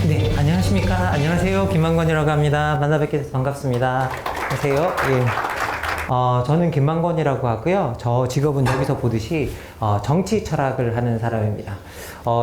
네, 안녕하십니까. 안녕하세요. 김만권이라고 합니다. 만나 뵙게 돼서 반갑습니다. 안녕하세요. 예. 저는 김만권이라고 하고요. 저 직업은 여기서 보듯이 정치 철학을 하는 사람입니다.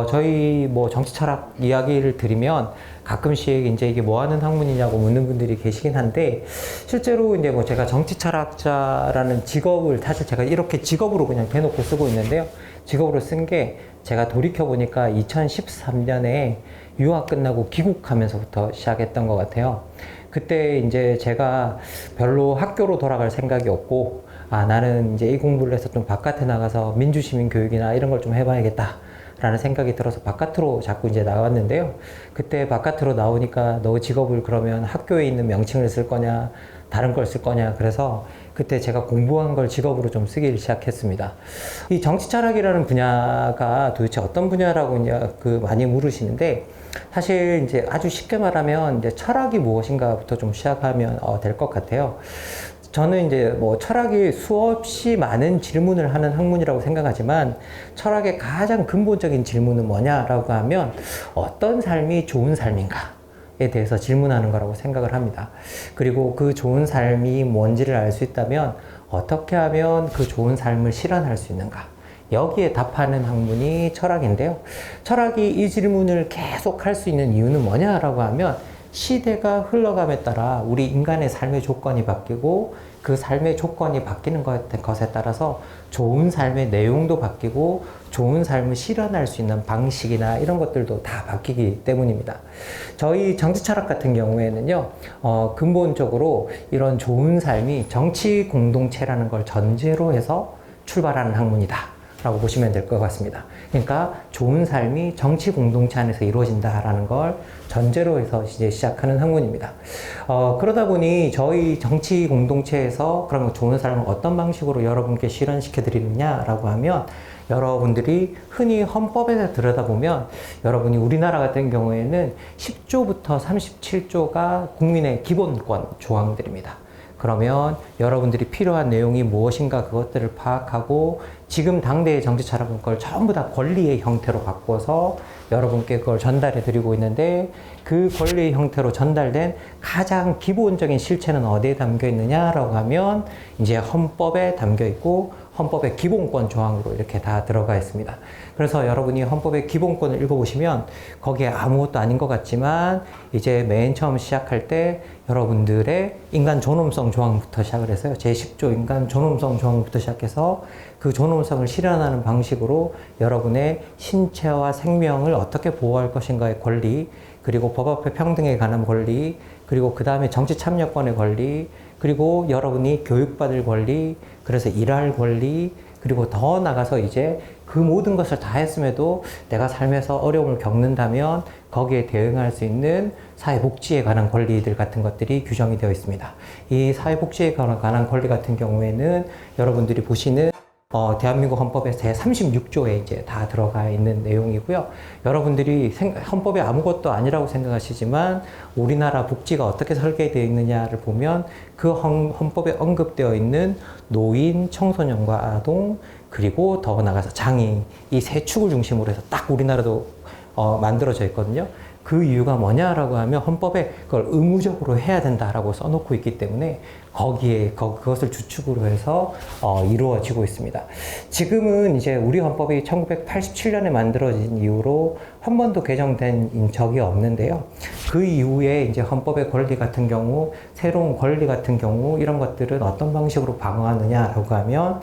저희 뭐 정치 철학 이야기를 드리면 가끔씩 이제 이게 뭐 하는 학문이냐고 묻는 분들이 계시긴 한데, 실제로 이제 뭐 제가 정치 철학자라는 직업을 사실 제가 이렇게 직업으로 그냥 대놓고 쓰고 있는데요. 직업으로 쓴 게 제가 돌이켜보니까 2013년에 유학 끝나고 귀국하면서부터 시작했던 것 같아요. 그때 이제 제가 별로 학교로 돌아갈 생각이 없고, 나는 이제 이 공부를 해서 좀 바깥에 나가서 민주시민 교육이나 이런 걸 좀 해봐야겠다 라는 생각이 들어서 바깥으로 자꾸 이제 나왔는데요. 그때 바깥으로 나오니까 너 직업을 그러면 학교에 있는 명칭을 쓸 거냐, 다른 걸 쓸 거냐, 그래서 그때 제가 공부한 걸 직업으로 좀 쓰기 시작했습니다. 이 정치 철학이라는 분야가 도대체 어떤 분야라고 많이 물으시는데, 사실 이제 아주 쉽게 말하면 이제 철학이 무엇인가부터 좀 시작하면 될 것 같아요. 저는 이제 뭐 철학이 수없이 많은 질문을 하는 학문이라고 생각하지만, 철학의 가장 근본적인 질문은 뭐냐라고 하면 어떤 삶이 좋은 삶인가에 대해서 질문하는 거라고 생각을 합니다. 그리고 그 좋은 삶이 뭔지를 알 수 있다면 어떻게 하면 그 좋은 삶을 실현할 수 있는가, 여기에 답하는 학문이 철학인데요. 철학이 이 질문을 계속 할 수 있는 이유는 뭐냐라고 하면, 시대가 흘러감에 따라 우리 인간의 삶의 조건이 바뀌고, 그 삶의 조건이 바뀌는 것에 따라서 좋은 삶의 내용도 바뀌고, 좋은 삶을 실현할 수 있는 방식이나 이런 것들도 다 바뀌기 때문입니다. 저희 정치 철학 같은 경우에는요, 근본적으로 이런 좋은 삶이 정치 공동체라는 걸 전제로 해서 출발하는 학문이다 라고 보시면 될 것 같습니다. 그러니까 좋은 삶이 정치 공동체 안에서 이루어진다라는 걸 전제로 해서 이제 시작하는 학문입니다. 그러다 보니 저희 정치 공동체에서 그러면 좋은 삶을 어떤 방식으로 여러분께 실현시켜 드리느냐라고 하면, 여러분들이 흔히 헌법에서 들여다보면 여러분이 우리나라 같은 경우에는 10조부터 37조가 국민의 기본권 조항들입니다. 그러면 여러분들이 필요한 내용이 무엇인가 그것들을 파악하고, 지금 당대의 정치 철학은 그걸 전부 다 권리의 형태로 바꿔서 여러분께 그걸 전달해 드리고 있는데, 그 권리의 형태로 전달된 가장 기본적인 실체는 어디에 담겨 있느냐라고 하면 이제 헌법에 담겨 있고, 헌법의 기본권 조항으로 이렇게 다 들어가 있습니다. 그래서 여러분이 헌법의 기본권을 읽어보시면 거기에 아무것도 아닌 것 같지만, 이제 맨 처음 시작할 때 여러분들의 인간 존엄성 조항부터 시작을 해서요, 제10조 인간 존엄성 조항부터 시작해서 그 존엄성을 실현하는 방식으로 여러분의 신체와 생명을 어떻게 보호할 것인가의 권리, 그리고 법 앞에 평등에 관한 권리, 그리고 그 다음에 정치 참여권의 권리, 그리고 여러분이 교육받을 권리, 그래서 일할 권리, 그리고 더 나가서 이제 그 모든 것을 다 했음에도 내가 삶에서 어려움을 겪는다면 거기에 대응할 수 있는 사회복지에 관한 권리들 같은 것들이 규정이 되어 있습니다. 이 사회복지에 관한 권리 같은 경우에는 여러분들이 보시는 대한민국 헌법의 제36조에 이제 다 들어가 있는 내용이고요. 여러분들이 헌법에 아무것도 아니라고 생각하시지만, 우리나라 복지가 어떻게 설계되어 있느냐를 보면 그 헌법에 언급되어 있는 노인, 청소년과 아동, 그리고 더 나가서 장애인, 이 세 축을 중심으로 해서 딱 우리나라도 만들어져 있거든요. 그 이유가 뭐냐라고 하면 헌법에 그걸 의무적으로 해야 된다라고 써놓고 있기 때문에 그것을 주축으로 해서 이루어지고 있습니다. 지금은 이제 우리 헌법이 1987년에 만들어진 이후로 한 번도 개정된 적이 없는데요. 그 이후에 이제 헌법의 권리 같은 경우, 새로운 권리 같은 경우, 이런 것들은 어떤 방식으로 방어하느냐라고 하면,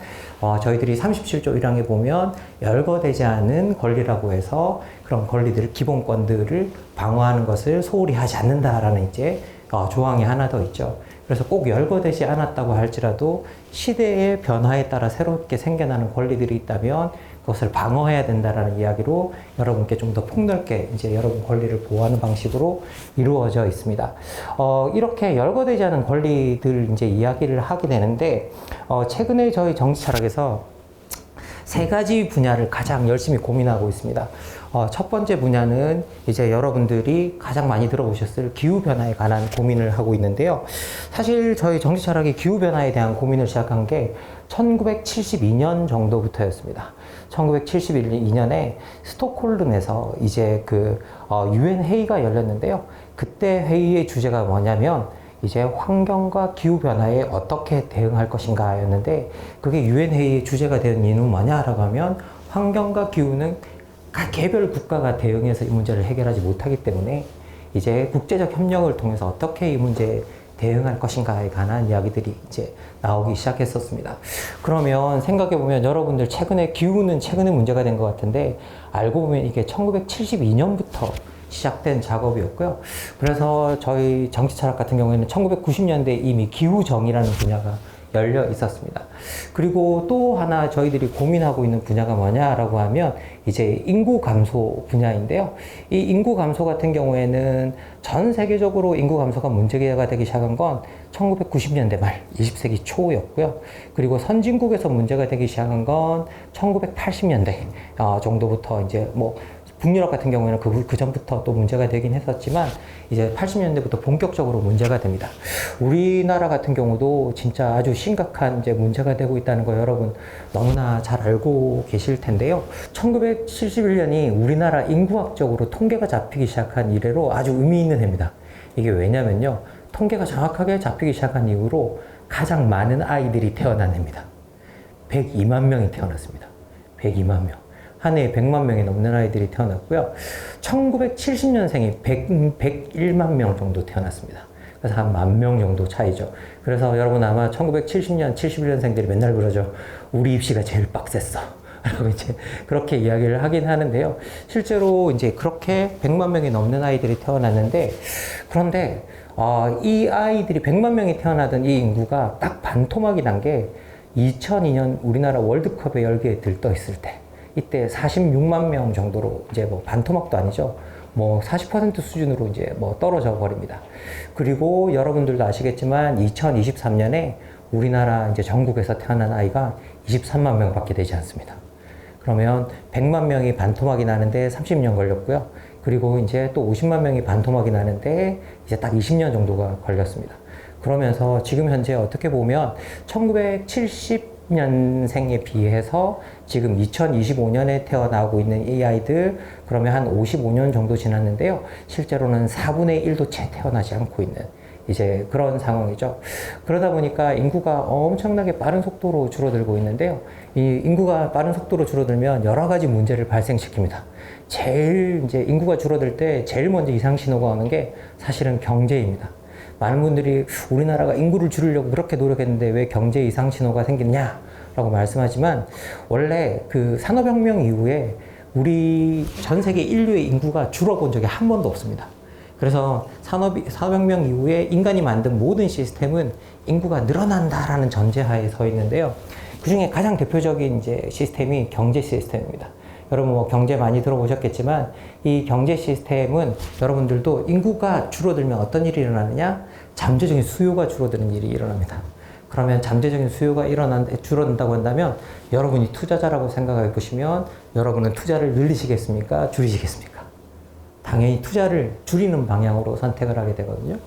저희들이 37조 1항에 보면 열거되지 않은 권리라고 해서 그런 권리들, 기본권들을 방어하는 것을 소홀히 하지 않는다라는 이제 조항이 하나 더 있죠. 그래서 꼭 열거되지 않았다고 할지라도 시대의 변화에 따라 새롭게 생겨나는 권리들이 있다면 그것을 방어해야 된다라는 이야기로 여러분께 좀 더 폭넓게 이제 여러분 권리를 보호하는 방식으로 이루어져 있습니다. 이렇게 열거되지 않은 권리들 이제 이야기를 하게 되는데, 최근에 저희 정치 철학에서 세 가지 분야를 가장 열심히 고민하고 있습니다. 첫 번째 분야는 이제 여러분들이 가장 많이 들어보셨을 기후변화에 관한 고민을 하고 있는데요. 사실 저희 정치 철학이 기후변화에 대한 고민을 시작한 게 1972년 정도부터였습니다. 1972년에 스톡홀름에서 이제 UN 회의가 열렸는데요. 그때 회의의 주제가 뭐냐면 이제 환경과 기후 변화에 어떻게 대응할 것인가였는데, 그게 UN 회의의 주제가 된 이유는 뭐냐라고 하면 환경과 기후는 각 개별 국가가 대응해서 이 문제를 해결하지 못하기 때문에 이제 국제적 협력을 통해서 어떻게 이 문제에 대응할 것인가에 관한 이야기들이 이제 나오기 시작했었습니다. 그러면 생각해보면 여러분들 기후는 최근에 문제가 된 것 같은데, 알고 보면 이게 1972년부터 시작된 작업이었고요. 그래서 저희 정치철학 같은 경우에는 1990년대에 이미 기후정의라는 분야가 열려 있었습니다. 그리고 또 하나 저희들이 고민하고 있는 분야가 뭐냐라고 하면 이제 인구 감소 분야인데요. 이 인구 감소 같은 경우에는 전 세계적으로 인구 감소가 문제가 되기 시작한 건 1990년대 말 20세기 초였고요. 그리고 선진국에서 문제가 되기 시작한 건 1980년대 정도부터 이제 뭐 북유럽 같은 경우에는 그 전부터 또 문제가 되긴 했었지만 이제 80년대부터 본격적으로 문제가 됩니다. 우리나라 같은 경우도 진짜 아주 심각한 이제 문제가 되고 있다는 거 여러분 너무나 잘 알고 계실 텐데요. 1971년이 우리나라 인구학적으로 통계가 잡히기 시작한 이래로 아주 의미 있는 해입니다. 이게 왜냐면요, 통계가 정확하게 잡히기 시작한 이후로 가장 많은 아이들이 태어난 해입니다. 102만 명이 태어났습니다. 102만 명. 한 해에 100만 명이 넘는 아이들이 태어났고요. 1970년생이 101만 명 정도 태어났습니다. 그래서 한 10,000명 정도 차이죠. 그래서 여러분 아마 1970년, 71년생들이 맨날 그러죠. 우리 입시가 제일 빡셌어. 라고 이제 그렇게 이야기를 하긴 하는데요. 실제로 이제 그렇게 100만 명이 넘는 아이들이 태어났는데, 그런데 이 아이들이 100만 명이 태어나던 이 인구가 딱 반토막이 난 게 2002년 우리나라 월드컵에 열기에 들떠 있을 때, 이때 46만 명 정도로 이제 뭐 반토막도 아니죠. 뭐 40% 수준으로 이제 뭐 떨어져 버립니다. 그리고 여러분들도 아시겠지만 2023년에 우리나라 이제 전국에서 태어난 아이가 23만 명밖에 되지 않습니다. 그러면 100만 명이 반토막이 나는데 30년 걸렸고요. 그리고 이제 또 50만 명이 반토막이 나는데 이제 딱 20년 정도가 걸렸습니다. 그러면서 지금 현재 어떻게 보면 1970년생에 비해서 지금 2025년에 태어나고 있는 이 아이들, 그러면 한 55년 정도 지났는데요. 실제로는 4분의 1도 채 태어나지 않고 있는 이제 그런 상황이죠. 그러다 보니까 인구가 엄청나게 빠른 속도로 줄어들고 있는데요. 이 인구가 빠른 속도로 줄어들면 여러 가지 문제를 발생시킵니다. 제일 이제 인구가 줄어들 때 제일 먼저 이상 신호가 오는 게 사실은 경제입니다. 많은 분들이 우리나라가 인구를 줄이려고 그렇게 노력했는데 왜 경제 이상 신호가 생기느냐 라고 말씀하지만, 원래 그 산업혁명 이후에 우리 전 세계 인류의 인구가 줄어본 적이 한 번도 없습니다. 그래서 산업혁명 이후에 인간이 만든 모든 시스템은 인구가 늘어난다라는 전제하에 서 있는데요. 그 중에 가장 대표적인 이제 시스템이 경제 시스템입니다. 여러분 뭐 경제 많이 들어보셨겠지만 이 경제 시스템은 여러분들도 인구가 줄어들면 어떤 일이 일어나느냐? 잠재적인 수요가 줄어드는 일이 일어납니다. 그러면 잠재적인 수요가 줄어든다고 한다면 여러분이 투자자라고 생각해 보시면 여러분은 투자를 늘리시겠습니까? 줄이시겠습니까? 당연히 투자를 줄이는 방향으로 선택을 하게 되거든요.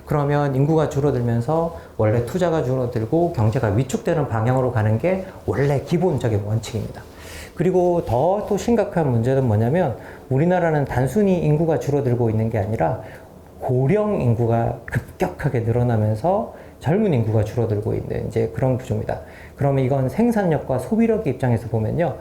그러면 인구가 줄어들면서 원래 투자가 줄어들고 경제가 위축되는 방향으로 가는 게 원래 기본적인 원칙입니다. 그리고 더 또 심각한 문제는 뭐냐면, 우리나라는 단순히 인구가 줄어들고 있는 게 아니라 고령 인구가 급격하게 늘어나면서 젊은 인구가 줄어들고 있는 이제 그런 구조입니다. 그러면 이건 생산력과 소비력의 입장에서 보면요,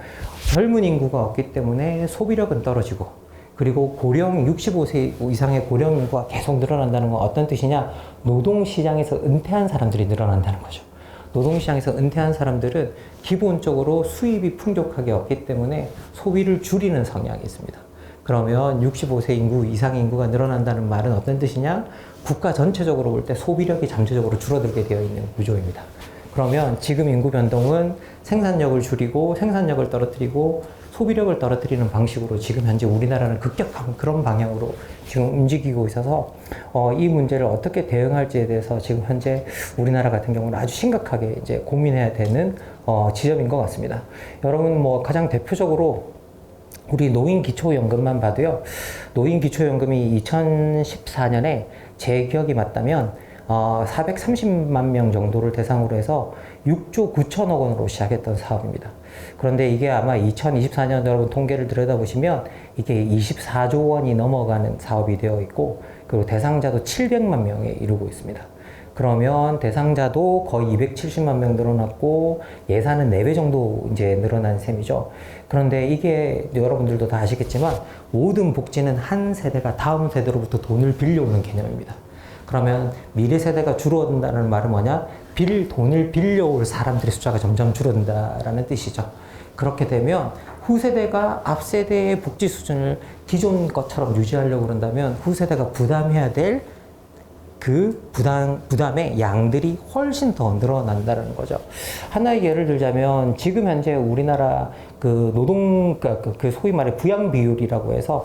젊은 인구가 없기 때문에 소비력은 떨어지고, 그리고 고령 65세 이상의 고령 인구가 계속 늘어난다는 건 어떤 뜻이냐? 노동시장에서 은퇴한 사람들이 늘어난다는 거죠. 노동시장에서 은퇴한 사람들은 기본적으로 수입이 풍족하게 없기 때문에 소비를 줄이는 성향이 있습니다. 그러면 65세 인구 이상의 인구가 늘어난다는 말은 어떤 뜻이냐? 국가 전체적으로 볼 때 소비력이 잠재적으로 줄어들게 되어 있는 구조입니다. 그러면 지금 인구 변동은 생산력을 줄이고 생산력을 떨어뜨리고 소비력을 떨어뜨리는 방식으로 지금 현재 우리나라는 급격한 그런 방향으로 지금 움직이고 있어서 이 문제를 어떻게 대응할지에 대해서 지금 현재 우리나라 같은 경우는 아주 심각하게 이제 고민해야 되는 지점인 것 같습니다. 여러분 뭐 가장 대표적으로 우리 노인기초연금만 봐도요, 노인기초연금이 2014년에 제 기억이 맞다면 430만 명 정도를 대상으로 해서 6조 9천억 원으로 시작했던 사업입니다. 그런데 이게 아마 2024년 여러분 통계를 들여다보시면 이게 24조 원이 넘어가는 사업이 되어 있고, 그리고 대상자도 700만 명에 이르고 있습니다. 그러면 대상자도 거의 270만 명 늘어났고 예산은 4배 정도 이제 늘어난 셈이죠. 그런데 이게 여러분들도 다 아시겠지만 모든 복지는 한 세대가 다음 세대로부터 돈을 빌려오는 개념입니다. 그러면 미래 세대가 줄어든다는 말은 뭐냐? 돈을 빌려올 사람들의 숫자가 점점 줄어든다라는 뜻이죠. 그렇게 되면 후세대가 앞세대의 복지 수준을 기존 것처럼 유지하려고 그런다면 후세대가 부담해야 될 그 부담의 양들이 훨씬 더 늘어난다는 거죠. 하나의 예를 들자면 지금 현재 우리나라 그 그 소위 말해 부양 비율이라고 해서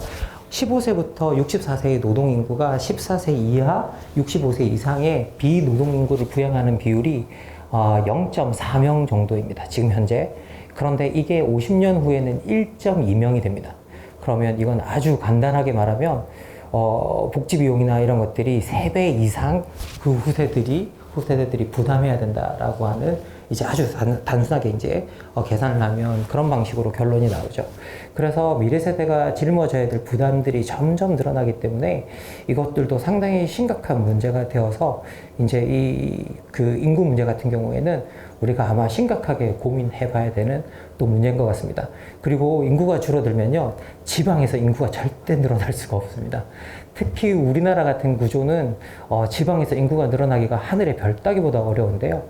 15세부터 64세의 노동 인구가 14세 이하, 65세 이상의 비노동 인구를 부양하는 비율이 0.4명 정도입니다. 지금 현재. 그런데 이게 50년 후에는 1.2명이 됩니다. 그러면 이건 아주 간단하게 말하면 복지 비용이나 이런 것들이 3배 이상 그 후세대들이 부담해야 된다라고 하는 이제 아주 단순하게 이제 계산을 하면 그런 방식으로 결론이 나오죠. 그래서 미래 세대가 짊어져야 될 부담들이 점점 늘어나기 때문에 이것들도 상당히 심각한 문제가 되어서 이제 그 인구 문제 같은 경우에는 우리가 아마 심각하게 고민해 봐야 되는 또 문제인 것 같습니다. 그리고 인구가 줄어들면요, 지방에서 인구가 절대 늘어날 수가 없습니다. 특히 우리나라 같은 구조는 지방에서 인구가 늘어나기가 하늘의 별 따기보다 어려운데요.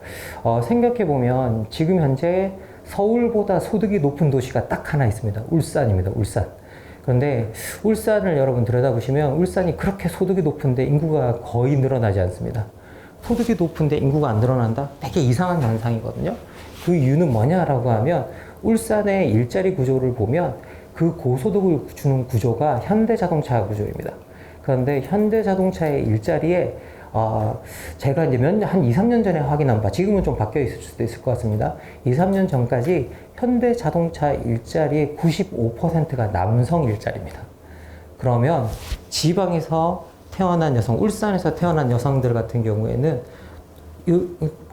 생각해보면 지금 현재 서울보다 소득이 높은 도시가 딱 하나 있습니다. 울산입니다. 울산. 그런데 울산을 여러분 들여다보시면 울산이 그렇게 소득이 높은데 인구가 거의 늘어나지 않습니다. 소득이 높은데 인구가 안 늘어난다? 되게 이상한 현상이거든요. 그 이유는 뭐냐라고 하면 울산의 일자리 구조를 보면 그 고소득을 주는 구조가 현대자동차 구조입니다. 그런데 현대자동차의 일자리에 제가 이제 한 2, 3년 전에 확인한 바, 지금은 좀 바뀌어 있을 수도 있을 것 같습니다. 2, 3년 전까지 현대자동차 일자리의 95%가 남성 일자리입니다. 그러면 지방에서 태어난 여성, 울산에서 태어난 여성들 같은 경우에는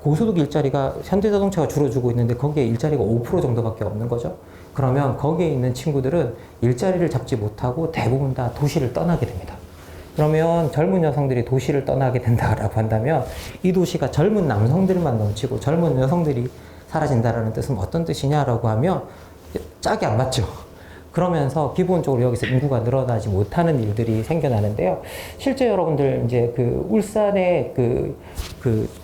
고소득 일자리가 현대자동차가 줄어주고 있는데 거기에 일자리가 5% 정도밖에 없는 거죠. 그러면 거기에 있는 친구들은 일자리를 잡지 못하고 대부분 다 도시를 떠나게 됩니다. 그러면 젊은 여성들이 도시를 떠나게 된다라고 한다면 이 도시가 젊은 남성들만 넘치고 젊은 여성들이 사라진다라는 뜻은 어떤 뜻이냐라고 하면 짝이 안 맞죠. 그러면서 기본적으로 여기서 인구가 늘어나지 못하는 일들이 생겨나는데요. 실제 여러분들 이제 그 울산의 그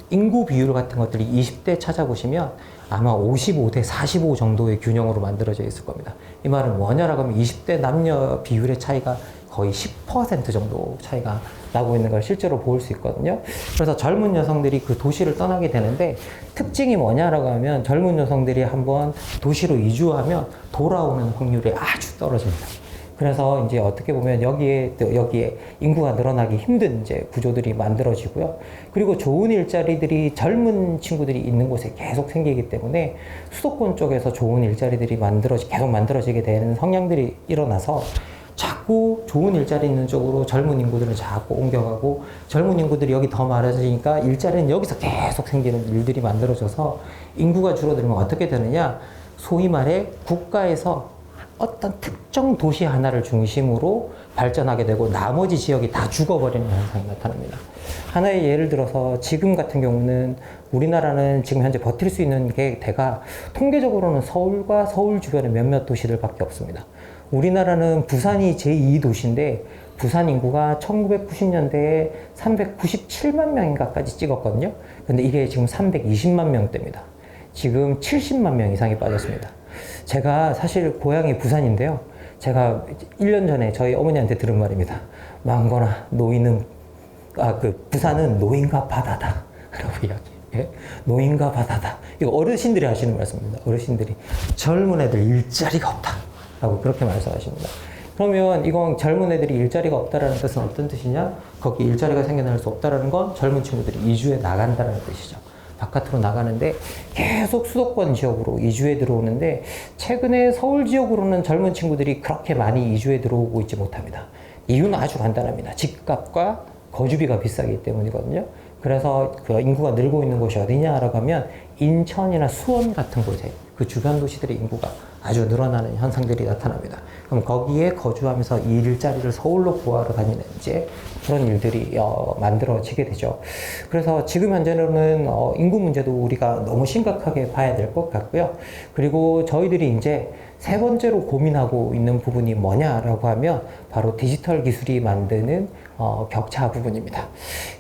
인구 비율 같은 것들이 20대 찾아보시면 아마 55대 45 정도의 균형으로 만들어져 있을 겁니다. 이 말은 뭐냐라고 하면 20대 남녀 비율의 차이가 거의 10% 정도 차이가 나고 있는 걸 실제로 볼 수 있거든요. 그래서 젊은 여성들이 그 도시를 떠나게 되는데 특징이 뭐냐라고 하면 젊은 여성들이 한번 도시로 이주하면 돌아오는 확률이 아주 떨어집니다. 그래서 이제 어떻게 보면 여기에 인구가 늘어나기 힘든 이제 구조들이 만들어지고요. 그리고 좋은 일자리들이 젊은 친구들이 있는 곳에 계속 생기기 때문에 수도권 쪽에서 좋은 일자리들이 계속 만들어지게 되는 성향들이 일어나서 자꾸 좋은 일자리 있는 쪽으로 젊은 인구들을 자꾸 옮겨가고 젊은 인구들이 여기 더 많아지니까 일자리는 여기서 계속 생기는 일들이 만들어져서 인구가 줄어들면 어떻게 되느냐, 소위 말해 국가에서 어떤 특정 도시 하나를 중심으로 발전하게 되고 나머지 지역이 다 죽어버리는 현상이 나타납니다. 하나의 예를 들어서 지금 같은 경우는 우리나라는 지금 현재 버틸 수 있는 게 통계적으로는 서울과 서울 주변의 몇몇 도시들밖에 없습니다. 우리나라는 부산이 제2도시인데 부산 인구가 1990년대에 397만 명인가까지 찍었거든요. 근데 이게 지금 320만 명대입니다. 지금 70만 명 이상이 빠졌습니다. 제가 사실 고향이 부산인데요. 제가 1년 전에 저희 어머니한테 들은 말입니다. 망건아, 부산은 노인과 바다다. 라고 이야기해요. 노인과 바다다. 이거 어르신들이 하시는 말씀입니다. 어르신들이. 젊은 애들 일자리가 없다. 라고 그렇게 말씀하십니다. 그러면 이건 젊은 애들이 일자리가 없다라는 뜻은 어떤 뜻이냐? 거기 일자리가 생겨날 수 없다라는 건 젊은 친구들이 이주해 나간다라는 뜻이죠. 바깥으로 나가는데 계속 수도권 지역으로 이주해 들어오는데 최근에 서울 지역으로는 젊은 친구들이 그렇게 많이 이주해 들어오고 있지 못합니다. 이유는 아주 간단합니다. 집값과 거주비가 비싸기 때문이거든요. 그래서 그 인구가 늘고 있는 곳이 어디냐라고 하면 인천이나 수원 같은 곳에 그 주변 도시들의 인구가 아주 늘어나는 현상들이 나타납니다. 그럼 거기에 거주하면서 일자리를 서울로 구하러 다니는 이제 그런 일들이 만들어지게 되죠. 그래서 지금 현재는 인구 문제도 우리가 너무 심각하게 봐야 될 것 같고요. 그리고 저희들이 이제 세 번째로 고민하고 있는 부분이 뭐냐라고 하면 바로 디지털 기술이 만드는 격차 부분입니다.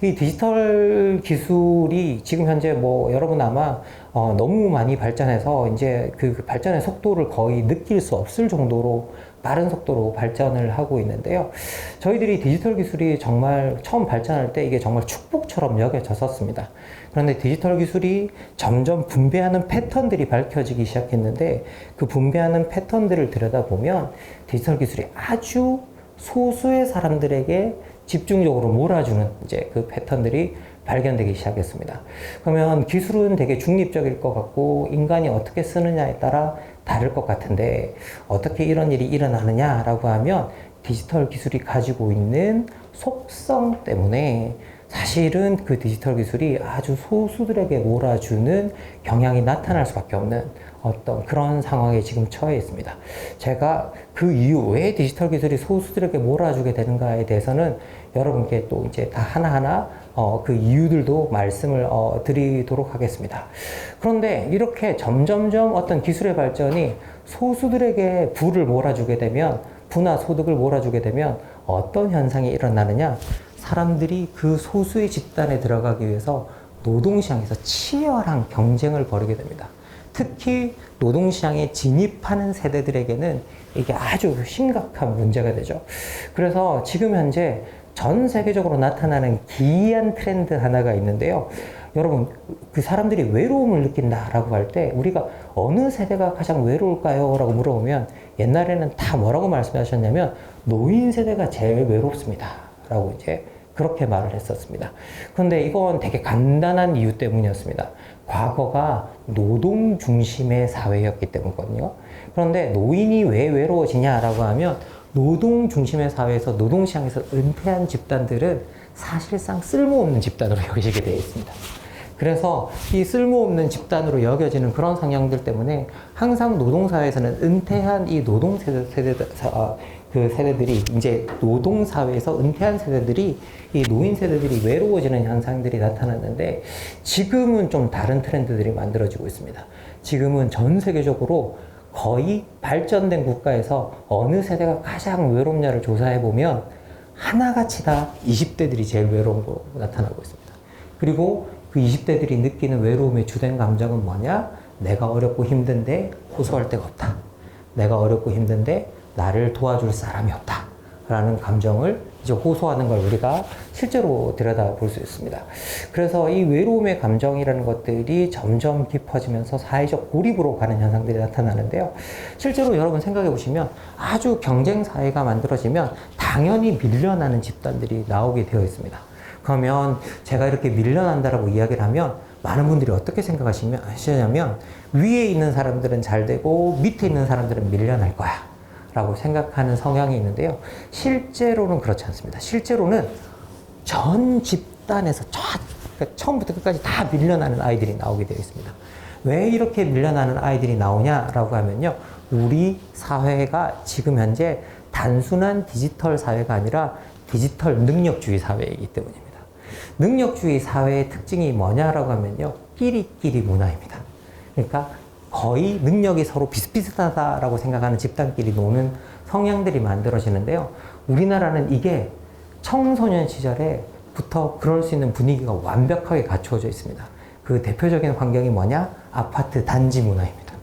이 디지털 기술이 지금 현재 뭐 여러분 아마 너무 많이 발전해서 이제 그 발전의 속도를 거의 느낄 수 없을 정도로 빠른 속도로 발전을 하고 있는데요. 저희들이 디지털 기술이 정말 처음 발전할 때 이게 정말 축복처럼 여겨졌었습니다. 그런데 디지털 기술이 점점 분배하는 패턴들이 밝혀지기 시작했는데 그 분배하는 패턴들을 들여다보면 디지털 기술이 아주 소수의 사람들에게 집중적으로 몰아주는 이제 그 패턴들이 발견되기 시작했습니다. 그러면 기술은 되게 중립적일 것 같고 인간이 어떻게 쓰느냐에 따라 다를 것 같은데 어떻게 이런 일이 일어나느냐라고 하면 디지털 기술이 가지고 있는 속성 때문에 사실은 그 디지털 기술이 아주 소수들에게 몰아주는 경향이 나타날 수밖에 없는 어떤 그런 상황에 지금 처해 있습니다. 제가 그 이유 왜 디지털 기술이 소수들에게 몰아주게 되는가에 대해서는 여러분께 또 이제 다 하나하나 그 이유들도 말씀을 드리도록 하겠습니다. 그런데 이렇게 점점점 어떤 기술의 발전이 소수들에게 부를 몰아주게 되면 부나 소득을 몰아주게 되면 어떤 현상이 일어나느냐? 사람들이 그 소수의 집단에 들어가기 위해서 노동시장에서 치열한 경쟁을 벌이게 됩니다. 특히 노동시장에 진입하는 세대들에게는 이게 아주 심각한 문제가 되죠. 그래서 지금 현재 전 세계적으로 나타나는 기이한 트렌드 하나가 있는데요. 여러분, 그 사람들이 외로움을 느낀다라고 할 때 우리가 어느 세대가 가장 외로울까요? 라고 물어보면 옛날에는 다 뭐라고 말씀하셨냐면 노인 세대가 제일 외롭습니다. 라고 이제 그렇게 말을 했었습니다. 그런데 이건 되게 간단한 이유 때문이었습니다. 과거가 노동 중심의 사회였기 때문이거든요. 그런데 노인이 왜 외로워지냐라고 하면 노동 중심의 사회에서 노동시장에서 은퇴한 집단들은 사실상 쓸모없는 집단으로 여겨지게 되어 있습니다. 그래서 이 쓸모없는 집단으로 여겨지는 그런 성향들 때문에 항상 노동사회에서는 은퇴한 이 그 세대들이 이제 노동사회에서 은퇴한 세대들이 이 노인 세대들이 외로워지는 현상들이 나타났는데 지금은 좀 다른 트렌드들이 만들어지고 있습니다. 지금은 전 세계적으로 거의 발전된 국가에서 어느 세대가 가장 외롭냐를 조사해 보면 하나같이 다 20대들이 제일 외로운 걸로 나타나고 있습니다. 그리고 그 20대들이 느끼는 외로움의 주된 감정은 뭐냐? 내가 어렵고 힘든데 호소할 데가 없다. 내가 어렵고 힘든데 나를 도와줄 사람이 없다. 라는 감정을 이제 호소하는 걸 우리가 실제로 들여다볼 수 있습니다. 그래서 이 외로움의 감정이라는 것들이 점점 깊어지면서 사회적 고립으로 가는 현상들이 나타나는데요. 실제로 여러분 생각해 보시면 아주 경쟁 사회가 만들어지면 당연히 밀려나는 집단들이 나오게 되어 있습니다. 그러면 제가 이렇게 밀려난다라고 이야기를 하면 많은 분들이 어떻게 생각하시냐면 위에 있는 사람들은 잘 되고 밑에 있는 사람들은 밀려날 거야 라고 생각하는 성향이 있는데요. 실제로는 그렇지 않습니다. 실제로는 전 집단에서 그러니까 처음부터 끝까지 다 밀려나는 아이들이 나오게 되어 있습니다. 왜 이렇게 밀려나는 아이들이 나오냐라고 하면요. 우리 사회가 지금 현재 단순한 디지털 사회가 아니라 디지털 능력주의 사회이기 때문입니다. 능력주의 사회의 특징이 뭐냐라고 하면요. 끼리끼리 문화입니다. 그러니까 거의 능력이 서로 비슷비슷하다라고 생각하는 집단끼리 노는 성향들이 만들어지는데요. 우리나라는 이게 청소년 시절에부터 그럴 수 있는 분위기가 완벽하게 갖추어져 있습니다. 그 대표적인 환경이 뭐냐? 아파트 단지 문화입니다.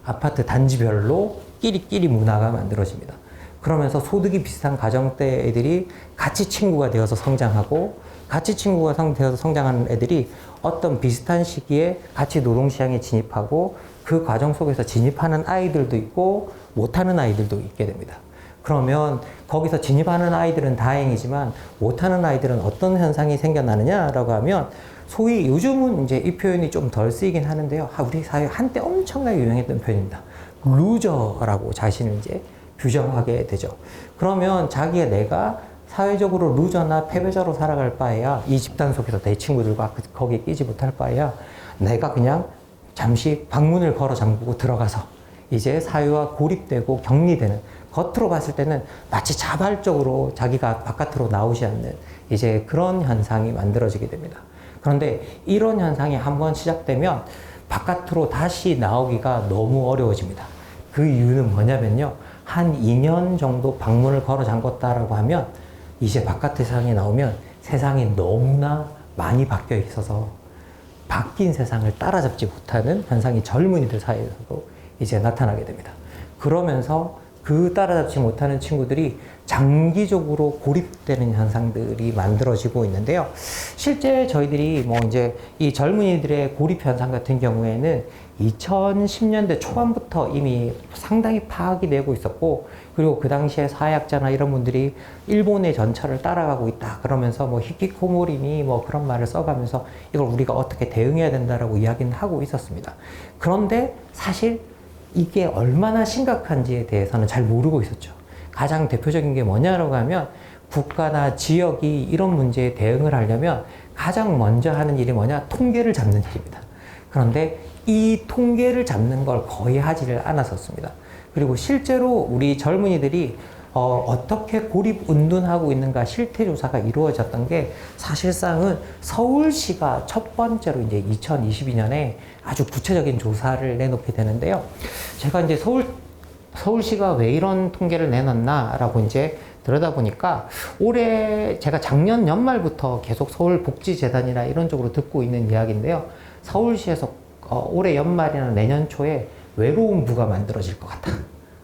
아파트 단지별로 끼리끼리 문화가 만들어집니다. 그러면서 소득이 비슷한 가정대 애들이 같이 친구가 되어서 성장하고 같이 친구가 되어서 성장하는 애들이 어떤 비슷한 시기에 같이 노동시장에 진입하고 그 과정 속에서 진입하는 아이들도 있고 못하는 아이들도 있게 됩니다. 그러면 거기서 진입하는 아이들은 다행이지만 못하는 아이들은 어떤 현상이 생겨나느냐라고 하면 소위 요즘은 이제 이 표현이 좀 덜 쓰이긴 하는데요. 우리 사회에 한때 엄청나게 유행했던 표현입니다. 루저라고 자신을 이제 규정하게 되죠. 그러면 자기의 내가 사회적으로 루저나 패배자로 살아갈 바에야 이 집단 속에서 내 친구들과 거기에 끼지 못할 바에야 내가 그냥 잠시 방문을 걸어 잠그고 들어가서 이제 사회와 고립되고 격리되는, 겉으로 봤을 때는 마치 자발적으로 자기가 바깥으로 나오지 않는 이제 그런 현상이 만들어지게 됩니다. 그런데 이런 현상이 한번 시작되면 바깥으로 다시 나오기가 너무 어려워집니다. 그 이유는 뭐냐면요. 한 2년 정도 방문을 걸어 잠궜다라고 하면 이제 바깥 세상에 나오면 세상이 너무나 많이 바뀌어 있어서 바뀐 세상을 따라잡지 못하는 현상이 젊은이들 사이에서도 이제 나타나게 됩니다. 그러면서 그 따라잡지 못하는 친구들이 장기적으로 고립되는 현상들이 만들어지고 있는데요. 실제 저희들이 뭐 이제 이 젊은이들의 고립 현상 같은 경우에는 2010년대 초반부터 이미 상당히 파악이 되고 있었고, 그리고 그 당시에 사회학자나 이런 분들이 일본의 전철을 따라가고 있다 그러면서 뭐 히키코모리니 뭐 그런 말을 써가면서 이걸 우리가 어떻게 대응해야 된다라고 이야기는 하고 있었습니다. 그런데 사실 이게 얼마나 심각한지에 대해서는 잘 모르고 있었죠. 가장 대표적인 게 뭐냐라고 하면 국가나 지역이 이런 문제에 대응을 하려면 가장 먼저 하는 일이 뭐냐? 통계를 잡는 일입니다. 그런데 이 통계를 잡는 걸 거의 하지를 않았었습니다. 그리고 실제로 우리 젊은이들이 어떻게 고립 은둔하고 있는가 실태조사가 이루어졌던 게 사실상은 서울시가 첫 번째로 이제 2022년에 아주 구체적인 조사를 내놓게 되는데요. 제가 이제 서울시가 왜 이런 통계를 내놨나라고 이제 들여다보니까 올해 제가 작년 연말부터 계속 서울복지재단이나 이런 쪽으로 듣고 있는 이야기인데요. 서울시에서 올해 연말이나 내년 초에 외로운 부가 만들어질 것 같다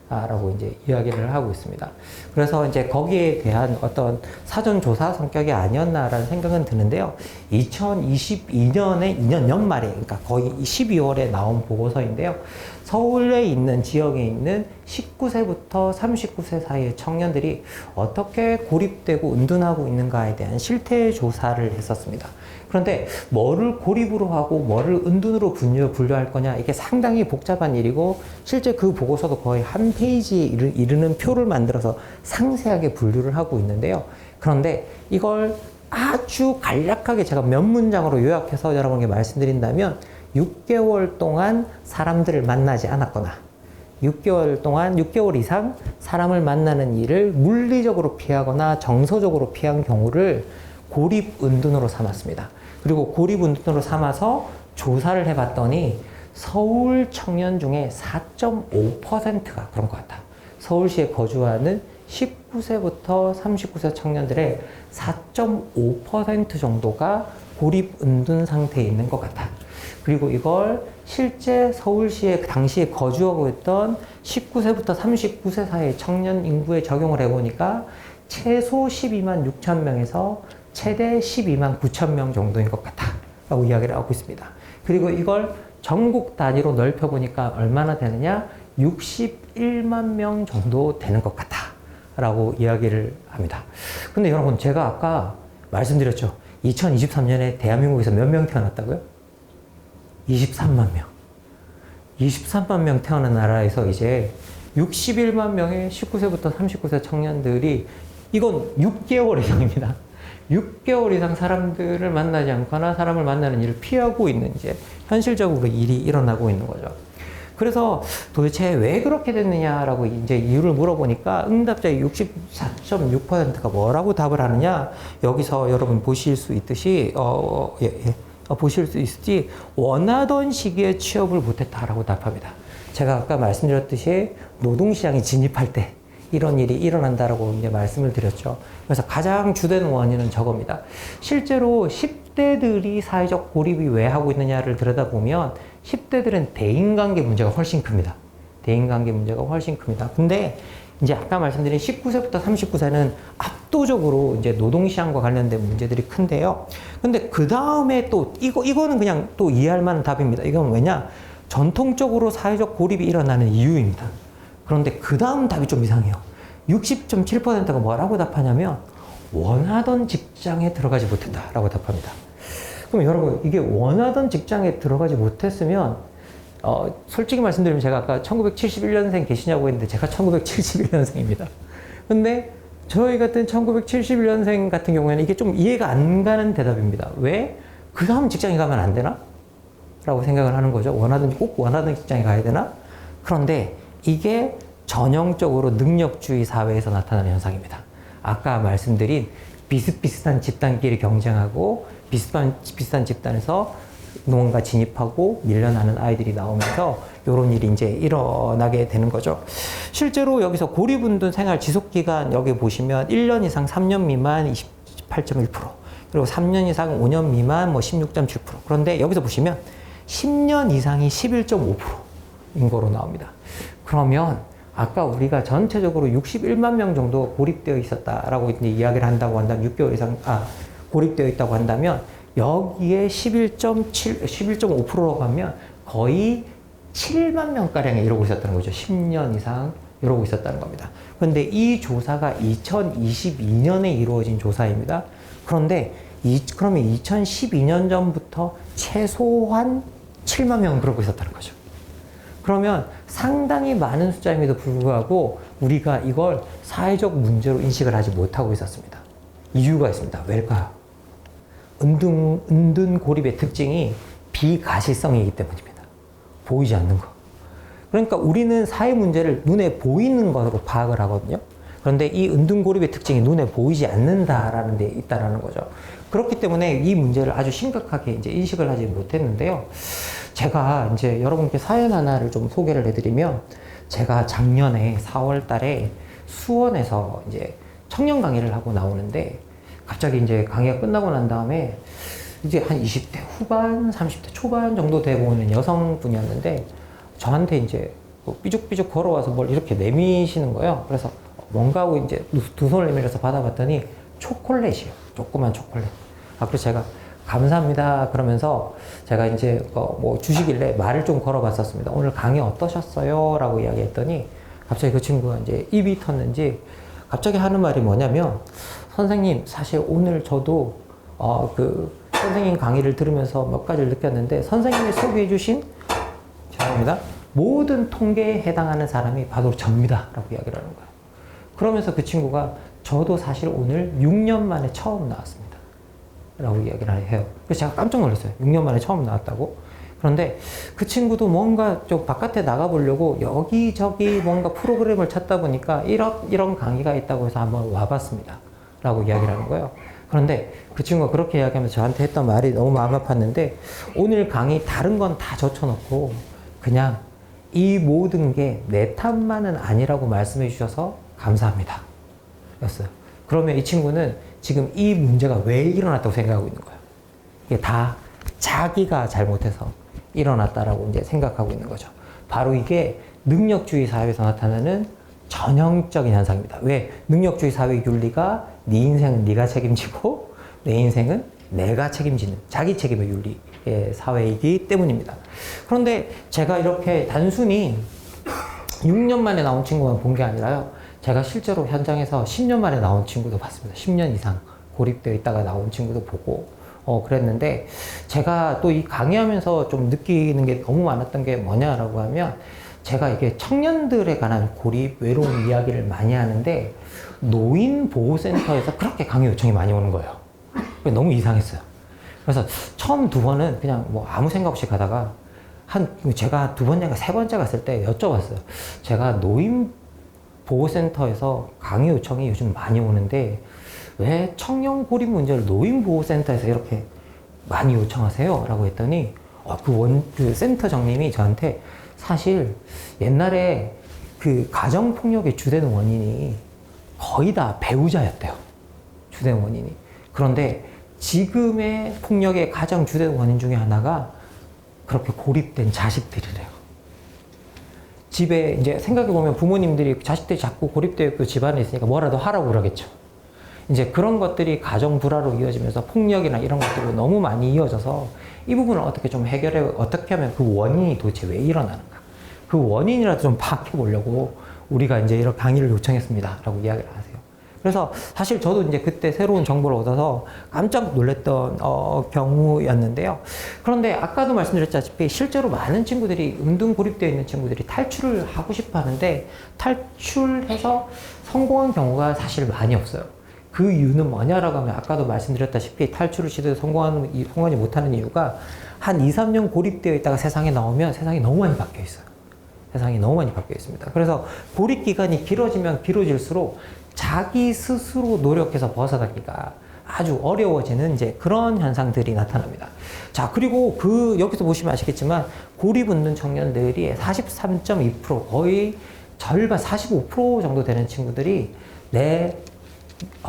라고 이제 이야기를 하고 있습니다. 그래서 이제 거기에 대한 어떤 사전조사 성격이 아니었나라는 생각은 드는데요. 2022년에 2년 연말에, 그러니까 거의 12월에 나온 보고서인데요. 서울에 있는 지역에 있는 19세부터 39세 사이의 청년들이 어떻게 고립되고 은둔하고 있는가에 대한 실태 조사를 했었습니다. 그런데 뭐를 고립으로 하고 뭐를 은둔으로 분류할 거냐, 이게 상당히 복잡한 일이고 실제 그 보고서도 거의 한 페이지에 이르는 표를 만들어서 상세하게 분류를 하고 있는데요. 그런데 이걸 아주 간략하게 제가 몇 문장으로 요약해서 여러분께 말씀드린다면 6개월 동안 사람들을 만나지 않았거나 6개월 이상 사람을 만나는 일을 물리적으로 피하거나 정서적으로 피한 경우를 고립은둔으로 삼았습니다. 그리고 고립은둔으로 삼아서 조사를 해봤더니 서울 청년 중에 4.5%가 그런 것 같다. 서울시에 거주하는 19세부터 39세 청년들의 4.5% 정도가 고립은둔 상태에 있는 것 같다. 그리고 이걸 실제 서울시에 당시에 거주하고 있던 19세부터 39세 사이의 청년 인구에 적용을 해보니까 최소 12만 6천 명에서 최대 12만 9천 명 정도인 것 같다 라고 이야기를 하고 있습니다. 그리고 이걸 전국 단위로 넓혀보니까 얼마나 되느냐? 61만 명 정도 되는 것 같다 라고 이야기를 합니다. 근데 여러분, 제가 아까 말씀드렸죠. 2023년에 대한민국에서 몇 명 태어났다고요? 23만 명. 23만 명 태어난 나라에서 이제 61만 명의 19세부터 39세 청년들이, 이건 6개월 이상입니다. 6개월 이상 사람들을 만나지 않거나 사람을 만나는 일을 피하고 있는 이제 현실적으로 일이 일어나고 있는 거죠. 그래서 도대체 왜 그렇게 됐느냐라고 이제 이유를 물어보니까 응답자의 64.6%가 뭐라고 답을 하느냐, 여기서 여러분 보실 수 있듯이 보실 수 있을지 원하던 시기에 취업을 못했다라고 답합니다. 제가 아까 말씀드렸듯이 노동시장에 진입할 때 이런 일이 일어난다라고 이제 말씀을 드렸죠. 그래서 가장 주된 원인은 저겁니다. 실제로 10대들이 사회적 고립이 왜 하고 있느냐를 들여다보면 10대들은 대인관계 문제가 훨씬 큽니다. 대인관계 문제가 훨씬 큽니다. 근데 이제 아까 말씀드린 19세부터 39세는 압도적으로 이제 노동시장과 관련된 문제들이 큰데요. 근데 그 다음에 또 이거는 그냥 또 이해할 만한 답입니다. 이건 왜냐? 전통적으로 사회적 고립이 일어나는 이유입니다. 그런데 그 다음 답이 좀 이상해요. 60.7%가 뭐라고 답하냐면 원하던 직장에 들어가지 못했다라고 답합니다. 그럼 여러분, 이게 원하던 직장에 들어가지 못했으면 솔직히 말씀드리면 제가 아까 1971년생 계시냐고 했는데 제가 1971년생입니다. 근데 저희 같은 1971년생 같은 경우에는 이게 좀 이해가 안 가는 대답입니다. 왜? 그 다음 직장에 가면 안 되나? 라고 생각을 하는 거죠. 꼭 원하는 직장에 가야 되나? 그런데 이게 전형적으로 능력주의 사회에서 나타나는 현상입니다. 아까 말씀드린 비슷비슷한 집단끼리 경쟁하고 비슷한 집단에서 무언가 진입하고 밀려나는 아이들이 나오면서 이런 일이 이제 일어나게 되는 거죠. 실제로 여기서 고립운둔 생활 지속기간 여기 보시면 1년 이상 3년 미만 28.1%, 그리고 3년 이상 5년 미만 뭐 16.7%. 그런데 여기서 보시면 10년 이상이 11.5%인 거로 나옵니다. 그러면 아까 우리가 전체적으로 61만 명 정도 고립되어 있었다라고 이제 이야기를 한다고 한다면 6개월 이상 고립되어 있다고 한다면 여기에 11.5%라고 하면 거의 7만 명가량이 이러고 있었다는 거죠. 10년 이상 이러고 있었다는 겁니다. 그런데 이 조사가 2022년에 이루어진 조사입니다. 그런데 그러면 2012년 전부터 최소한 7만 명은 그러고 있었다는 거죠. 그러면 상당히 많은 숫자임에도 불구하고 우리가 이걸 사회적 문제로 인식을 하지 못하고 있었습니다. 이유가 있습니다. 왜일까요? 은둔 고립의 특징이 비가시성이기 때문입니다. 보이지 않는 거. 그러니까 우리는 사회 문제를 눈에 보이는 것으로 파악을 하거든요. 그런데 이 은둔 고립의 특징이 눈에 보이지 않는다라는 데 있다라는 거죠. 그렇기 때문에 이 문제를 아주 심각하게 이제 인식을 하지 못했는데요. 제가 이제 여러분께 사연 하나를 좀 소개를 해드리면, 제가 작년에 4월 달에 수원에서 이제 청년 강의를 하고 나오는데, 갑자기 이제 강의가 끝나고 난 다음에 이제 한 20대 후반, 30대 초반 정도 돼 보이는 여성분이었는데, 저한테 이제 삐죽삐죽 걸어와서 뭘 이렇게 내미시는 거예요. 그래서 뭔가 하고 이제 두 손을 내밀어서 받아봤더니 초콜릿이에요. 조그만 초콜릿. 그래서 제가 감사합니다 그러면서 제가 이제 뭐 주시길래 말을 좀 걸어봤었습니다. 오늘 강의 어떠셨어요? 라고 이야기했더니 갑자기 그 친구가 이제 입이 텄는지 갑자기 하는 말이 뭐냐면, 선생님 사실 오늘 저도 그 선생님 강의를 들으면서 몇 가지를 느꼈는데, 선생님이 소개해 주신 죄송합니다 모든 통계에 해당하는 사람이 바로 접니다 라고 이야기를 하는 거예요. 그러면서 그 친구가 저도 사실 오늘 6년 만에 처음 나왔습니다 라고 이야기를 해요. 그래서 제가 깜짝 놀랐어요. 6년 만에 처음 나왔다고? 그런데 그 친구도 뭔가 좀 바깥에 나가보려고 여기저기 뭔가 프로그램을 찾다 보니까 이런 강의가 있다고 해서 한번 와봤습니다 라고 이야기를 하는 거예요. 그런데 그 친구가 그렇게 이야기하면서 저한테 했던 말이 너무 마음 아팠는데, 오늘 강의 다른 건 다 젖혀놓고 그냥 이 모든 게 내 탓만은 아니라고 말씀해 주셔서 감사합니다 였어요. 그러면 이 친구는 지금 이 문제가 왜 일어났다고 생각하고 있는 거예요. 이게 다 자기가 잘못해서 일어났다라고 이제 생각하고 있는 거죠. 바로 이게 능력주의 사회에서 나타나는 전형적인 현상입니다. 왜? 능력주의 사회의 윤리가 네 인생은 네가 책임지고 내 인생은 내가 책임지는 자기 책임의 윤리의 사회이기 때문입니다. 그런데 제가 이렇게 단순히 6년 만에 나온 친구만 본 게 아니라요. 제가 실제로 현장에서 10년 만에 나온 친구도 봤습니다. 10년 이상 고립되어 있다가 나온 친구도 보고 그랬는데, 제가 또 이 강의하면서 좀 느끼는 게 너무 많았던 게 뭐냐라고 하면, 제가 이게 청년들에 관한 고립, 외로움 이야기를 많이 하는데 노인보호센터에서 그렇게 강의 요청이 많이 오는 거예요. 너무 이상했어요. 그래서 처음 두 번은 그냥 뭐 아무 생각 없이 가다가 제가 두 번째가 세 번째 갔을 때 여쭤봤어요. 제가 노인보호센터에서 강의 요청이 요즘 많이 오는데 왜 청년 고립 문제를 노인보호센터에서 이렇게 많이 요청하세요? 라고 했더니 그 센터장님이 저한테 사실 옛날에 그 가정폭력의 주된 원인이 거의 다 배우자였대요. 주된 원인이. 그런데 지금의 폭력의 가장 주된 원인 중에 하나가 그렇게 고립된 자식들이래요. 집에 이제 생각해보면 부모님들이 자식들이 자꾸 고립되어 있고 집안에 있으니까 뭐라도 하라고 그러겠죠. 이제 그런 것들이 가정 불화로 이어지면서 폭력이나 이런 것들로 너무 많이 이어져서 이 부분을 어떻게 좀 어떻게 하면 그 원인이 도대체 왜 일어나는가. 그 원인이라도 좀 파악해 보려고 우리가 이제 이런 강의를 요청했습니다. 라고 이야기를 하세요. 그래서 사실 저도 이제 그때 새로운 정보를 얻어서 깜짝 놀랐던 경우였는데요. 그런데 아까도 말씀드렸다시피 실제로 많은 친구들이 은둔 고립되어 있는 친구들이 탈출을 하고 싶어 하는데 탈출해서 성공한 경우가 사실 많이 없어요. 그 이유는 뭐냐라고 하면 아까도 말씀드렸다시피 탈출을 시도해서 성공하지 못하는 이유가 한 2, 3년 고립되어 있다가 세상에 나오면 세상이 너무 많이 바뀌어 있어요. 세상이 너무 많이 바뀌어 있습니다. 그래서 고립 기간이 길어지면 길어질수록 자기 스스로 노력해서 벗어나기가 아주 어려워지는 이제 그런 현상들이 나타납니다. 자, 그리고 여기서 보시면 아시겠지만 고립 웃는 청년들이 43.2% 거의 절반 45% 정도 되는 친구들이 내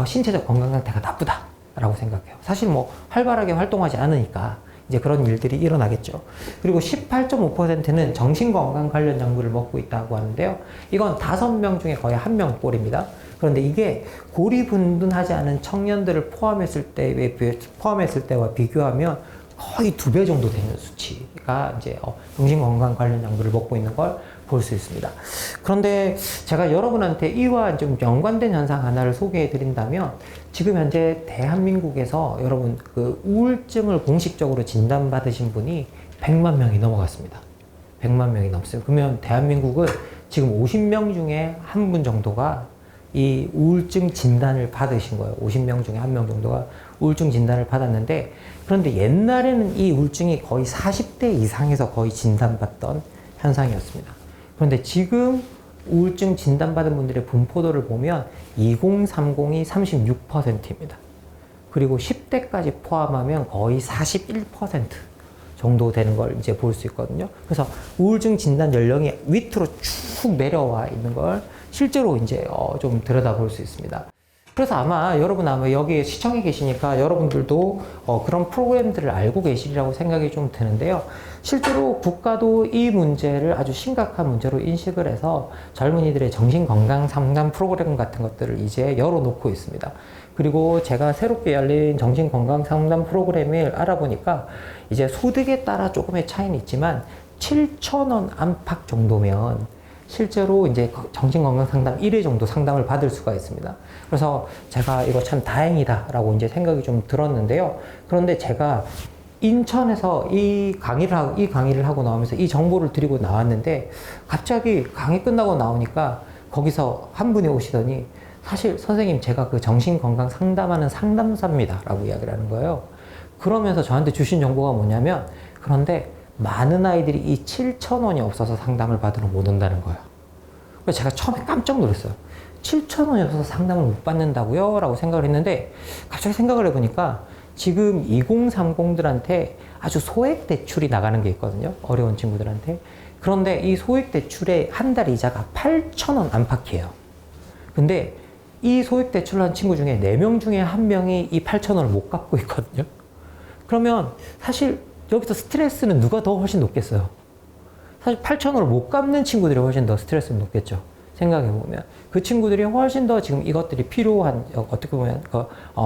신체적 건강 상태가 나쁘다라고 생각해요. 사실 뭐 활발하게 활동하지 않으니까 이제 그런 일들이 일어나겠죠. 그리고 18.5%는 정신건강 관련 약물을 먹고 있다고 하는데요. 이건 5명 중에 거의 1명 꼴입니다. 그런데 이게 고립운동하지 않은 청년들을 포함했을 때와 비교하면 거의 2배 정도 되는 수치가 이제 정신건강 관련 약물을 먹고 있는 걸 볼 수 있습니다. 그런데 제가 여러분한테 이와 좀 연관된 현상 하나를 소개해 드린다면 지금 현재 대한민국에서 여러분 그 우울증을 공식적으로 진단받으신 분이 100만 명이 넘어갔습니다. 100만 명이 넘었어요. 그러면 대한민국은 지금 50명 중에 한 분 정도가 이 우울증 진단을 받으신 거예요. 50명 중에 1명 정도가 우울증 진단을 받았는데, 그런데 옛날에는 이 우울증이 거의 40대 이상에서 거의 진단받던 현상이었습니다. 그런데 지금 우울증 진단받은 분들의 분포도를 보면 2030이 36%입니다. 그리고 10대까지 포함하면 거의 41% 정도 되는 걸 이제 볼 수 있거든요. 그래서 우울증 진단 연령이 밑으로 쭉 내려와 있는 걸 실제로 이제 좀 들여다볼 수 있습니다. 그래서 아마 여러분 여기 시청에 계시니까 여러분들도 그런 프로그램들을 알고 계시리라고 생각이 좀 드는데요. 실제로 국가도 이 문제를 아주 심각한 문제로 인식을 해서 젊은이들의 정신건강 상담 프로그램 같은 것들을 이제 열어놓고 있습니다. 그리고 제가 새롭게 열린 정신건강 상담 프로그램을 알아보니까 이제 소득에 따라 조금의 차이는 있지만 7,000원 안팎 정도면 실제로 이제 정신건강 상담 1회 정도 상담을 받을 수가 있습니다. 그래서 제가 이거 참 다행이다라고 이제 생각이 좀 들었는데요. 그런데 제가 인천에서 이 강의를 하고 나오면서 이 정보를 드리고 나왔는데 갑자기 강의 끝나고 나오니까 거기서 한 분이 오시더니 사실 선생님 제가 그 정신건강 상담하는 상담사입니다 라고 이야기를 하는 거예요. 그러면서 저한테 주신 정보가 뭐냐면, 그런데 많은 아이들이 이 7,000원이 없어서 상담을 받으러 못 온다는 거예요. 그래서 제가 처음에 깜짝 놀랐어요. 7,000원이 없어서 상담을 못 받는다고요? 라고 생각을 했는데 갑자기 생각을 해보니까 지금 2030들한테 아주 소액 대출이 나가는 게 있거든요. 어려운 친구들한테. 그런데 이 소액 대출의 한 달 이자가 8,000원 안팎이에요. 근데 이 소액 대출을 한 친구 중에 4명 중에 1명이 이 8,000원을 못 갚고 있거든요. 그러면 사실 여기서 스트레스는 누가 더 훨씬 높겠어요? 사실 8,000원을 못 갚는 친구들이 훨씬 더 스트레스는 높겠죠. 생각해보면. 그 친구들이 훨씬 더 지금 이것들이 필요한, 어떻게 보면,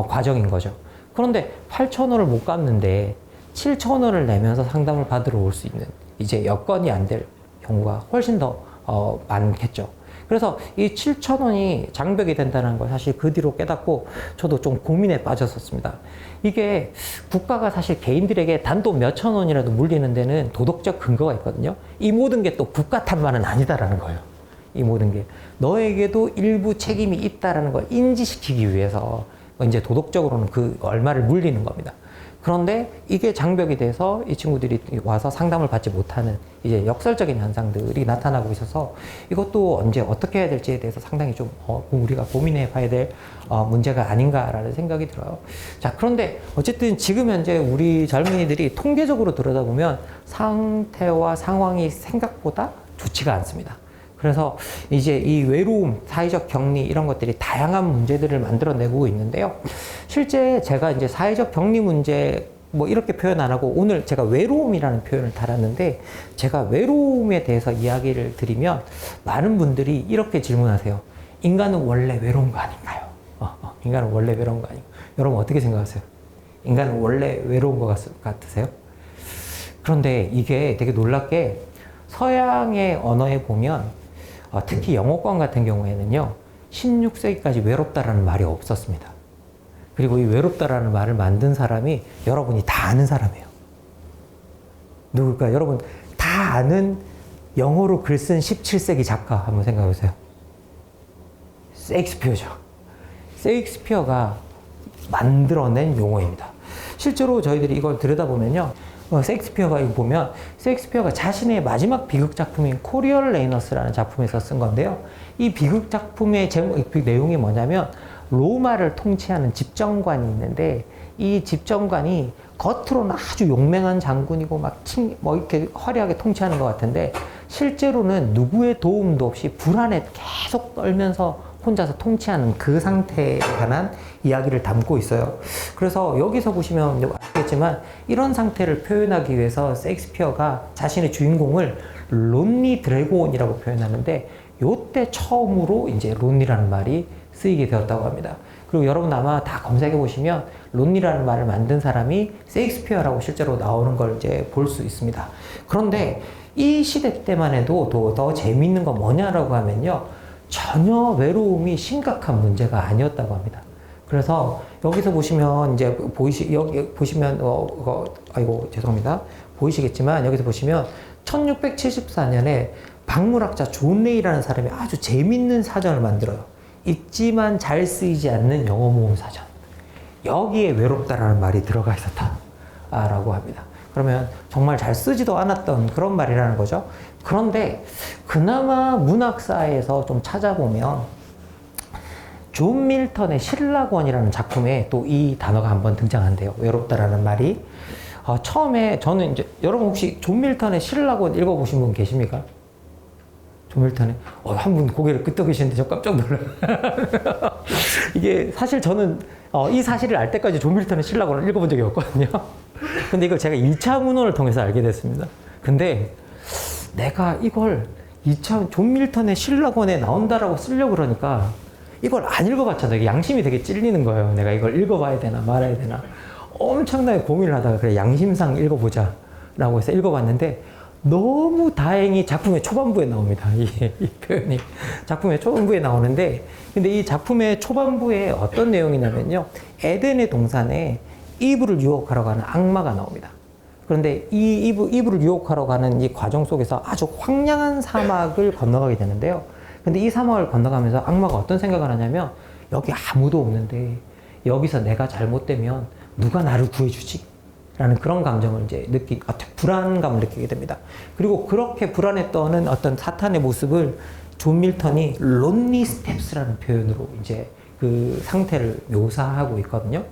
과정인 거죠. 그런데 8,000원을 못 갚는데 7,000원을 내면서 상담을 받으러 올 수 있는 이제 여건이 안 될 경우가 훨씬 더 많겠죠. 그래서 이 7,000원이 장벽이 된다는 걸 사실 그 뒤로 깨닫고 저도 좀 고민에 빠졌었습니다. 이게 국가가 사실 개인들에게 단돈 몇천 원이라도 물리는 데는 도덕적 근거가 있거든요. 이 모든 게 또 국가 탓만은 아니다라는 거예요. 이 모든 게 너에게도 일부 책임이 있다라는 걸 인지시키기 위해서 이제 도덕적으로는 그 얼마를 물리는 겁니다. 그런데 이게 장벽이 돼서 이 친구들이 와서 상담을 받지 못하는 이제 역설적인 현상들이 나타나고 있어서 이것도 언제 어떻게 해야 될지에 대해서 상당히 좀 우리가 고민해 봐야 될 문제가 아닌가라는 생각이 들어요. 자, 그런데 어쨌든 지금 현재 우리 젊은이들이 통계적으로 들여다보면 상태와 상황이 생각보다 좋지가 않습니다. 그래서 이제 이 외로움, 사회적 격리 이런 것들이 다양한 문제들을 만들어내고 있는데요. 실제 제가 이제 사회적 격리 문제 뭐 이렇게 표현 안 하고 오늘 제가 외로움이라는 표현을 달았는데, 제가 외로움에 대해서 이야기를 드리면 많은 분들이 이렇게 질문하세요. 인간은 원래 외로운 거 아닌가요? 인간은 원래 외로운 거 아닌가요? 여러분 어떻게 생각하세요? 인간은 원래 외로운 것 같으세요? 그런데 이게 되게 놀랍게 서양의 언어에 보면 특히 영어권 같은 경우에는요, 16세기까지 외롭다라는 말이 없었습니다. 그리고 이 외롭다라는 말을 만든 사람이 여러분이 다 아는 사람이에요. 누굴까요? 여러분 다 아는 영어로 글 쓴 17세기 작가 한번 생각해 보세요. 셰익스피어죠. 세익스피어가 만들어낸 용어입니다. 실제로 저희들이 이걸 들여다보면요. 셰익스피어가 이거 보면 셰익스피어가 자신의 마지막 비극 작품인 코리얼레이너스라는 작품에서 쓴 건데요. 이 비극 작품의 내용이 뭐냐면 로마를 통치하는 집정관이 있는데 이 집정관이 겉으로는 아주 용맹한 장군이고 뭐 이렇게 화려하게 통치하는 것 같은데 실제로는 누구의 도움도 없이 불안에 계속 떨면서 혼자서 통치하는 그 상태에 관한 이야기를 담고 있어요. 그래서 여기서 보시면 알겠지만 이런 상태를 표현하기 위해서 셰익스피어가 자신의 주인공을 론리 드래곤이라고 표현하는데 요때 처음으로 이제 론리라는 말이 쓰이게 되었다고 합니다. 그리고 여러분 아마 다 검색해 보시면 론리라는 말을 만든 사람이 셰익스피어라고 실제로 나오는 걸 이제 볼 수 있습니다. 그런데 이 시대 때만 해도 더 재미있는 건 뭐냐라고 하면요. 전혀 외로움이 심각한 문제가 아니었다고 합니다. 그래서 여기서 보시면 이제 여기 보시면 아이고 죄송합니다. 보이시겠지만 여기서 보시면 1674년에 박물학자 존 레이라는 사람이 아주 재밌는 사전을 만들어요. 읽지만 잘 쓰이지 않는 영어 모음 사전. 여기에 외롭다라는 말이 들어가 있었다라고 합니다. 그러면 정말 잘 쓰지도 않았던 그런 말이라는 거죠. 그런데 그나마 문학사에서 좀 찾아보면 존 밀턴의 신라권이라는 작품에 또 이 단어가 한번 등장한대요. 외롭다라는 말이. 처음에 저는 이제 여러분 혹시 존 밀턴의 신라권 읽어보신 분 계십니까? 존 밀턴의 한 분 고개를 끄덕이시는데 저 깜짝 놀라요. 이게 사실 저는 이 사실을 알 때까지 존 밀턴의 신라권을 읽어본 적이 없거든요. 근데 이걸 제가 1차 문헌을 통해서 알게 됐습니다. 근데 내가 이걸 2차 존 밀턴의 신라권에 나온다라고 쓰려고 그러니까 이걸 안 읽어봤잖아요. 이게 양심이 되게 찔리는 거예요. 내가 이걸 읽어봐야 되나 말아야 되나 엄청나게 고민을 하다가 그래 양심상 읽어보자 라고 해서 읽어봤는데 너무 다행히 작품의 초반부에 나옵니다. 이 표현이 작품의 초반부에 나오는데 근데 이 작품의 초반부에 어떤 내용이냐면요. 에덴의 동산에 이브를 유혹하러 가는 악마가 나옵니다. 그런데 이 이브를 유혹하러 가는 이 과정 속에서 아주 황량한 사막을 건너가게 되는데요. 근데 이 사막을 건너가면서 악마가 어떤 생각을 하냐면 여기 아무도 없는데 여기서 내가 잘못되면 누가 나를 구해주지? 라는 그런 감정을 이제 불안감을 느끼게 됩니다. 그리고 그렇게 불안에 떠는 어떤 사탄의 모습을 존 밀턴이 론리 스텝스라는 표현으로 이제 그 상태를 묘사하고 있거든요.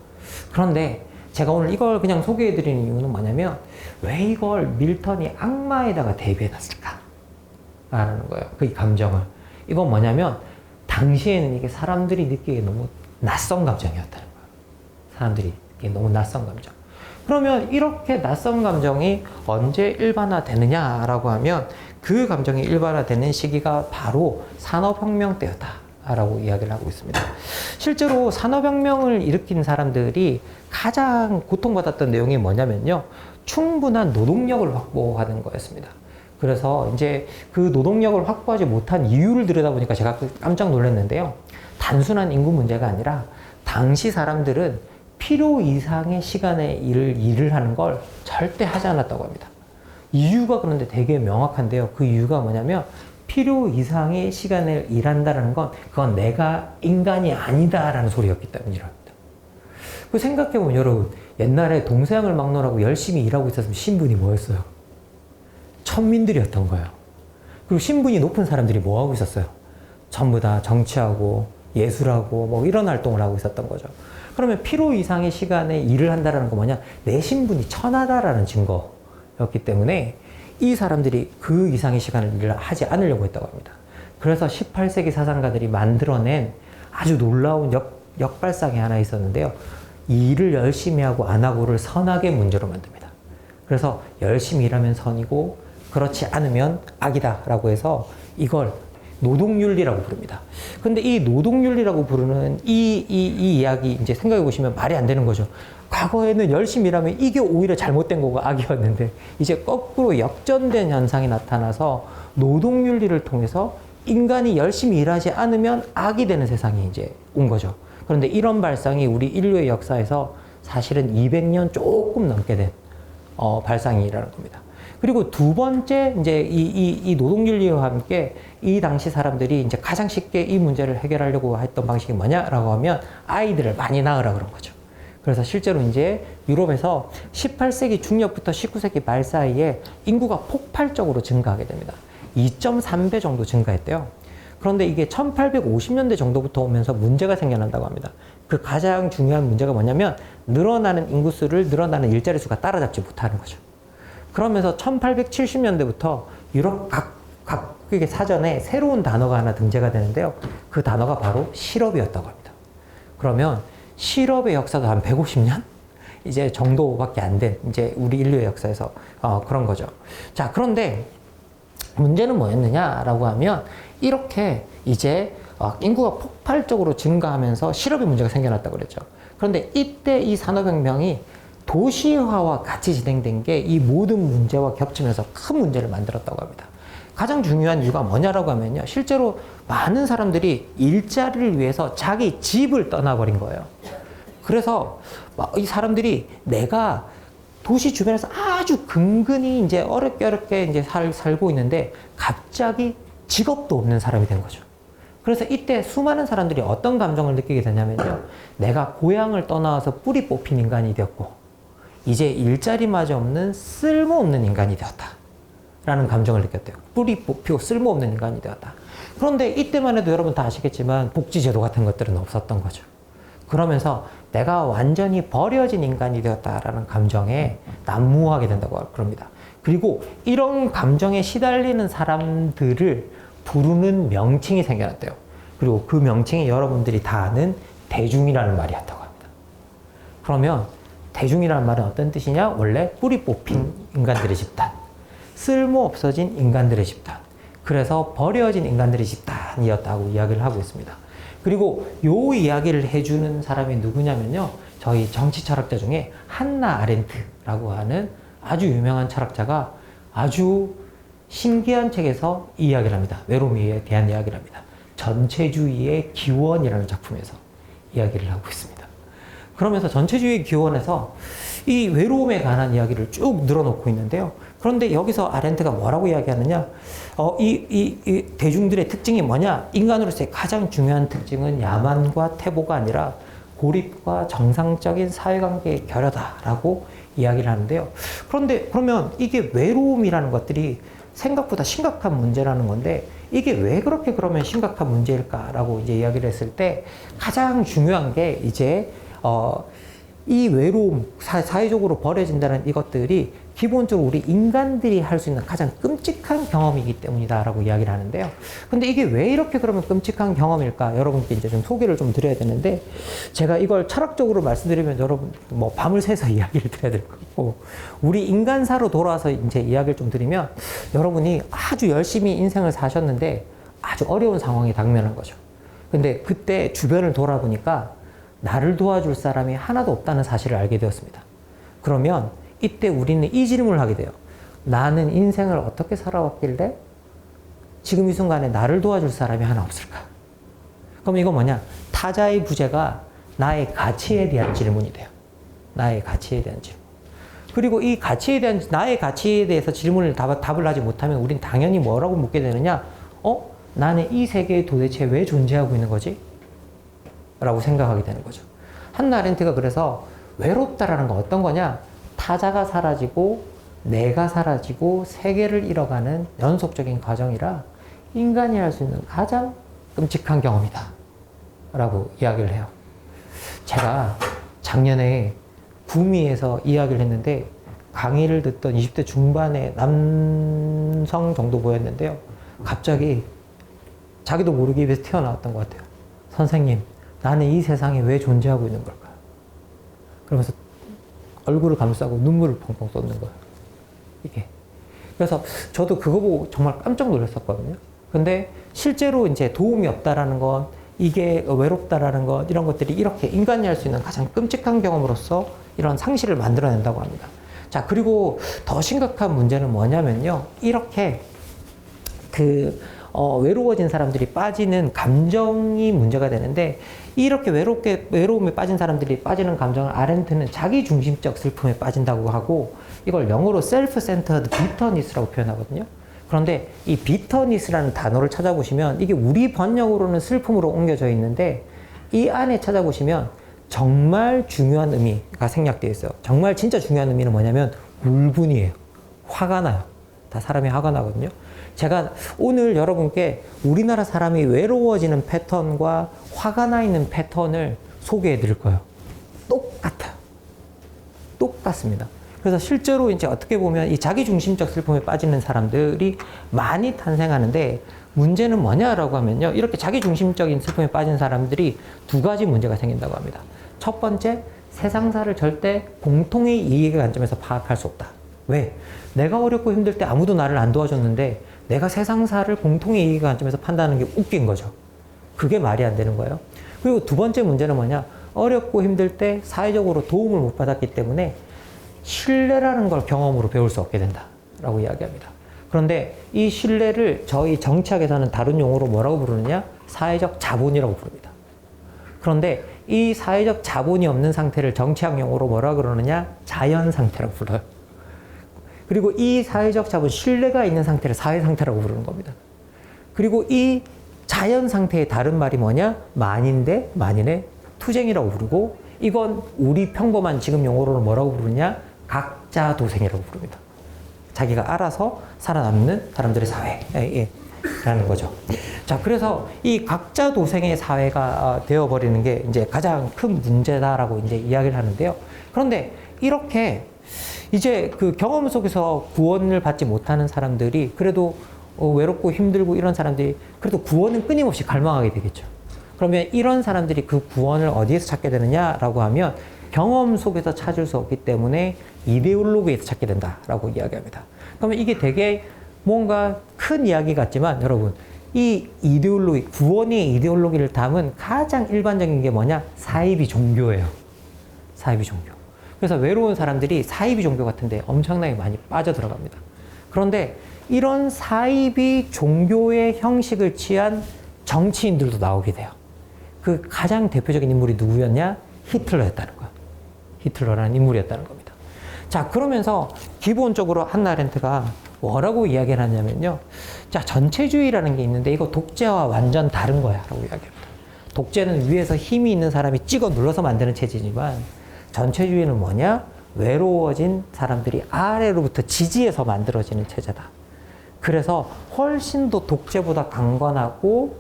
그런데 제가 오늘 이걸 그냥 소개해 드리는 이유는 뭐냐면 왜 이걸 밀턴이 악마에다가 대비해 놨을까? 라는 거예요. 그 감정을. 이건 뭐냐면 당시에는 이게 사람들이 느끼기에 너무 낯선 감정이었다는 거예요. 사람들이 느끼기에 너무 낯선 감정. 그러면 이렇게 낯선 감정이 언제 일반화되느냐라고 하면 그 감정이 일반화되는 시기가 바로 산업혁명 때였다라고 이야기를 하고 있습니다. 실제로 산업혁명을 일으킨 사람들이 가장 고통받았던 내용이 뭐냐면요. 충분한 노동력을 확보하는 거였습니다. 그래서 이제 그 노동력을 확보하지 못한 이유를 들여다보니까 제가 깜짝 놀랐는데요. 단순한 인구 문제가 아니라 당시 사람들은 필요 이상의 시간의 일을 하는 걸 절대 하지 않았다고 합니다. 이유가 그런데 되게 명확한데요. 그 이유가 뭐냐면 필요 이상의 시간을 일한다는 건 그건 내가 인간이 아니다라는 소리였기 때문이랍니다. 그 생각해보면 여러분 옛날에 동서양을 막론하고 열심히 일하고 있었으면 신분이 뭐였어요? 천민들이었던 거예요. 그리고 신분이 높은 사람들이 뭐 하고 있었어요? 전부 다 정치하고 예술하고 뭐 이런 활동을 하고 있었던 거죠. 그러면 필요 이상의 시간에 일을 한다는 거 뭐냐? 내 신분이 천하다라는 증거였기 때문에 이 사람들이 그 이상의 시간을 일을 하지 않으려고 했다고 합니다. 그래서 18세기 사상가들이 만들어낸 아주 놀라운 역발상이 하나 있었는데요. 일을 열심히 하고 안 하고를 선악의 문제로 만듭니다. 그래서 열심히 일하면 선이고 그렇지 않으면 악이다라고 해서 이걸 노동윤리라고 부릅니다. 근데 이 노동윤리라고 부르는 이 이야기 이제 생각해 보시면 말이 안 되는 거죠. 과거에는 열심히 일하면 이게 오히려 잘못된 거고 악이었는데 이제 거꾸로 역전된 현상이 나타나서 노동윤리를 통해서 인간이 열심히 일하지 않으면 악이 되는 세상이 이제 온 거죠. 그런데 이런 발상이 우리 인류의 역사에서 사실은 200년 조금 넘게 된 발상이라는 겁니다. 그리고 두 번째, 이제 이 노동윤리와 함께 이 당시 사람들이 이제 가장 쉽게 이 문제를 해결하려고 했던 방식이 뭐냐라고 하면 아이들을 많이 낳으라 그런 거죠. 그래서 실제로 이제 유럽에서 18세기 중엽부터 19세기 말 사이에 인구가 폭발적으로 증가하게 됩니다. 2.3배 정도 증가했대요. 그런데 이게 1850년대 정도부터 오면서 문제가 생겨난다고 합니다. 그 가장 중요한 문제가 뭐냐면 늘어나는 인구수를 늘어나는 일자리 수가 따라잡지 못하는 거죠. 그러면서 1870년대부터 유럽 각국의 사전에 새로운 단어가 하나 등재가 되는데요. 그 단어가 바로 실업이었다고 합니다. 그러면 실업의 역사도 한 150년? 이제 정도밖에 안 된, 이제 우리 인류의 역사에서 그런 거죠. 자, 그런데 문제는 뭐였느냐라고 하면 이렇게 이제 인구가 폭발적으로 증가하면서 실업의 문제가 생겨났다고 그랬죠. 그런데 이때 이 산업혁명이 도시화와 같이 진행된 게 이 모든 문제와 겹치면서 큰 문제를 만들었다고 합니다. 가장 중요한 이유가 뭐냐라고 하면요. 실제로 많은 사람들이 일자리를 위해서 자기 집을 떠나버린 거예요. 그래서 이 사람들이 내가 도시 주변에서 아주 근근히 이제 어렵게 이제 살고 있는데 갑자기 직업도 없는 사람이 된 거죠. 그래서 이때 수많은 사람들이 어떤 감정을 느끼게 되냐면요. 내가 고향을 떠나와서 뿌리 뽑힌 인간이 되었고 이제 일자리마저 없는 쓸모없는 인간이 되었다 라는 감정을 느꼈대요. 뿌리 뽑히고 쓸모없는 인간이 되었다. 그런데 이때만 해도 여러분 다 아시겠지만 복지제도 같은 것들은 없었던 거죠. 그러면서 내가 완전히 버려진 인간이 되었다라는 감정에 난무하게 된다고 그럽니다. 그리고 이런 감정에 시달리는 사람들을 부르는 명칭이 생겨났대요. 그리고 그 명칭이 여러분들이 다 아는 대중이라는 말이었다고 합니다. 그러면 대중이라는 말은 어떤 뜻이냐? 원래 뿌리 뽑힌 인간들의 집단, 쓸모 없어진 인간들의 집단, 그래서 버려진 인간들의 집단이었다고 이야기를 하고 있습니다. 그리고 요 이야기를 해주는 사람이 누구냐면요. 저희 정치 철학자 중에 한나 아렌트라고 하는 아주 유명한 철학자가 아주 신기한 책에서 이 이야기를 합니다. 외로움에 대한 이야기를 합니다. 전체주의의 기원이라는 작품에서 이야기를 하고 있습니다. 그러면서 전체주의 기원에서 이 외로움에 관한 이야기를 쭉 늘어놓고 있는데요. 그런데 여기서 아렌트가 뭐라고 이야기하느냐? 이 대중들의 특징이 뭐냐? 인간으로서의 가장 중요한 특징은 야만과 태보가 아니라 고립과 정상적인 사회관계의 결여다라고 이야기를 하는데요. 그런데 그러면 이게 외로움이라는 것들이 생각보다 심각한 문제라는 건데 이게 왜 그렇게 그러면 심각한 문제일까라고 이제 이야기를 했을 때 가장 중요한 게 이제 이 외로움, 사회적으로 버려진다는 이것들이 기본적으로 우리 인간들이 할 수 있는 가장 끔찍한 경험이기 때문이다라고 이야기를 하는데요. 근데 이게 왜 이렇게 그러면 끔찍한 경험일까? 여러분께 이제 좀 소개를 좀 드려야 되는데, 제가 이걸 철학적으로 말씀드리면 여러분 뭐 밤을 새서 이야기를 드려야 될 것 같고, 우리 인간사로 돌아와서 이제 이야기를 좀 드리면, 여러분이 아주 열심히 인생을 사셨는데 아주 어려운 상황에 당면한 거죠. 근데 그때 주변을 돌아보니까 나를 도와줄 사람이 하나도 없다는 사실을 알게 되었습니다. 그러면 이때 우리는 이 질문을 하게 돼요. 나는 인생을 어떻게 살아왔길래 지금 이 순간에 나를 도와줄 사람이 하나 없을까? 그럼 이거 뭐냐? 타자의 부재가 나의 가치에 대한 질문이 돼요. 나의 가치에 대한 질문. 그리고 이 가치에 대한, 나의 가치에 대해서 질문을 답을 하지 못하면 우린 당연히 뭐라고 묻게 되느냐? 나는 이 세계에 도대체 왜 존재하고 있는 거지? 라고 생각하게 되는 거죠. 한나 아렌트가 그래서 외롭다라는 건 어떤 거냐? 타자가 사라지고 내가 사라지고 세계를 잃어가는 연속적인 과정이라 인간이 할 수 있는 가장 끔찍한 경험이다 라고 이야기를 해요. 제가 작년에 구미에서 이야기를 했는데 강의를 듣던 20대 중반의 남성 정도 보였는데요. 갑자기 자기도 모르게 입에서 튀어나왔던 것 같아요. 선생님, 나는 이 세상에 왜 존재하고 있는 걸까? 그러면서 얼굴을 감싸고 눈물을 펑펑 쏟는 거예요. 이게. 그래서 저도 그거 보고 정말 깜짝 놀랐었거든요. 근데 실제로 이제 도움이 없다라는 것, 이게 외롭다라는 것, 이런 것들이 이렇게 인간이 할 수 있는 가장 끔찍한 경험으로서 이런 상실을 만들어낸다고 합니다. 자, 그리고 더 심각한 문제는 뭐냐면요. 이렇게 외로워진 사람들이 빠지는 감정이 문제가 되는데, 이렇게 외로움에 빠진 사람들이 빠지는 감정을 아렌트는 자기중심적 슬픔에 빠진다고 하고, 이걸 영어로 self-centered bitterness라고 표현하거든요. 그런데 이 bitterness라는 단어를 찾아보시면 이게 우리 번역으로는 슬픔으로 옮겨져 있는데, 이 안에 찾아보시면 정말 중요한 의미가 생략되어 있어요. 정말 진짜 중요한 의미는 뭐냐면 울분이에요. 화가 나요. 다 사람이 화가 나거든요. 제가 오늘 여러분께 우리나라 사람이 외로워지는 패턴과 화가 나 있는 패턴을 소개해 드릴 거예요. 똑같아요. 똑같습니다. 그래서 실제로 이제 어떻게 보면 이 자기중심적 슬픔에 빠지는 사람들이 많이 탄생하는데, 문제는 뭐냐라고 하면요. 이렇게 자기중심적인 슬픔에 빠진 사람들이 두 가지 문제가 생긴다고 합니다. 첫 번째, 세상사를 절대 공통의 이익의 관점에서 파악할 수 없다. 왜? 내가 어렵고 힘들 때 아무도 나를 안 도와줬는데 내가 세상사를 공통의 이익의 관점에서 판단하는 게 웃긴 거죠. 그게 말이 안 되는 거예요. 그리고 두 번째 문제는 뭐냐? 어렵고 힘들 때 사회적으로 도움을 못 받았기 때문에 신뢰라는 걸 경험으로 배울 수 없게 된다라고 이야기합니다. 그런데 이 신뢰를 저희 정치학에서는 다른 용어로 뭐라고 부르느냐? 사회적 자본이라고 부릅니다. 그런데 이 사회적 자본이 없는 상태를 정치학 용어로 뭐라고 그러느냐? 자연 상태라고 불러요. 그리고 이 사회적 자본, 신뢰가 있는 상태를 사회 상태라고 부르는 겁니다. 그리고 이 자연 상태의 다른 말이 뭐냐? 만인대 만인의 투쟁이라고 부르고, 이건 우리 평범한 지금 용어로는 뭐라고 부르냐? 각자 도생이라고 부릅니다. 자기가 알아서 살아남는 사람들의 사회. 라는 거죠. 자, 그래서 이 각자 도생의 사회가 되어버리는 게 이제 가장 큰 문제다라고 이제 이야기를 하는데요. 그런데 이렇게 이제 그 경험 속에서 구원을 받지 못하는 사람들이 그래도 외롭고 힘들고 이런 사람들이 그래도 구원은 끊임없이 갈망하게 되겠죠. 그러면 이런 사람들이 그 구원을 어디에서 찾게 되느냐라고 하면 경험 속에서 찾을 수 없기 때문에 이데올로기에서 찾게 된다라고 이야기합니다. 그러면 이게 되게 뭔가 큰 이야기 같지만 여러분, 이 이데올로기, 구원의 이데올로기를 담은 가장 일반적인 게 뭐냐? 사이비 종교예요. 사이비 종교. 그래서 외로운 사람들이 사이비 종교 같은데 엄청나게 많이 빠져들어갑니다. 그런데 이런 사이비 종교의 형식을 취한 정치인들도 나오게 돼요. 그 가장 대표적인 인물이 누구였냐? 히틀러였다는 거예요. 히틀러라는 인물이었다는 겁니다. 자, 그러면서 기본적으로 한나 아렌트가 뭐라고 이야기를 하냐면요. 자, 전체주의라는 게 있는데 이거 독재와 완전 다른 거야 라고 이야기합니다. 독재는 위에서 힘이 있는 사람이 찍어 눌러서 만드는 체제지만 전체주의는 뭐냐? 외로워진 사람들이 아래로부터 지지해서 만들어지는 체제다. 그래서 훨씬 더 독재보다 강건하고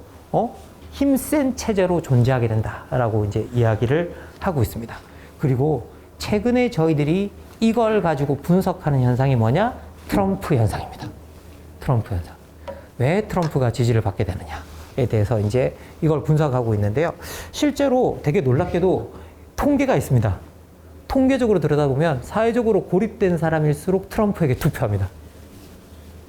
힘센 체제로 존재하게 된다라고 이제 이야기를 하고 있습니다. 그리고 최근에 저희들이 이걸 가지고 분석하는 현상이 뭐냐? 트럼프 현상입니다. 트럼프 현상. 왜 트럼프가 지지를 받게 되느냐에 대해서 이제 이걸 분석하고 있는데요. 실제로 되게 놀랍게도 통계가 있습니다. 통계적으로 들여다보면 사회적으로 고립된 사람일수록 트럼프에게 투표합니다.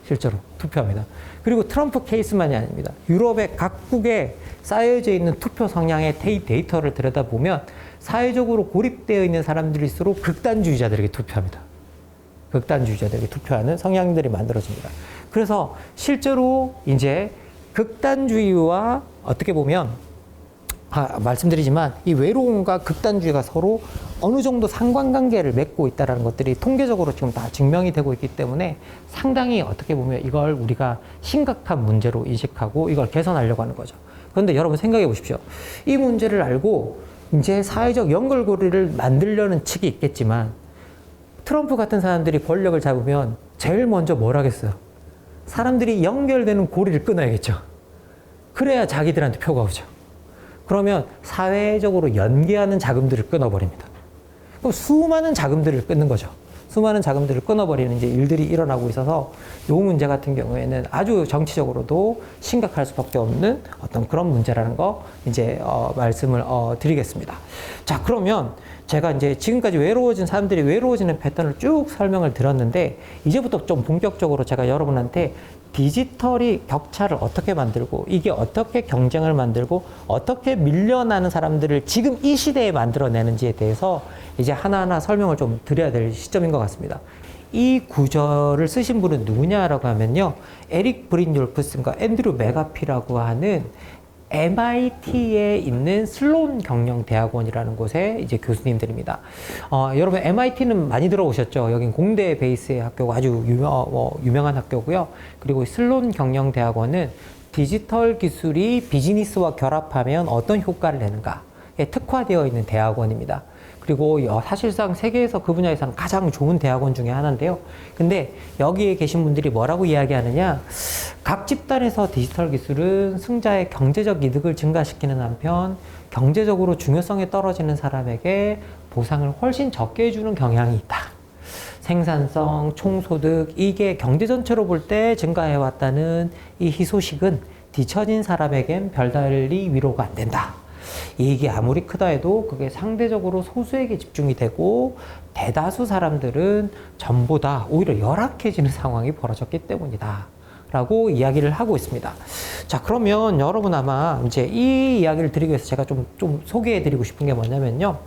실제로 투표합니다. 그리고 트럼프 케이스만이 아닙니다. 유럽의 각국에 쌓여져 있는 투표 성향의 데이터를 들여다보면 사회적으로 고립되어 있는 사람들일수록 극단주의자들에게 투표합니다. 극단주의자들에게 투표하는 성향들이 만들어집니다. 그래서 실제로 이제 극단주의와 어떻게 보면 말씀드리지만 이 외로움과 극단주의가 서로 어느 정도 상관관계를 맺고 있다는 것들이 통계적으로 지금 다 증명이 되고 있기 때문에 상당히 어떻게 보면 이걸 우리가 심각한 문제로 인식하고 이걸 개선하려고 하는 거죠. 그런데 여러분 생각해 보십시오. 이 문제를 알고 이제 사회적 연결고리를 만들려는 측이 있겠지만 트럼프 같은 사람들이 권력을 잡으면 제일 먼저 뭘 하겠어요? 사람들이 연결되는 고리를 끊어야겠죠. 그래야 자기들한테 표가 오죠. 그러면 사회적으로 연계하는 자금들을 끊어버립니다. 그럼 수많은 자금들을 끊는 거죠. 수많은 자금들을 끊어버리는 이제 일들이 일어나고 있어서 이 문제 같은 경우에는 아주 정치적으로도 심각할 수밖에 없는 어떤 그런 문제라는 거 이제 말씀을 드리겠습니다. 자, 그러면 제가 이제 지금까지 외로워진 사람들이 외로워지는 패턴을 쭉 설명을 드렸는데 이제부터 좀 본격적으로 제가 여러분한테 디지털이 격차를 어떻게 만들고 이게 어떻게 경쟁을 만들고 어떻게 밀려나는 사람들을 지금 이 시대에 만들어내는지에 대해서 이제 하나하나 설명을 좀 드려야 될 시점인 것 같습니다. 이 구절을 쓰신 분은 누구냐라고 하면요. 에릭 브린율프슨과 앤드류 메가피라고 하는 MIT에 있는 슬론 경영대학원이라는 곳의 이제 교수님들입니다. 여러분 MIT는 많이 들어오셨죠? 여긴 공대 베이스의 학교고 아주 유명한 학교고요. 그리고 슬론 경영대학원은 디지털 기술이 비즈니스와 결합하면 어떤 효과를 내는가에 특화되어 있는 대학원입니다. 그리고 사실상 세계에서 그 분야에서는 가장 좋은 대학원 중에 하나인데요. 근데 여기에 계신 분들이 뭐라고 이야기하느냐? 각 집단에서 디지털 기술은 승자의 경제적 이득을 증가시키는 한편 경제적으로 중요성이 떨어지는 사람에게 보상을 훨씬 적게 해주는 경향이 있다. 생산성, 총소득, 이게 경제 전체로 볼 때 증가해왔다는 이 희소식은 뒤처진 사람에겐 별달리 위로가 안 된다. 이익이 아무리 크다 해도 그게 상대적으로 소수에게 집중이 되고 대다수 사람들은 전보다 오히려 열악해지는 상황이 벌어졌기 때문이다 라고 이야기를 하고 있습니다. 자, 그러면 여러분 아마 이제 이 이야기를 드리기 위해서 제가 좀 소개해 드리고 싶은 게 뭐냐면요.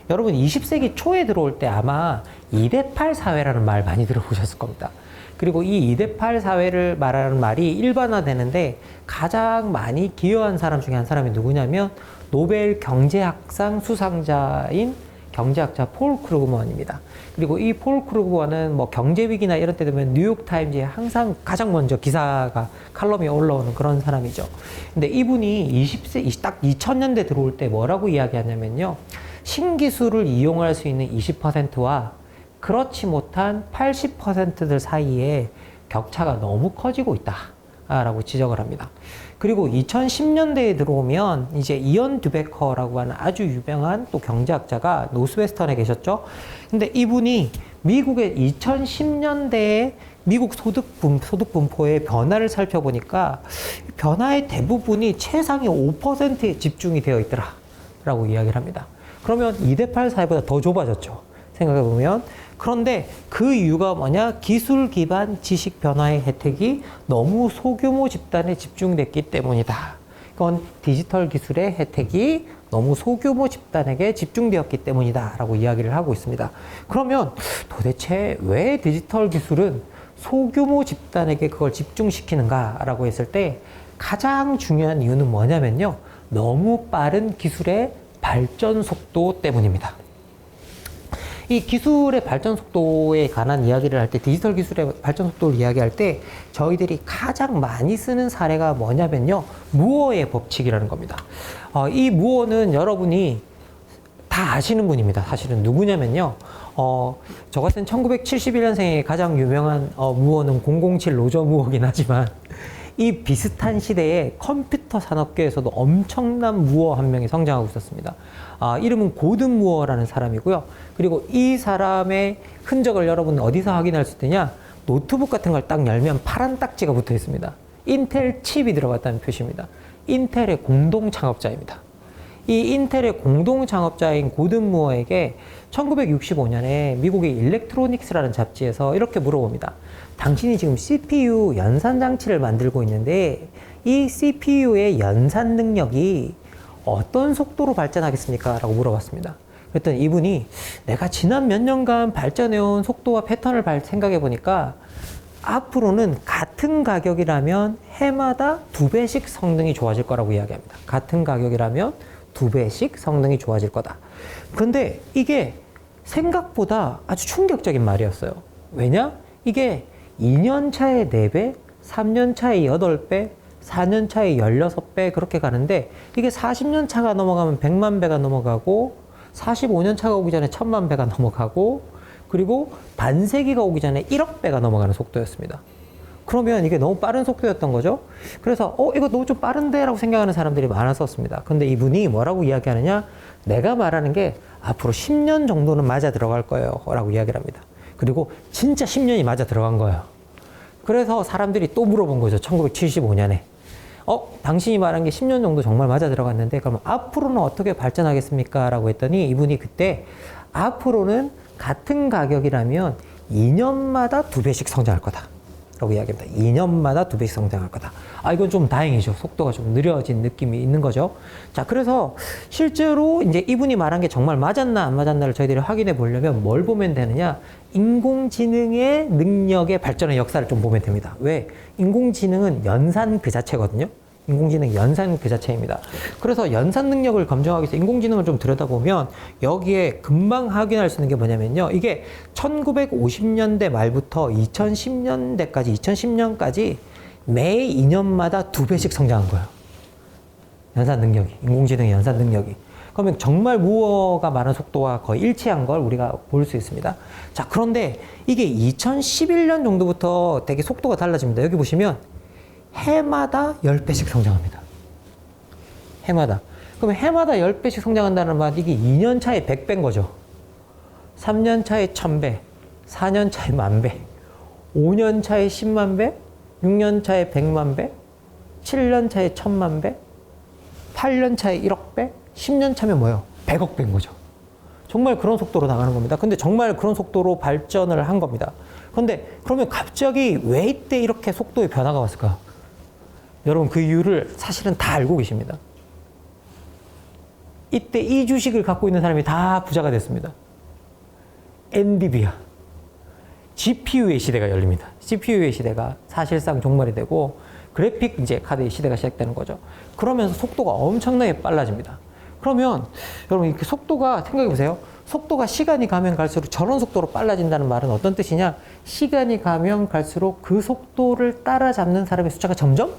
여러분 20세기 초에 들어올 때 아마 2대8 사회라는 말 많이 들어보셨을 겁니다. 그리고 이 2대8 사회를 말하는 말이 일반화되는데 가장 많이 기여한 사람 중에 한 사람이 누구냐면 노벨 경제학상 수상자인 경제학자 폴 크루그먼입니다. 그리고 이 폴 크루그먼은 뭐 경제위기나 이런 때 되면 뉴욕타임즈에 항상 가장 먼저 기사가 칼럼이 올라오는 그런 사람이죠. 근데 이분이 딱 2000년대 들어올 때 뭐라고 이야기하냐면요. 신기술을 이용할 수 있는 20%와 그렇지 못한 80%들 사이에 격차가 너무 커지고 있다 라고 지적을 합니다. 그리고 2010년대에 들어오면 이제 이언 듀베커라고 하는 아주 유명한 또 경제학자가 노스웨스턴에 계셨죠. 근데 이분이 미국의 2010년대에 미국 소득 분포의 변화를 살펴보니까 변화의 대부분이 최상위 5%에 집중이 되어 있더라 라고 이야기를 합니다. 그러면 2대8 사회보다 더 좁아졌죠. 생각해보면. 그런데 그 이유가 뭐냐? 기술 기반 지식 변화의 혜택이 너무 소규모 집단에 집중됐기 때문이다. 그건 디지털 기술의 혜택이 너무 소규모 집단에게 집중되었기 때문이다 라고 이야기를 하고 있습니다. 그러면 도대체 왜 디지털 기술은 소규모 집단에게 그걸 집중시키는가 라고 했을 때 가장 중요한 이유는 뭐냐면요. 너무 빠른 기술의 발전 속도 때문입니다. 이 기술의 발전 속도에 관한 이야기를 할 때, 디지털 기술의 발전 속도를 이야기할 때 저희들이 가장 많이 쓰는 사례가 뭐냐면요. 무어의 법칙이라는 겁니다. 이 무어는 여러분이 다 아시는 분입니다. 사실은 누구냐면요. 저 같은 1971년생의 가장 유명한 무어는 007 로저 무어긴 하지만 이 비슷한 시대에 컴퓨터 산업계에서도 엄청난 무어 한 명이 성장하고 있었습니다. 이름은 고든 무어라는 사람이고요. 그리고 이 사람의 흔적을 여러분 어디서 확인할 수 있느냐? 노트북 같은 걸 딱 열면 파란 딱지가 붙어 있습니다. 인텔 칩이 들어갔다는 표시입니다. 인텔의 공동 창업자입니다. 이 인텔의 공동 창업자인 고든 무어에게 1965년에 미국의 일렉트로닉스라는 잡지에서 이렇게 물어봅니다. 당신이 지금 CPU 연산 장치를 만들고 있는데 이 CPU의 연산 능력이 어떤 속도로 발전하겠습니까? 라고 물어봤습니다. 그랬더니 이분이 내가 지난 몇 년간 발전해온 속도와 패턴을 생각해 보니까 앞으로는 같은 가격이라면 해마다 2배씩 성능이 좋아질 거라고 이야기합니다. 같은 가격이라면 2배씩 성능이 좋아질 거다. 그런데 이게 생각보다 아주 충격적인 말이었어요. 왜냐? 이게 2년 차에 4배, 3년 차에 8배, 4년 차에 16배 그렇게 가는데 이게 40년 차가 넘어가면 100만 배가 넘어가고 45년 차가 오기 전에 1000만 배가 넘어가고 그리고 반세기가 오기 전에 1억 배가 넘어가는 속도였습니다. 그러면 이게 너무 빠른 속도였던 거죠. 그래서 이거 너무 좀 빠른데 라고 생각하는 사람들이 많았었습니다. 근데 이분이 뭐라고 이야기하느냐? 내가 말하는 게 앞으로 10년 정도는 맞아 들어갈 거예요 라고 이야기를 합니다. 그리고 진짜 10년이 맞아 들어간 거예요. 그래서 사람들이 또 물어본 거죠. 1975년에. 당신이 말한 게 10년 정도 정말 맞아 들어갔는데 그럼 앞으로는 어떻게 발전하겠습니까? 라고 했더니 이분이 그때 앞으로는 같은 가격이라면 2년마다 2배씩 성장할 거다 라고 이야기합니다. 2년마다 2배씩 성장할 거다. 이건 좀 다행이죠. 속도가 좀 느려진 느낌이 있는 거죠. 자, 그래서 실제로 이제 이분이 말한 게 정말 맞았나 안 맞았나를 저희들이 확인해 보려면 뭘 보면 되느냐? 인공지능의 능력의 발전의 역사를 좀 보면 됩니다. 왜? 인공지능은 연산 그 자체거든요. 인공지능 연산 그 자체입니다. 그래서 연산 능력을 검증하기 위해서 인공지능을 좀 들여다보면 여기에 금방 확인할 수 있는 게 뭐냐면요. 이게 1950년대 말부터 2010년까지 매 2년마다 2배씩 성장한 거예요. 연산 능력이, 인공지능의 연산 능력이. 그러면 정말 무어가 많은 속도와 거의 일치한 걸 우리가 볼 수 있습니다. 자, 그런데 이게 2011년 정도부터 되게 속도가 달라집니다. 여기 보시면 해마다 10배씩 성장합니다. 해마다. 그러면 해마다 10배씩 성장한다는 말, 이게 2년 차에 100배인 거죠. 3년 차에 1000배, 4년 차에 10,000배, 5년 차에 10만 배, 6년 차에 100만 배, 7년 차에 1000만 배, 8년 차에 1억 배, 10년 차면 뭐예요? 100억 배인 거죠. 정말 그런 속도로 나가는 겁니다. 근데 정말 그런 속도로 발전을 한 겁니다. 그런데 그러면 갑자기 왜 이때 이렇게 속도의 변화가 왔을까? 여러분 그 이유를 사실은 다 알고 계십니다. 이때 이 주식을 갖고 있는 사람이 다 부자가 됐습니다. 엔비디아. GPU의 시대가 열립니다. CPU의 시대가 사실상 종말이 되고 그래픽 이제 카드의 시대가 시작되는 거죠. 그러면서 속도가 엄청나게 빨라집니다. 그러면 여러분 이렇게 속도가 생각해 보세요. 속도가 시간이 가면 갈수록 저런 속도로 빨라진다는 말은 어떤 뜻이냐? 시간이 가면 갈수록 그 속도를 따라잡는 사람의 숫자가 점점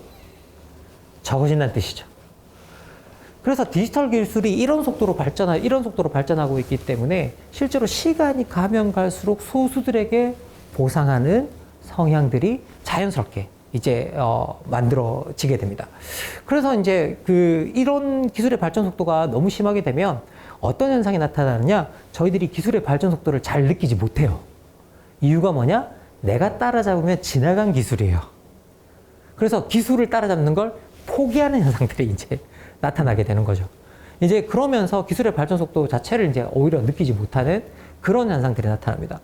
적어진다는 뜻이죠. 그래서 디지털 기술이 이런 속도로 발전하고 있기 때문에 실제로 시간이 가면 갈수록 소수들에게 보상하는 성향들이 자연스럽게 이제 만들어지게 됩니다. 그래서 이제 이런 기술의 발전 속도가 너무 심하게 되면 어떤 현상이 나타나느냐? 저희들이 기술의 발전 속도를 잘 느끼지 못해요. 이유가 뭐냐? 내가 따라잡으면 지나간 기술이에요. 그래서 기술을 따라잡는 걸 포기하는 현상들이 이제 나타나게 되는 거죠. 이제 그러면서 기술의 발전 속도 자체를 이제 오히려 느끼지 못하는 그런 현상들이 나타납니다.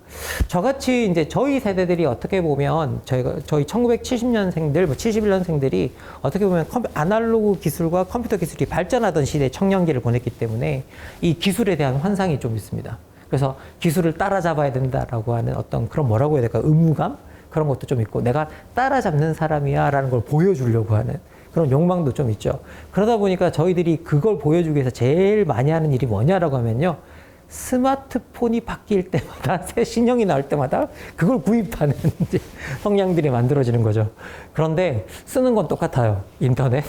저같이 이제 저희 세대들이 어떻게 보면 저희 1970년생들, 71년생들이 어떻게 보면 아날로그 기술과 컴퓨터 기술이 발전하던 시대에 청년기를 보냈기 때문에 이 기술에 대한 환상이 좀 있습니다. 그래서 기술을 따라잡아야 된다라고 하는 어떤 그런 뭐라고 해야 될까? 의무감? 그런 것도 좀 있고 내가 따라잡는 사람이야 라는 걸 보여주려고 하는 그런 욕망도 좀 있죠. 그러다 보니까 저희들이 그걸 보여주기 위해서 제일 많이 하는 일이 뭐냐라고 하면요. 스마트폰이 바뀔 때마다 새 신형이 나올 때마다 그걸 구입하는 이제 성향들이 만들어지는 거죠. 그런데 쓰는 건 똑같아요. 인터넷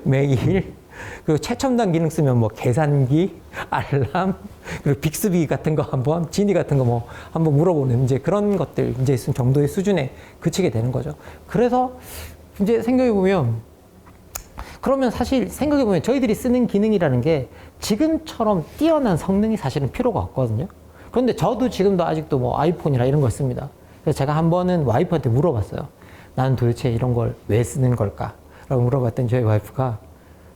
매일 그리고 최첨단 기능 쓰면 뭐 계산기, 알람, 그리고 빅스비 같은 거 한번 지니 같은 거 뭐 한번 물어보는 이제 그런 것들 이제 정도의 수준에 그치게 되는 거죠. 그래서 이제 생각해보면 그러면 사실 생각해보면 저희들이 쓰는 기능이라는 게 지금처럼 뛰어난 성능이 사실은 필요가 없거든요. 그런데 저도 지금도 아직도 뭐 아이폰이라 이런 걸 씁니다. 그래서 제가 한 번은 와이프한테 물어봤어요. 나는 도대체 이런 걸 왜 쓰는 걸까? 라고 물어봤더니 저희 와이프가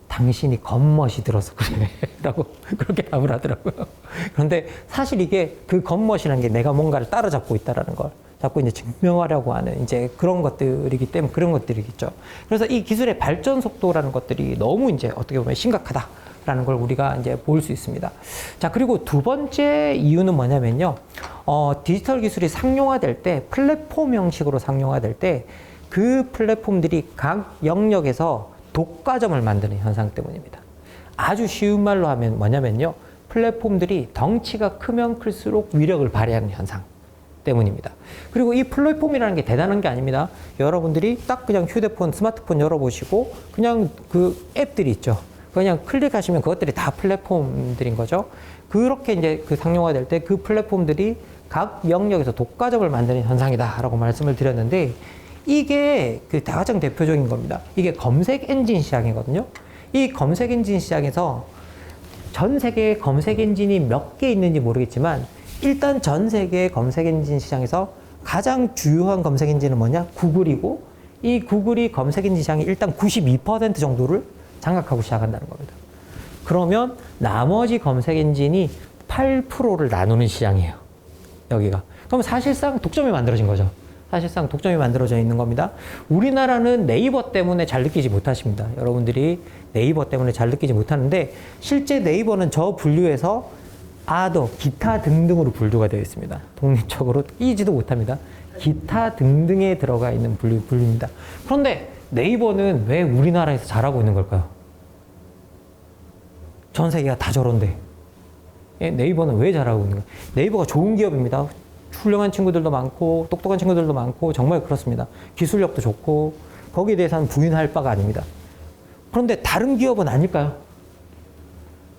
당신이 겉멋이 들어서 그래 라고 그렇게 답을 하더라고요. 그런데 사실 이게 그 겉멋이라는 게 내가 뭔가를 따라잡고 있다는 걸 자꾸 이제 증명하려고 하는 이제 그런 것들이기 때문에 그런 것들이겠죠. 그래서 이 기술의 발전 속도라는 것들이 너무 이제 어떻게 보면 심각하다라는 걸 우리가 이제 볼 수 있습니다. 자, 그리고 두 번째 이유는 뭐냐면요. 디지털 기술이 상용화될 때 플랫폼 형식으로 상용화될 때 그 플랫폼들이 각 영역에서 독과점을 만드는 현상 때문입니다. 아주 쉬운 말로 하면 뭐냐면요. 플랫폼들이 덩치가 크면 클수록 위력을 발휘하는 현상 때문입니다. 그리고 이 플랫폼이라는 게 대단한 게 아닙니다. 여러분들이 딱 그냥 휴대폰, 스마트폰 열어보시고 그냥 그 앱들이 있죠. 그냥 클릭하시면 그것들이 다 플랫폼들인 거죠. 그렇게 이제 그 상용화될 때 그 플랫폼들이 각 영역에서 독과점을 만드는 현상이다라고 말씀을 드렸는데 이게 그 가장 대표적인 겁니다. 이게 검색 엔진 시장이거든요. 이 검색 엔진 시장에서 전 세계에 검색 엔진이 몇 개 있는지 모르겠지만 일단 전 세계 검색 엔진 시장에서 가장 주요한 검색 엔진은 뭐냐? 구글이고 이 구글이 검색 엔진 시장이 일단 92% 정도를 장악하고 시작한다는 겁니다. 그러면 나머지 검색 엔진이 8%를 나누는 시장이에요. 여기가. 그럼 사실상 독점이 만들어진 거죠. 사실상 독점이 만들어져 있는 겁니다. 우리나라는 네이버 때문에 잘 느끼지 못하십니다. 여러분들이 네이버 때문에 잘 느끼지 못하는데 실제 네이버는 저 분류에서 아더, 기타 등등으로 분류가 되어 있습니다. 독립적으로 끼지도 못합니다. 기타 등등에 들어가 있는 분류입니다. 그런데 네이버는 왜 우리나라에서 잘하고 있는 걸까요? 전 세계가 다 저런데. 예, 네이버는 왜 잘하고 있는 거예요? 네이버가 좋은 기업입니다. 훌륭한 친구들도 많고 똑똑한 친구들도 많고 정말 그렇습니다. 기술력도 좋고 거기에 대해서는 부인할 바가 아닙니다. 그런데 다른 기업은 아닐까요?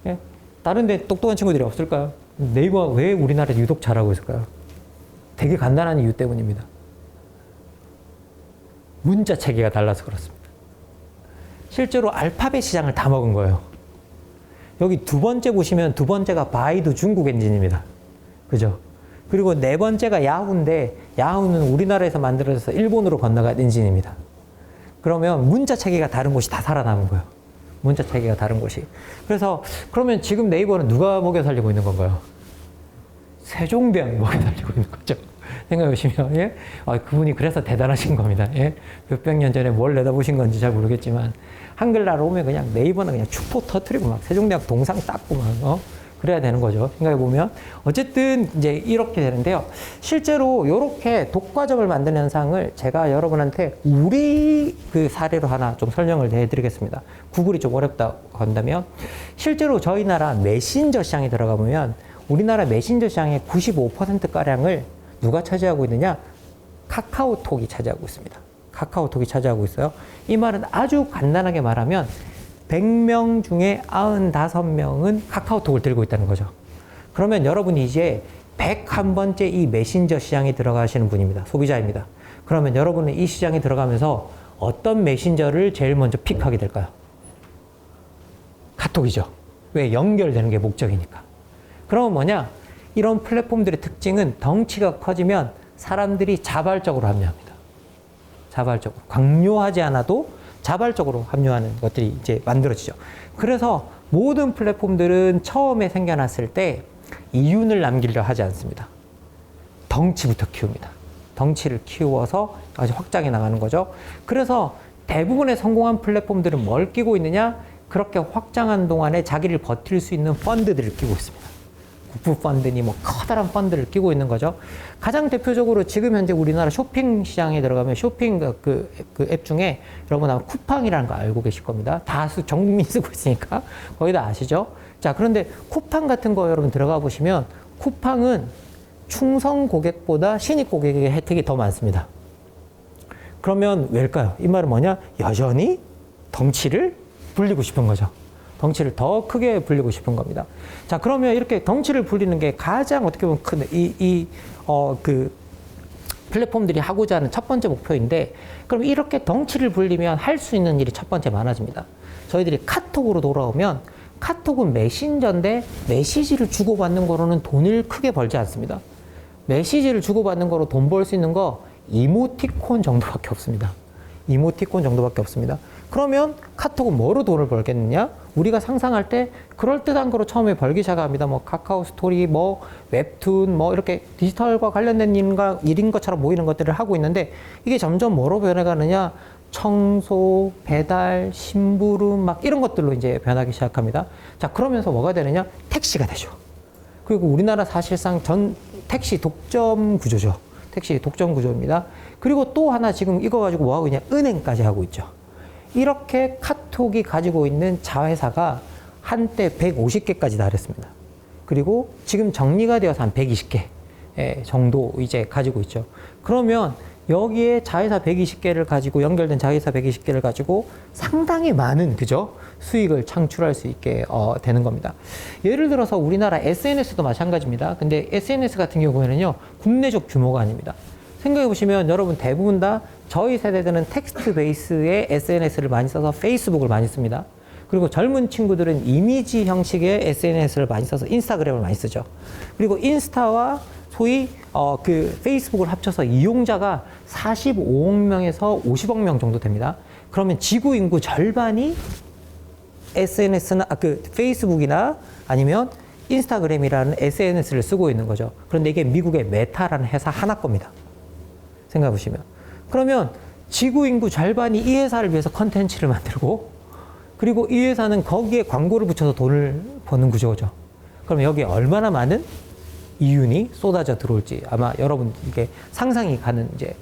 예? 다른 데 똑똑한 친구들이 없을까요? 네이버 왜 우리나라에서 유독 잘하고 있을까요? 되게 간단한 이유 때문입니다. 문자 체계가 달라서 그렇습니다. 실제로 알파벳 시장을 다 먹은 거예요. 여기 두 번째 보시면 두 번째가 바이두 중국 엔진입니다. 그죠? 그리고 네 번째가 야후인데 야후는 우리나라에서 만들어져서 일본으로 건너간 엔진입니다. 그러면 문자 체계가 다른 곳이 다 살아남은 거예요. 문자 체계가 다른 곳이. 그래서 그러면 지금 네이버는 누가 먹여 살리고 있는 건가요? 세종대왕이 먹여 살리고 있는 거죠. 생각해 보시면, 예? 그분이 그래서 대단하신 겁니다. 예? 몇백 년 전에 뭘 내다보신 건지 잘 모르겠지만, 한글나라 오면 그냥 네이버는 그냥 축포 터트리고 막 세종대왕 동상 닦고 막, 그래야 되는 거죠. 생각해 보면. 어쨌든 이제 이렇게 되는데요. 실제로 이렇게 독과점을 만드는 현상을 제가 여러분한테 우리 그 사례로 하나 좀 설명을 해드리겠습니다. 구글이 좀 어렵다고 한다면, 실제로 저희 나라 메신저 시장에 들어가 보면, 우리나라 메신저 시장의 95%가량을 누가 차지하고 있느냐? 카카오톡이 차지하고 있습니다. 카카오톡이 차지하고 있어요. 이 말은 아주 간단하게 말하면 100명 중에 95명은 카카오톡을 들고 있다는 거죠. 그러면 여러분이 이제 101번째 이 메신저 시장에 들어가시는 분입니다. 소비자입니다. 그러면 여러분은 이 시장에 들어가면서 어떤 메신저를 제일 먼저 픽하게 될까요? 카톡이죠. 왜? 연결되는 게 목적이니까. 그러면 뭐냐? 이런 플랫폼들의 특징은 덩치가 커지면 사람들이 자발적으로 합류합니다. 자발적으로. 강요하지 않아도 자발적으로 합류하는 것들이 이제 만들어지죠. 그래서 모든 플랫폼들은 처음에 생겨났을 때 이윤을 남기려 하지 않습니다. 덩치부터 키웁니다. 덩치를 키워서 아주 확장해 나가는 거죠. 그래서 대부분의 성공한 플랫폼들은 뭘 끼고 있느냐? 그렇게 확장한 동안에 자기를 버틸 수 있는 펀드들을 끼고 있습니다. 국부 펀드니 뭐 커다란 펀드를 끼고 있는 거죠. 가장 대표적으로 지금 현재 우리나라 쇼핑 시장에 들어가면 쇼핑 그 앱 중에 여러분 아마 쿠팡이라는 거 알고 계실 겁니다. 다수 전 국민이 쓰고 있으니까 거의 다 아시죠? 자, 그런데 쿠팡 같은 거 여러분 들어가 보시면 쿠팡은 충성 고객보다 신입 고객의 혜택이 더 많습니다. 그러면 왜일까요? 이 말은 뭐냐? 여전히 덩치를 불리고 싶은 거죠. 덩치를 더 크게 불리고 싶은 겁니다. 자, 그러면 이렇게 덩치를 불리는 게 가장 어떻게 보면 큰, 그 플랫폼들이 하고자 하는 첫 번째 목표인데, 그럼 이렇게 덩치를 불리면 할 수 있는 일이 첫 번째 많아집니다. 저희들이 카톡으로 돌아오면, 카톡은 메신저인데, 메시지를 주고받는 거로는 돈을 크게 벌지 않습니다. 메시지를 주고받는 거로 돈 벌 수 있는 거, 이모티콘 정도밖에 없습니다. 이모티콘 정도밖에 없습니다. 그러면 카톡은 뭐로 돈을 벌겠느냐? 우리가 상상할 때 그럴듯한 거로 처음에 벌기 시작합니다. 뭐 카카오 스토리, 뭐 웹툰, 뭐 이렇게 디지털과 관련된 일인 것처럼 보이는 것들을 하고 있는데 이게 점점 뭐로 변해가느냐? 청소, 배달, 심부름 막 이런 것들로 이제 변하기 시작합니다. 자, 그러면서 뭐가 되느냐? 택시가 되죠. 그리고 우리나라 사실상 전 택시 독점 구조죠. 택시 독점 구조입니다. 그리고 또 하나 지금 이거 가지고 뭐 하고 있냐? 은행까지 하고 있죠. 이렇게 카톡이 가지고 있는 자회사가 한때 150개까지 달했습니다. 그리고 지금 정리가 되어서 한 120개 정도 이제 가지고 있죠. 그러면 여기에 자회사 120개를 가지고 연결된 자회사 120개를 가지고 상당히 많은 그죠? 수익을 창출할 수 있게 되는 겁니다. 예를 들어서 우리나라 SNS도 마찬가지입니다. 근데 SNS 같은 경우에는요, 국내적 규모가 아닙니다. 생각해 보시면 여러분 대부분 다 저희 세대들은 텍스트 베이스의 SNS를 많이 써서 페이스북을 많이 씁니다. 그리고 젊은 친구들은 이미지 형식의 SNS를 많이 써서 인스타그램을 많이 쓰죠. 그리고 인스타와 소위 그 페이스북을 합쳐서 이용자가 45억 명에서 50억 명 정도 됩니다. 그러면 지구 인구 절반이 SNS나 그 페이스북이나 아니면 인스타그램이라는 SNS를 쓰고 있는 거죠. 그런데 이게 미국의 메타라는 회사 하나 겁니다. 생각해 보시면. 그러면 지구 인구 절반이 이 회사를 위해서 컨텐츠를 만들고, 그리고 이 회사는 거기에 광고를 붙여서 돈을 버는 구조죠. 그럼 여기에 얼마나 많은 이윤이 쏟아져 들어올지 아마 여러분 이게 상상이 가는 이제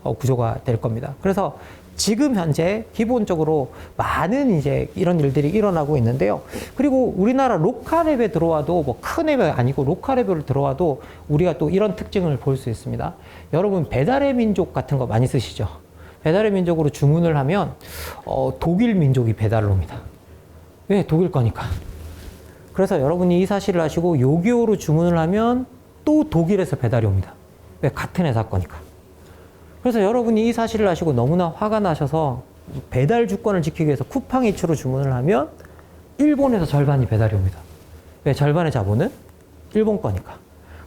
구조가 될 겁니다. 그래서 지금 현재 기본적으로 많은 이제 이런 일들이 일어나고 있는데요. 그리고 우리나라 로컬 앱에 들어와도 뭐 큰 앱이 아니고 로컬 앱으로 들어와도 우리가 또 이런 특징을 볼 수 있습니다. 여러분 배달의 민족 같은 거 많이 쓰시죠? 배달의 민족으로 주문을 하면 독일 민족이 배달을 옵니다. 왜? 독일 거니까. 그래서 여러분이 이 사실을 아시고 요기요로 주문을 하면 또 독일에서 배달이 옵니다. 왜? 같은 회사 거니까. 그래서 여러분이 이 사실을 아시고 너무나 화가 나셔서 배달 주권을 지키기 위해서 쿠팡이츠로 주문을 하면 일본에서 절반이 배달이 옵니다. 왜? 절반의 자본은 일본 거니까.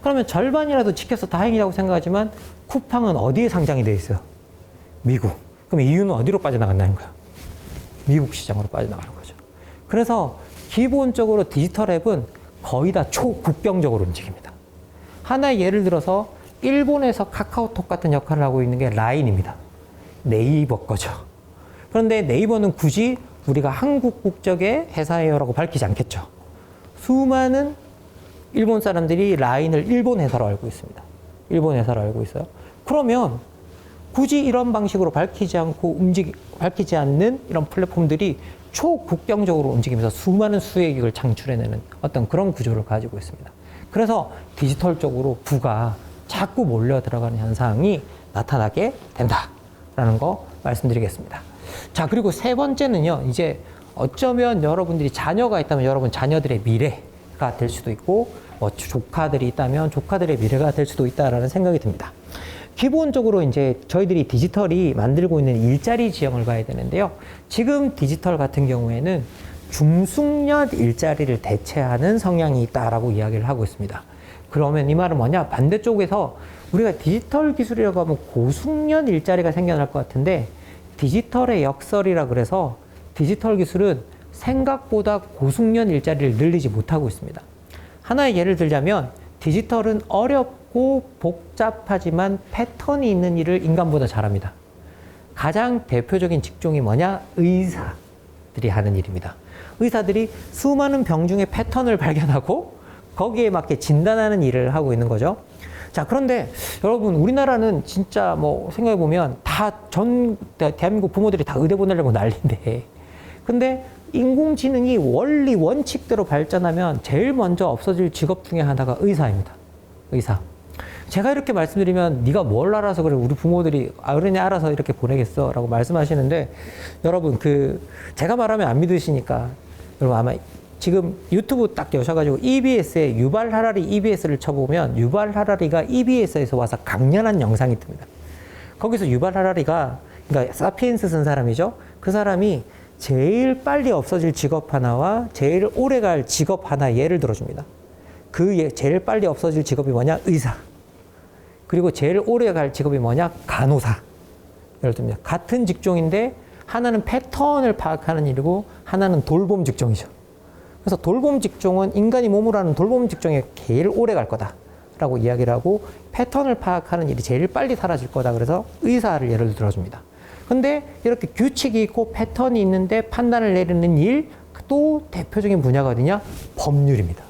그러면 절반이라도 지켜서 다행이라고 생각하지만 쿠팡은 어디에 상장이 돼 있어요? 미국. 그럼 이유는 어디로 빠져나간다는 거야? 미국 시장으로 빠져나가는 거죠. 그래서 기본적으로 디지털 앱은 거의 다 초국경적으로 움직입니다. 하나의 예를 들어서 일본에서 카카오톡 같은 역할을 하고 있는 게 라인입니다. 네이버 거죠. 그런데 네이버는 굳이 우리가 한국 국적의 회사예요라고 밝히지 않겠죠. 수많은 일본 사람들이 라인을 일본 회사로 알고 있습니다. 일본 회사로 알고 있어요. 그러면 굳이 이런 방식으로 밝히지 않는 이런 플랫폼들이 초국경적으로 움직이면서 수많은 수익을 창출해내는 어떤 그런 구조를 가지고 있습니다. 그래서 디지털적으로 부가 자꾸 몰려 들어가는 현상이 나타나게 된다라는 거 말씀드리겠습니다. 자, 그리고 세 번째는요, 이제 어쩌면 여러분들이 자녀가 있다면 여러분 자녀들의 미래가 될 수도 있고, 조카들이 있다면 조카들의 미래가 될 수도 있다라는 생각이 듭니다. 기본적으로 이제 저희들이 디지털이 만들고 있는 일자리 지형을 봐야 되는데요. 지금 디지털 같은 경우에는 중숙련 일자리를 대체하는 성향이 있다라고 이야기를 하고 있습니다. 그러면 이 말은 뭐냐? 반대쪽에서 우리가 디지털 기술이라고 하면 고숙련 일자리가 생겨날 것 같은데 디지털의 역설이라 그래서 디지털 기술은 생각보다 고숙련 일자리를 늘리지 못하고 있습니다. 하나의 예를 들자면 디지털은 어렵고 복잡하지만 패턴이 있는 일을 인간보다 잘합니다. 가장 대표적인 직종이 뭐냐? 의사들이 하는 일입니다. 의사들이 수많은 병 중에 패턴을 발견하고 거기에 맞게 진단하는 일을 하고 있는 거죠. 자, 그런데 여러분 우리나라는 진짜 뭐 생각해보면 대한민국 부모들이 다 의대 보내려고 난리인데, 근데 인공지능이 원리 원칙대로 발전하면 제일 먼저 없어질 직업 중에 하나가 의사입니다. 의사. 제가 이렇게 말씀드리면 네가 뭘 알아서 그래, 우리 부모들이 어른이 알아서 이렇게 보내겠어 라고 말씀하시는데, 여러분 제가 말하면 안 믿으시니까 여러분 아마 지금 유튜브 딱 여셔가지고 EBS에 유발 하라리 EBS를 쳐보면 유발 하라리가 EBS에서 와서 강연한 영상이 뜹니다. 거기서 유발 하라리가, 그러니까 사피엔스 쓴 사람이죠. 그 사람이 제일 빨리 없어질 직업 하나와 제일 오래 갈 직업 하나 예를 들어줍니다. 제일 빨리 없어질 직업이 뭐냐? 의사. 그리고 제일 오래 갈 직업이 뭐냐? 간호사. 예를 들면 같은 직종인데 하나는 패턴을 파악하는 일이고 하나는 돌봄 직종이죠. 그래서 돌봄 직종은 인간이 몸으로 하는 돌봄 직종이 제일 오래 갈 거다라고 이야기를 하고, 패턴을 파악하는 일이 제일 빨리 사라질 거다. 그래서 의사를 예를 들어줍니다. 근데 이렇게 규칙이 있고 패턴이 있는데 판단을 내리는 일, 또 대표적인 분야가 어디냐? 법률입니다.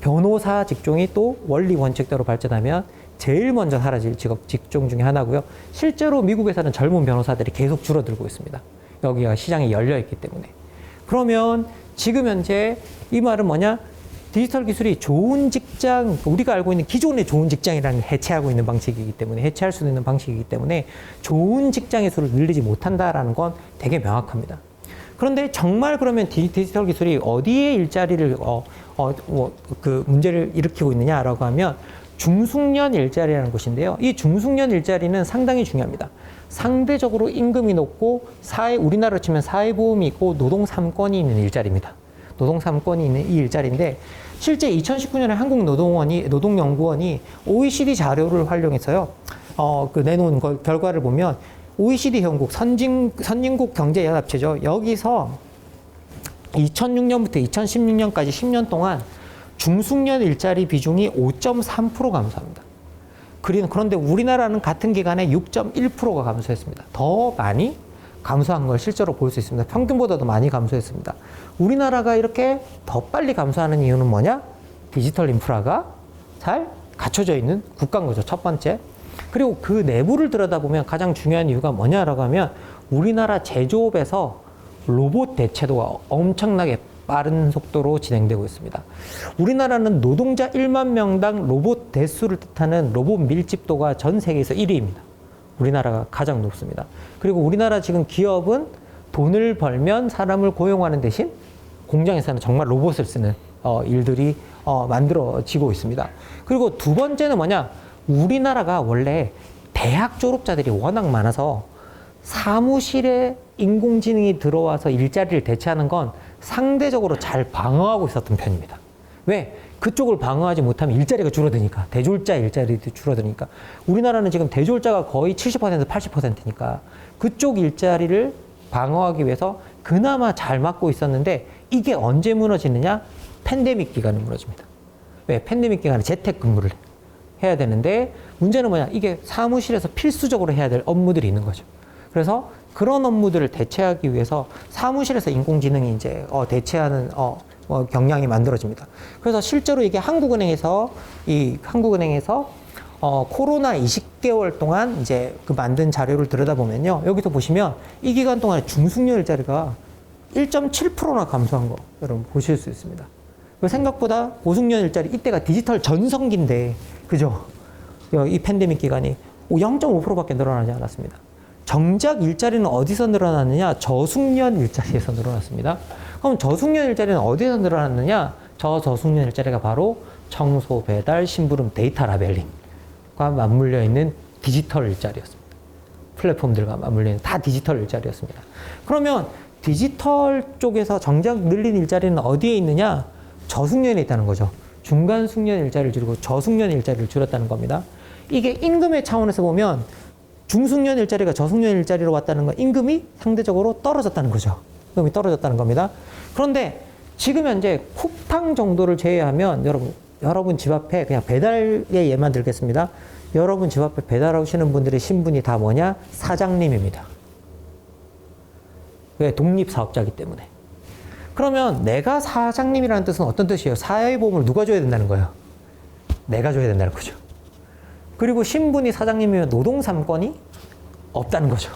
변호사 직종이 또 원리 원칙대로 발전하면 제일 먼저 사라질 직종 중에 하나고요. 실제로 미국에서는 젊은 변호사들이 계속 줄어들고 있습니다. 여기가 시장이 열려 있기 때문에. 그러면 지금 현재 이 말은 뭐냐? 디지털 기술이 좋은 직장, 우리가 알고 있는 기존의 좋은 직장이라는 걸 해체하고 있는 방식이기 때문에, 해체할 수 있는 방식이기 때문에 좋은 직장의 수를 늘리지 못한다라는 건 되게 명확합니다. 그런데 정말 그러면 디지털 기술이 어디에 일자리를 문제를 일으키고 있느냐라고 하면 중숙련 일자리라는 것인데요. 이 중숙련 일자리는 상당히 중요합니다. 상대적으로 임금이 높고 우리나라로 치면 사회보험이 있고 노동 3권이 있는 일자리입니다. 노동 3권이 있는 이 일자리인데, 실제 2019년에 노동연구원이 OECD 자료를 활용해서요, 내놓은 결과를 보면 OECD 형국, 선진국 경제연합체죠. 여기서 2006년부터 2016년까지 10년 동안 중숙련 일자리 비중이 5.3% 감소합니다. 그런데 우리나라는 같은 기간에 6.1%가 감소했습니다. 더 많이 감소한 걸 실제로 볼 수 있습니다. 평균보다도 많이 감소했습니다. 우리나라가 이렇게 더 빨리 감소하는 이유는 뭐냐? 디지털 인프라가 잘 갖춰져 있는 국가인 거죠. 첫 번째. 그리고 그 내부를 들여다보면 가장 중요한 이유가 뭐냐라고 하면 우리나라 제조업에서 로봇 대체도가 엄청나게 빠른 속도로 진행되고 있습니다. 우리나라는 노동자 1만 명당 로봇 대수를 뜻하는 로봇 밀집도가 전 세계에서 1위입니다. 우리나라가 가장 높습니다. 그리고 우리나라 지금 기업은 돈을 벌면 사람을 고용하는 대신 공장에서는 정말 로봇을 쓰는 일들이 만들어지고 있습니다. 그리고 두 번째는 뭐냐? 우리나라가 원래 대학 졸업자들이 워낙 많아서 사무실에 인공지능이 들어와서 일자리를 대체하는 건 상대적으로 잘 방어하고 있었던 편입니다. 왜? 그쪽을 방어하지 못하면 일자리가 줄어드니까. 대졸자 일자리도 줄어드니까. 우리나라는 지금 대졸자가 거의 70% 80%니까 그쪽 일자리를 방어하기 위해서 그나마 잘 막고 있었는데 이게 언제 무너지느냐? 팬데믹 기간에 무너집니다. 왜? 팬데믹 기간에 재택근무를 해야 되는데 문제는 뭐냐? 이게 사무실에서 필수적으로 해야 될 업무들이 있는 거죠. 그래서 그런 업무들을 대체하기 위해서 사무실에서 인공지능이 이제 대체하는 경향이 만들어집니다. 그래서 실제로 이게 한국은행에서 코로나 20개월 동안 이제 그 만든 자료를 들여다보면요. 여기서 보시면 이 기간 동안에 중숙녀 일자리가 1.7%나 감소한 거 여러분 보실 수 있습니다. 생각보다 고숙녀 일자리 이때가 디지털 전성기인데 그죠? 이 팬데믹 기간이 0.5%밖에 늘어나지 않았습니다. 정작 일자리는 어디서 늘어났느냐? 저숙련 일자리에서 늘어났습니다. 그럼 저숙련 일자리는 어디서 늘어났느냐? 저숙련 일자리가 바로 청소, 배달, 심부름, 데이터 라벨링과 맞물려 있는 디지털 일자리였습니다. 플랫폼들과 맞물려 있는 다 디지털 일자리였습니다. 그러면 디지털 쪽에서 정작 늘린 일자리는 어디에 있느냐? 저숙련에 있다는 거죠. 중간 숙련 일자리를 줄이고 저숙련 일자리를 줄였다는 겁니다. 이게 임금의 차원에서 보면 중숙련 일자리가 저숙련 일자리로 왔다는 건 임금이 상대적으로 떨어졌다는 거죠. 임금이 떨어졌다는 겁니다. 그런데 지금 현재 쿠팡 정도를 제외하면 여러분 집 앞에 그냥 배달의 예만 들겠습니다. 여러분 집 앞에 배달하시는 분들의 신분이 다 뭐냐? 사장님입니다. 왜? 독립사업자이기 때문에. 그러면 내가 사장님이라는 뜻은 어떤 뜻이에요? 사회보험을 누가 줘야 된다는 거예요? 내가 줘야 된다는 거죠. 그리고 신분이 사장님이면 노동 3권이 없다는 거죠.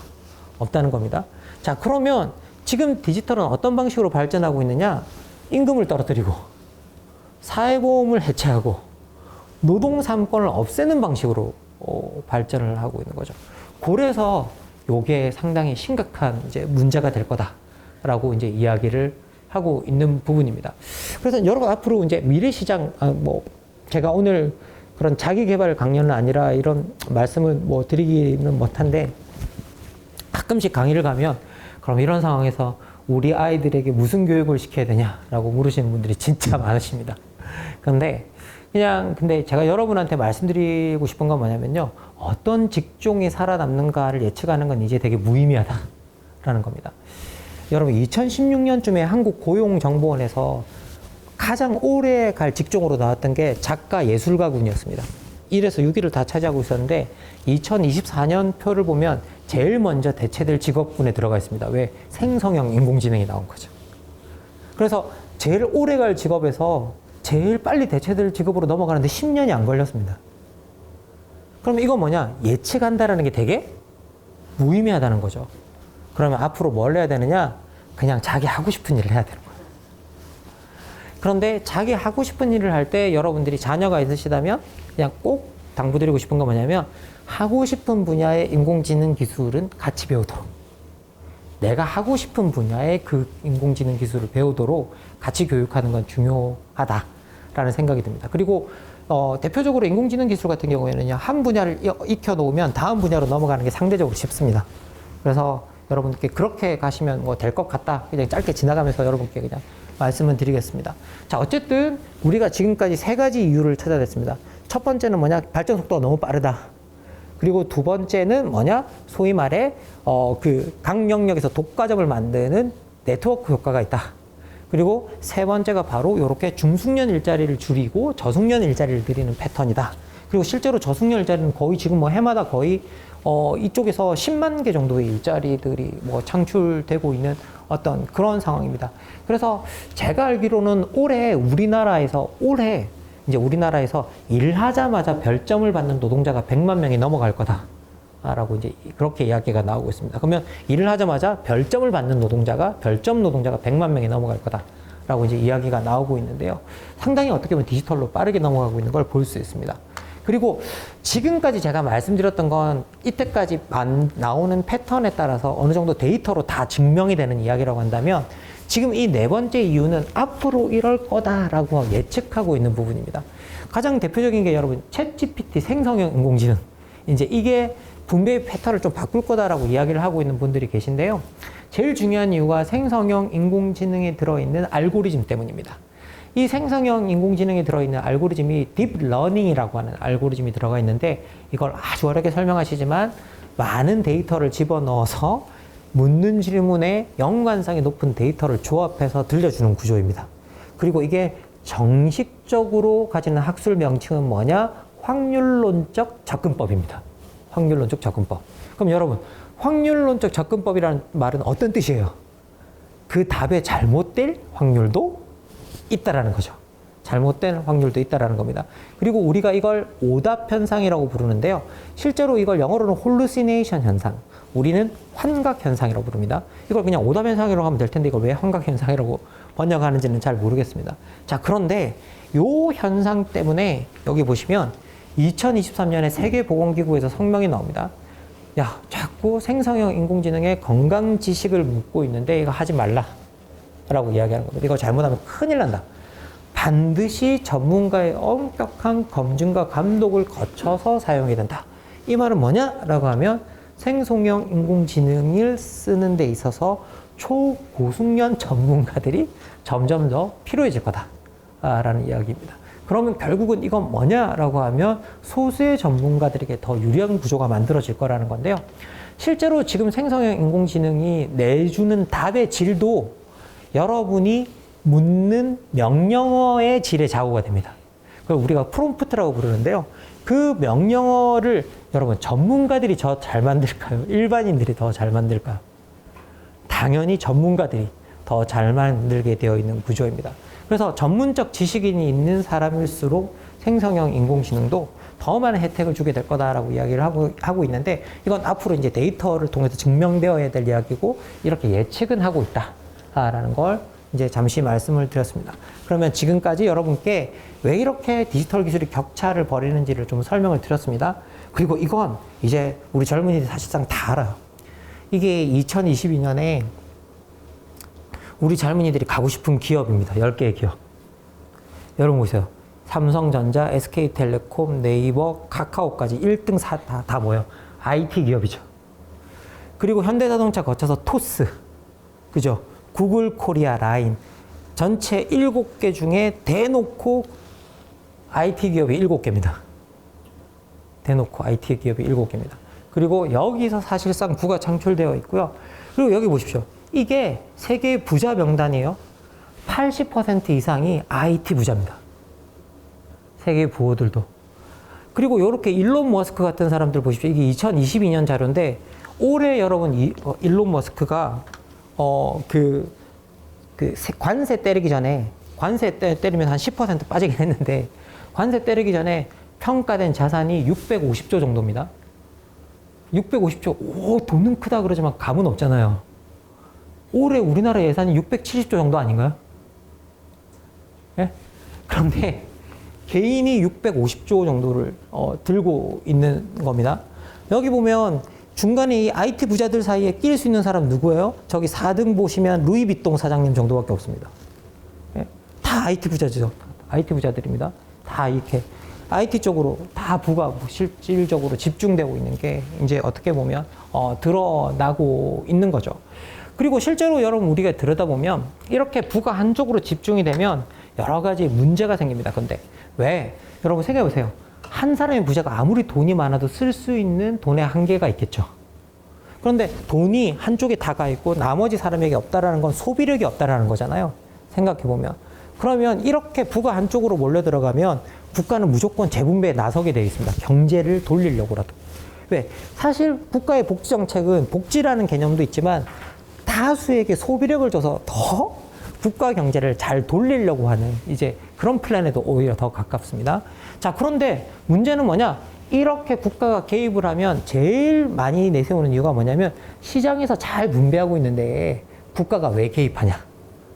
없다는 겁니다. 자, 그러면 지금 디지털은 어떤 방식으로 발전하고 있느냐? 임금을 떨어뜨리고 사회보험을 해체하고 노동 3권을 없애는 방식으로 발전을 하고 있는 거죠. 그래서 이게 상당히 심각한 이제 문제가 될 거다라고 이제 이야기를 하고 있는 부분입니다. 그래서 여러분 앞으로 이제 미래시장, 제가 오늘 그런 자기개발 강연은 아니라 이런 말씀을 드리기는 못한데 가끔씩 강의를 가면 그럼 이런 상황에서 우리 아이들에게 무슨 교육을 시켜야 되냐라고 물으시는 분들이 진짜 많으십니다. 근데 제가 여러분한테 말씀드리고 싶은 건 뭐냐면요. 어떤 직종이 살아남는가를 예측하는 건 이제 되게 무의미하다라는 겁니다. 여러분 2016년쯤에 한국고용정보원에서 가장 오래 갈 직종으로 나왔던 게 작가 예술가군이었습니다. 1에서 6위를 다 차지하고 있었는데 2024년 표를 보면 제일 먼저 대체될 직업군에 들어가 있습니다. 왜? 생성형 인공지능이 나온 거죠. 그래서 제일 오래 갈 직업에서 제일 빨리 대체될 직업으로 넘어가는데 10년이 안 걸렸습니다. 그럼 이건 뭐냐? 예측한다라는 게 되게 무의미하다는 거죠. 그러면 앞으로 뭘 해야 되느냐? 그냥 자기 하고 싶은 일을 해야 되는 거예요. 그런데 자기 하고 싶은 일을 할 때 여러분들이 자녀가 있으시다면 그냥 꼭 당부드리고 싶은 건 뭐냐면 하고 싶은 분야의 인공지능 기술은 같이 배우도록, 내가 하고 싶은 분야의 그 인공지능 기술을 배우도록 같이 교육하는 건 중요하다라는 생각이 듭니다. 그리고 대표적으로 인공지능 기술 같은 경우에는요, 한 분야를 익혀놓으면 다음 분야로 넘어가는 게 상대적으로 쉽습니다. 그래서 여러분께 그렇게 가시면 될 것 같다. 그냥 짧게 지나가면서 여러분께 그냥 말씀을 드리겠습니다. 자, 어쨌든 우리가 지금까지 3가지 이유를 찾아냈습니다. 첫 번째는 뭐냐? 발전 속도가 너무 빠르다. 그리고 두 번째는 뭐냐? 소위 말해 각 영역에서 독과점을 만드는 네트워크 효과가 있다. 그리고 세 번째가 바로 이렇게 중숙련 일자리를 줄이고 저숙련 일자리를 늘리는 패턴이다. 그리고 실제로 저숙녀 일자리는 거의 지금 뭐 해마다 거의 이쪽에서 10만 개 정도의 일자리들이 뭐 창출되고 있는 어떤 그런 상황입니다. 그래서 제가 알기로는 이제 우리나라에서 일하자마자 별점을 받는 노동자가 100만 명이 넘어갈 거다라고 이제 그렇게 이야기가 나오고 있습니다. 그러면 일을 하자마자 별점 노동자가 100만 명이 넘어갈 거다라고 이제 이야기가 나오고 있는데요. 상당히 어떻게 보면 디지털로 빠르게 넘어가고 있는 걸 볼 수 있습니다. 그리고 지금까지 제가 말씀드렸던 건 이때까지 나오는 패턴에 따라서 어느 정도 데이터로 다 증명이 되는 이야기라고 한다면 지금 이 네 번째 이유는 앞으로 이럴 거다라고 예측하고 있는 부분입니다. 가장 대표적인 게 여러분 챗GPT 생성형 인공지능. 이제 이게 분배의 패턴을 좀 바꿀 거다라고 이야기를 하고 있는 분들이 계신데요. 제일 중요한 이유가 생성형 인공지능에 들어있는 알고리즘 때문입니다. 이 생성형 인공지능에 들어있는 알고리즘이 딥러닝이라고 하는 알고리즘이 들어가 있는데 이걸 아주 어렵게 설명하시지만 많은 데이터를 집어넣어서 묻는 질문에 연관성이 높은 데이터를 조합해서 들려주는 구조입니다. 그리고 이게 정식적으로 가지는 학술 명칭은 뭐냐? 확률론적 접근법입니다. 확률론적 접근법. 그럼 여러분, 확률론적 접근법이라는 말은 어떤 뜻이에요? 그 답에 잘못될 확률도 있다라는 거죠. 잘못된 확률도 있다라는 겁니다. 그리고 우리가 이걸 오답 현상이라고 부르는데요. 실제로 이걸 영어로는 hallucination 현상, 우리는 환각 현상이라고 부릅니다. 이걸 그냥 오답 현상이라고 하면 될 텐데 이걸 왜 환각 현상이라고 번역하는지는 잘 모르겠습니다. 자, 그런데 요 현상 때문에 여기 보시면 2023년에 세계보건기구에서 성명이 나옵니다. 야, 자꾸 생성형 인공지능에 건강 지식을 묻고 있는데 이거 하지 말라 라고 이야기하는 겁니다. 이거 잘못하면 큰일 난다. 반드시 전문가의 엄격한 검증과 감독을 거쳐서 사용해야 된다. 이 말은 뭐냐라고 하면 생성형 인공지능을 쓰는 데 있어서 초고숙련 전문가들이 점점 더 필요해질 거다라는 이야기입니다. 그러면 결국은 이건 뭐냐라고 하면 소수의 전문가들에게 더 유리한 구조가 만들어질 거라는 건데요. 실제로 지금 생성형 인공지능이 내주는 답의 질도 여러분이 묻는 명령어의 질의 좌우가 됩니다. 그걸 우리가 프롬프트라고 부르는데요. 그 명령어를 여러분 전문가들이 더 잘 만들까요? 일반인들이 더 잘 만들까요? 당연히 전문가들이 더 잘 만들게 되어 있는 구조입니다. 그래서 전문적 지식인이 있는 사람일수록 생성형 인공지능도 더 많은 혜택을 주게 될 거다라고 이야기를 하고 있는데 이건 앞으로 이제 데이터를 통해서 증명되어야 될 이야기고 이렇게 예측은 하고 있다라는 걸 이제 잠시 말씀을 드렸습니다. 그러면 지금까지 여러분께 왜 이렇게 디지털 기술이 격차를 벌이는지를 좀 설명을 드렸습니다. 그리고 이건 이제 우리 젊은이들이 사실상 다 알아요. 이게 2022년에 우리 젊은이들이 가고 싶은 기업입니다. 10개의 기업. 여러분 보세요. 삼성전자, SK텔레콤, 네이버, 카카오까지 1등 다 뭐예요? IT 기업이죠. 그리고 현대자동차 거쳐서 토스, 그죠? 구글 코리아 라인. 전체 7개 중에 대놓고 IT 기업이 7개입니다. 대놓고 IT 기업이 7개입니다. 그리고 여기서 사실상 부가 창출되어 있고요. 그리고 여기 보십시오. 이게 세계 부자 명단이에요. 80% 이상이 IT 부자입니다. 세계 부호들도. 그리고 이렇게 일론 머스크 같은 사람들 보십시오. 이게 2022년 자료인데 올해 여러분 일론 머스크가 관세 때리기 전에 관세 때리면 한 10% 빠지긴 했는데 관세 때리기 전에 평가된 자산이 650조 정도입니다. 650조, 오, 돈은 크다 그러지만 감은 없잖아요. 올해 우리나라 예산이 670조 정도 아닌가요? 예? 그런데 개인이 650조 정도를 들고 있는 겁니다. 여기 보면 중간에 이 IT 부자들 사이에 낄 수 있는 사람 누구예요? 저기 4등 보시면 루이비통 사장님 정도밖에 없습니다. 예? 다 IT 부자죠. IT 부자들입니다. 다 이렇게 IT 쪽으로 다 부가 실질적으로 집중되고 있는 게 이제 어떻게 보면 드러나고 있는 거죠. 그리고 실제로 여러분 우리가 들여다보면 이렇게 부가 한쪽으로 집중이 되면 여러 가지 문제가 생깁니다. 근데 왜? 여러분 생각해 보세요. 한 사람의 부자가 아무리 돈이 많아도 쓸 수 있는 돈의 한계가 있겠죠. 그런데 돈이 한쪽에 다가 있고 나머지 사람에게 없다라는 건 소비력이 없다라는 거잖아요. 생각해 보면. 그러면 이렇게 부가 한쪽으로 몰려 들어가면 국가는 무조건 재분배에 나서게 되어 있습니다. 경제를 돌리려고라도. 왜? 사실 국가의 복지 정책은 복지라는 개념도 있지만 다수에게 소비력을 줘서 더 국가 경제를 잘 돌리려고 하는 이제 그런 플랜에도 오히려 더 가깝습니다. 자, 그런데 문제는 뭐냐? 이렇게 국가가 개입을 하면 제일 많이 내세우는 이유가 뭐냐면 시장에서 잘 분배하고 있는데 국가가 왜 개입하냐?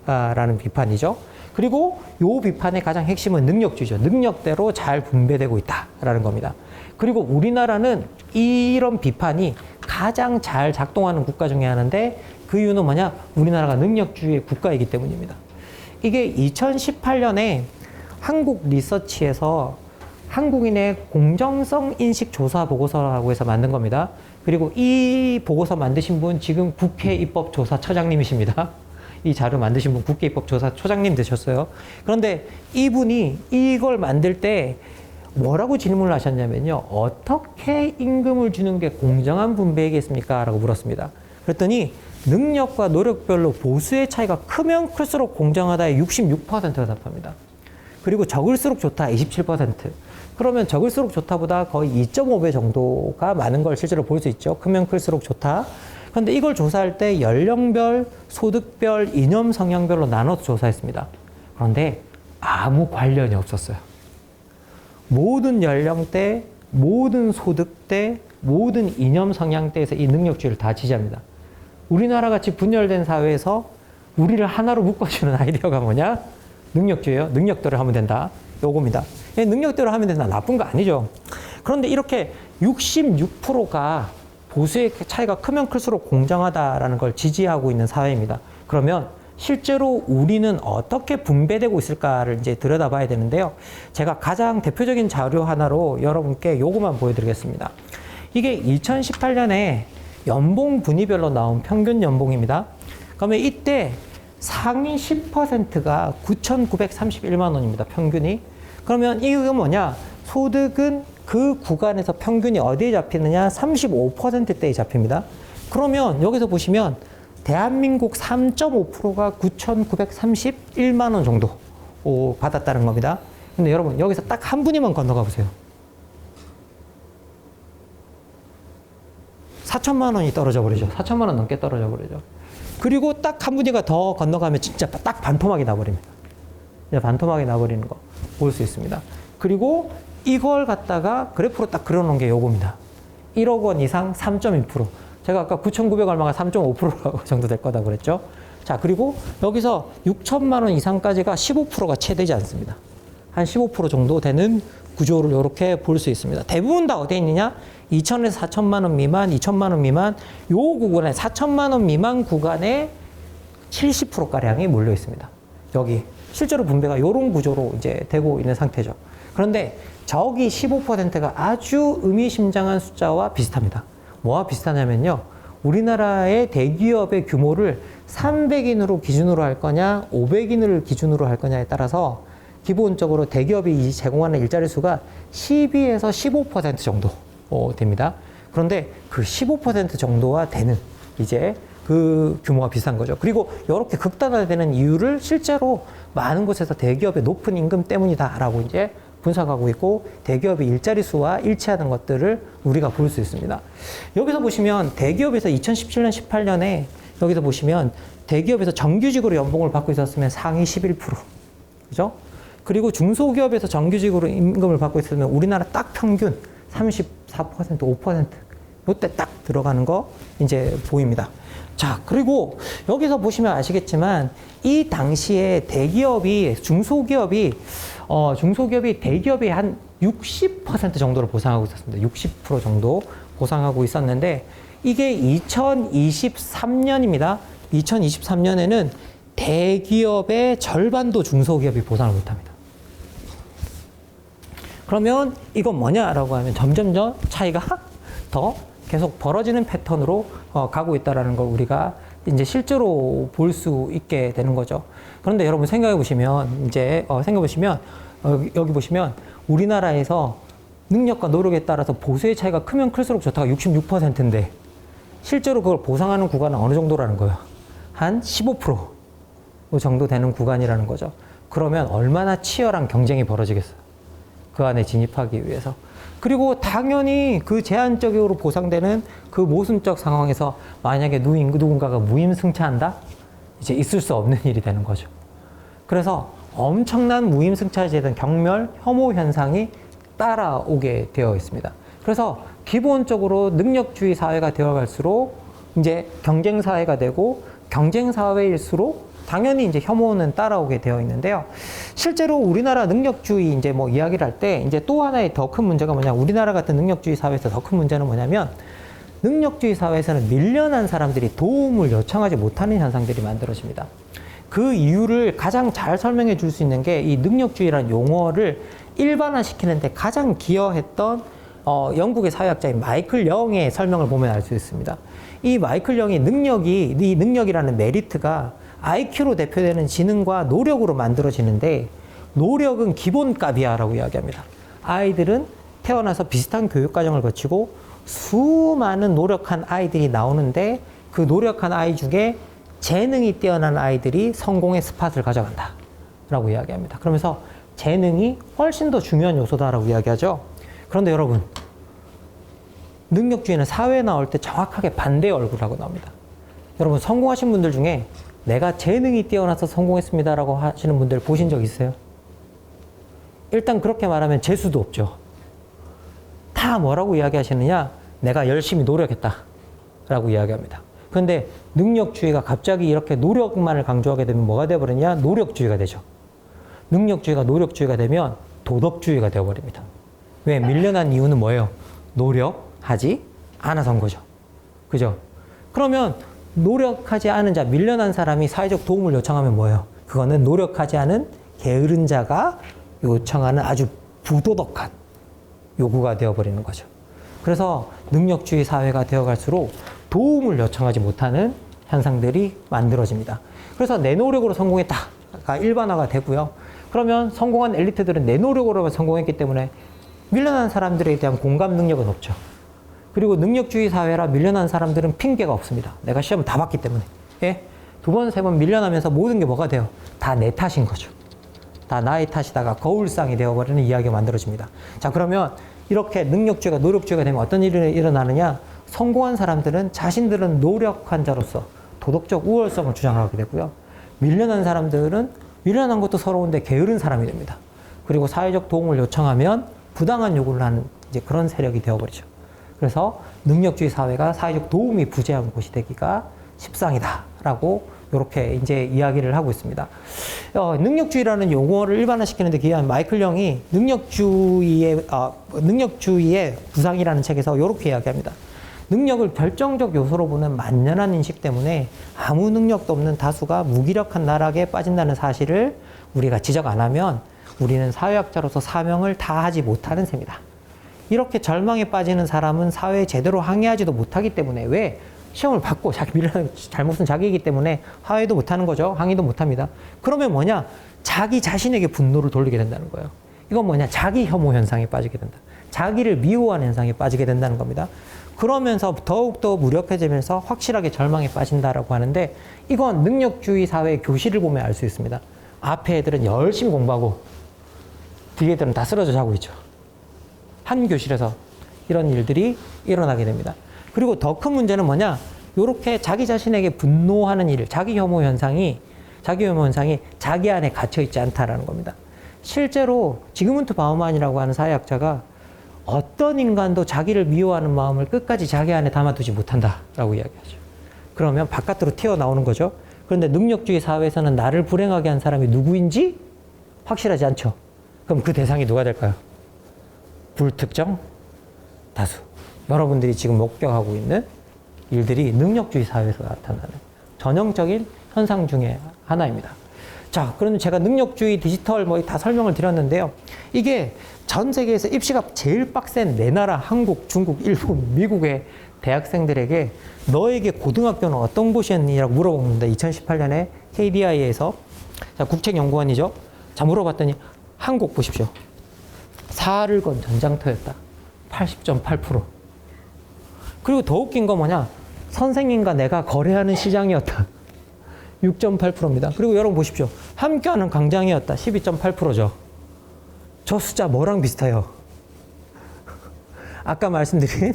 라는 비판이죠. 그리고 요 비판의 가장 핵심은 능력주의죠. 능력대로 잘 분배되고 있다라는 겁니다. 그리고 우리나라는 이런 비판이 가장 잘 작동하는 국가 중에 하나인데 그 이유는 뭐냐? 우리나라가 능력주의 국가이기 때문입니다. 이게 2018년에 한국 리서치에서 한국인의 공정성 인식 조사 보고서라고 해서 만든 겁니다. 그리고 이 보고서 만드신 분 지금 국회 입법조사처장님이십니다. 이 자료 만드신 분 국회 입법조사처장님 되셨어요. 그런데 이분이 이걸 만들 때 뭐라고 질문을 하셨냐면요. 어떻게 임금을 주는 게 공정한 분배이겠습니까? 라고 물었습니다. 그랬더니 능력과 노력별로 보수의 차이가 크면 클수록 공정하다에 66%가 답합니다. 그리고 적을수록 좋다 27%. 그러면 적을수록 좋다보다 거의 2.5배 정도가 많은 걸 실제로 볼 수 있죠. 크면 클수록 좋다. 그런데 이걸 조사할 때 연령별, 소득별, 이념 성향별로 나눠서 조사했습니다. 그런데 아무 관련이 없었어요. 모든 연령대, 모든 소득대, 모든 이념 성향대에서 이 능력주의를 다 지지합니다. 우리나라 같이 분열된 사회에서 우리를 하나로 묶어주는 아이디어가 뭐냐? 능력주의예요. 능력대로 하면 된다. 요겁니다. 능력대로 하면 된다. 나쁜 거 아니죠. 그런데 이렇게 66%가 보수의 차이가 크면 클수록 공정하다라는 걸 지지하고 있는 사회입니다. 그러면 실제로 우리는 어떻게 분배되고 있을까를 이제 들여다봐야 되는데요. 제가 가장 대표적인 자료 하나로 여러분께 요거만 보여드리겠습니다. 이게 2018년에 연봉 분위별로 나온 평균 연봉입니다. 그러면 이때 상위 10%가 9,931만 원입니다. 평균이. 그러면 이거 뭐냐? 소득은 그 구간에서 평균이 어디에 잡히느냐? 35%대에 잡힙니다. 그러면 여기서 보시면 대한민국 3.5%가 9,931만 원 정도 받았다는 겁니다. 근데 여러분 여기서 딱 한 분이만 건너가 보세요. 4천만 원이 떨어져 버리죠. 4천만 원 넘게 떨어져 버리죠. 그리고 딱 한 분이가 더 건너가면 진짜 딱 반토막이 나버립니다. 반토막이 나버리는 거 볼 수 있습니다. 그리고 이걸 갖다가 그래프로 딱 그려놓은 게 요겁니다. 1억 원 이상 3.2%. 제가 아까 9,900 얼마가 3.5% 정도 될 거다 그랬죠. 자, 그리고 여기서 6천만 원 이상까지가 15%가 채 되지 않습니다. 한 15% 정도 되는 구조를 이렇게 볼 수 있습니다. 대부분 다 어디에 있느냐? 2천에서 4천만 원 미만, 2천만 원 미만, 요 구간에 4천만 원 미만 구간에 70%가량이 몰려 있습니다. 여기 실제로 분배가 이런 구조로 이제 되고 있는 상태죠. 그런데 저기 15%가 아주 의미심장한 숫자와 비슷합니다. 뭐와 비슷하냐면요. 우리나라의 대기업의 규모를 300인으로 기준으로 할 거냐, 500인을 기준으로 할 거냐에 따라서 기본적으로 대기업이 제공하는 일자리 수가 12에서 15% 정도 됩니다. 그런데 그 15% 정도와 되는 이제 그 규모가 비슷한 거죠. 그리고 이렇게 극단화되는 이유를 실제로 많은 곳에서 대기업의 높은 임금 때문이다라고 이제 분석하고 있고 대기업의 일자리 수와 일치하는 것들을 우리가 볼 수 있습니다. 여기서 보시면 대기업에서 2017년, 18년에 여기서 보시면 대기업에서 정규직으로 연봉을 받고 있었으면 상위 11%. 그죠? 그리고 중소기업에서 정규직으로 임금을 받고 있으면 우리나라 딱 평균 34%, 5%. 이때 딱 들어가는 거 이제 보입니다. 자, 그리고 여기서 보시면 아시겠지만 이 당시에 대기업이 중소기업이 대기업이 한 60% 정도를 보상하고 있었습니다. 60% 정도 보상하고 있었는데 이게 2023년입니다. 2023년에는 대기업의 절반도 중소기업이 보상을 못합니다. 그러면 이건 뭐냐라고 하면 점점점 차이가 더 계속 벌어지는 패턴으로 가고 있다는 걸 우리가 이제 실제로 볼 수 있게 되는 거죠. 그런데 여러분 생각해 보시면 여기 보시면 우리나라에서 능력과 노력에 따라서 보수의 차이가 크면 클수록 좋다가 66%인데 실제로 그걸 보상하는 구간은 어느 정도라는 거예요? 한 15% 정도 되는 구간이라는 거죠. 그러면 얼마나 치열한 경쟁이 벌어지겠어요? 그 안에 진입하기 위해서. 그리고 당연히 그 제한적으로 보상되는 그 모순적 상황에서 만약에 누군가가 무임승차한다? 이제 있을 수 없는 일이 되는 거죠. 그래서 엄청난 무임승차에 대한 경멸, 혐오 현상이 따라오게 되어 있습니다. 그래서 기본적으로 능력주의 사회가 되어갈수록 이제 경쟁 사회가 되고 경쟁 사회일수록 당연히 이제 혐오는 따라오게 되어 있는데요. 실제로 우리나라 능력주의 이제 뭐 이야기를 할 때 이제 또 하나의 더 큰 문제가 뭐냐, 우리나라 같은 능력주의 사회에서 더 큰 문제는 뭐냐면 능력주의 사회에서는 밀려난 사람들이 도움을 요청하지 못하는 현상들이 만들어집니다. 그 이유를 가장 잘 설명해 줄 수 있는 게 이 능력주의라는 용어를 일반화시키는데 가장 기여했던 영국의 사회학자인 마이클 영의 설명을 보면 알 수 있습니다. 이 마이클 영의 이 능력이라는 메리트가 IQ로 대표되는 지능과 노력으로 만들어지는데 노력은 기본값이야 라고 이야기합니다. 아이들은 태어나서 비슷한 교육과정을 거치고 수많은 노력한 아이들이 나오는데 그 노력한 아이 중에 재능이 뛰어난 아이들이 성공의 스팟을 가져간다 라고 이야기합니다. 그러면서 재능이 훨씬 더 중요한 요소다라고 이야기하죠. 그런데 여러분, 능력주의는 사회에 나올 때 정확하게 반대의 얼굴하고 나옵니다. 여러분, 성공하신 분들 중에 내가 재능이 뛰어나서 성공했습니다라고 하시는 분들 보신 적 있어요? 일단 그렇게 말하면 재수도 없죠. 다 뭐라고 이야기하시느냐? 내가 열심히 노력했다라고 이야기합니다. 그런데 능력주의가 갑자기 이렇게 노력만을 강조하게 되면 뭐가 되어버리냐? 노력주의가 되죠. 능력주의가 노력주의가 되면 도덕주의가 되어버립니다. 왜? 밀려난 이유는 뭐예요? 노력하지 않아서인 거죠. 그죠? 그러면 노력하지 않은 자, 밀려난 사람이 사회적 도움을 요청하면 뭐예요? 그거는 노력하지 않은 게으른 자가 요청하는 아주 부도덕한 요구가 되어버리는 거죠. 그래서 능력주의 사회가 되어갈수록 도움을 요청하지 못하는 현상들이 만들어집니다. 그래서 내 노력으로 성공했다가 일반화가 되고요. 그러면 성공한 엘리트들은 내 노력으로 성공했기 때문에 밀려난 사람들에 대한 공감 능력은 없죠. 그리고 능력주의 사회라 밀려난 사람들은 핑계가 없습니다. 내가 시험을 다 봤기 때문에. 예? 두 번, 세 번 밀려나면서 모든 게 뭐가 돼요? 다 내 탓인 거죠. 다 나의 탓이다가 거울상이 되어버리는 이야기가 만들어집니다. 자, 그러면 이렇게 능력주의가 노력주의가 되면 어떤 일이 일어나느냐? 성공한 사람들은 자신들은 노력한 자로서 도덕적 우월성을 주장하게 되고요. 밀려난 사람들은 밀려난 것도 서러운데 게으른 사람이 됩니다. 그리고 사회적 도움을 요청하면 부당한 요구를 하는 이제 그런 세력이 되어버리죠. 그래서 능력주의 사회가 사회적 도움이 부재한 곳이 되기가 십상이다라고 이렇게 이제 이야기를 하고 있습니다. 능력주의라는 용어를 일반화시키는데 기여한 마이클 영이 능력주의의 부상이라는 책에서 이렇게 이야기합니다. 능력을 결정적 요소로 보는 만연한 인식 때문에 아무 능력도 없는 다수가 무기력한 나락에 빠진다는 사실을 우리가 지적 안 하면 우리는 사회학자로서 사명을 다하지 못하는 셈이다. 이렇게 절망에 빠지는 사람은 사회에 제대로 항의하지도 못하기 때문에 왜? 시험을 받고 자기 잘못은 자기이기 때문에 항의도 못하는 거죠. 항의도 못합니다. 그러면 뭐냐? 자기 자신에게 분노를 돌리게 된다는 거예요. 이건 뭐냐? 자기 혐오 현상에 빠지게 된다. 자기를 미워하는 현상에 빠지게 된다는 겁니다. 그러면서 더욱더 무력해지면서 확실하게 절망에 빠진다라고 하는데 이건 능력주의 사회의 교실을 보면 알 수 있습니다. 앞에 애들은 열심히 공부하고 뒤에 애들은 다 쓰러져 자고 있죠. 한 교실에서 이런 일들이 일어나게 됩니다. 그리고 더 큰 문제는 뭐냐? 이렇게 자기 자신에게 분노하는 일, 자기 혐오 현상이 자기 안에 갇혀 있지 않다라는 겁니다. 실제로 지그문트 바우만이라고 하는 사회학자가 어떤 인간도 자기를 미워하는 마음을 끝까지 자기 안에 담아두지 못한다라고 이야기하죠. 그러면 바깥으로 튀어나오는 거죠. 그런데 능력주의 사회에서는 나를 불행하게 한 사람이 누구인지 확실하지 않죠. 그럼 그 대상이 누가 될까요? 불특정 다수. 여러분들이 지금 목격하고 있는 일들이 능력주의 사회에서 나타나는 전형적인 현상 중에 하나입니다. 자, 그러면 제가 능력주의, 디지털 뭐 다 설명을 드렸는데요. 이게 전 세계에서 입시가 제일 빡센 네 나라, 한국, 중국, 일본, 미국의 대학생들에게 너에게 고등학교는 어떤 곳이었니라고 물어봅니다. 2018년에 KDI에서 자, 국책연구원이죠. 자, 물어봤더니 한국 보십시오. 사활을 건 전장터였다. 80.8%. 그리고 더 웃긴 건 뭐냐? 선생님과 내가 거래하는 시장이었다. 6.8%입니다. 그리고 여러분 보십시오. 함께하는 광장이었다. 12.8%죠. 저 숫자 뭐랑 비슷해요? 아까 말씀드린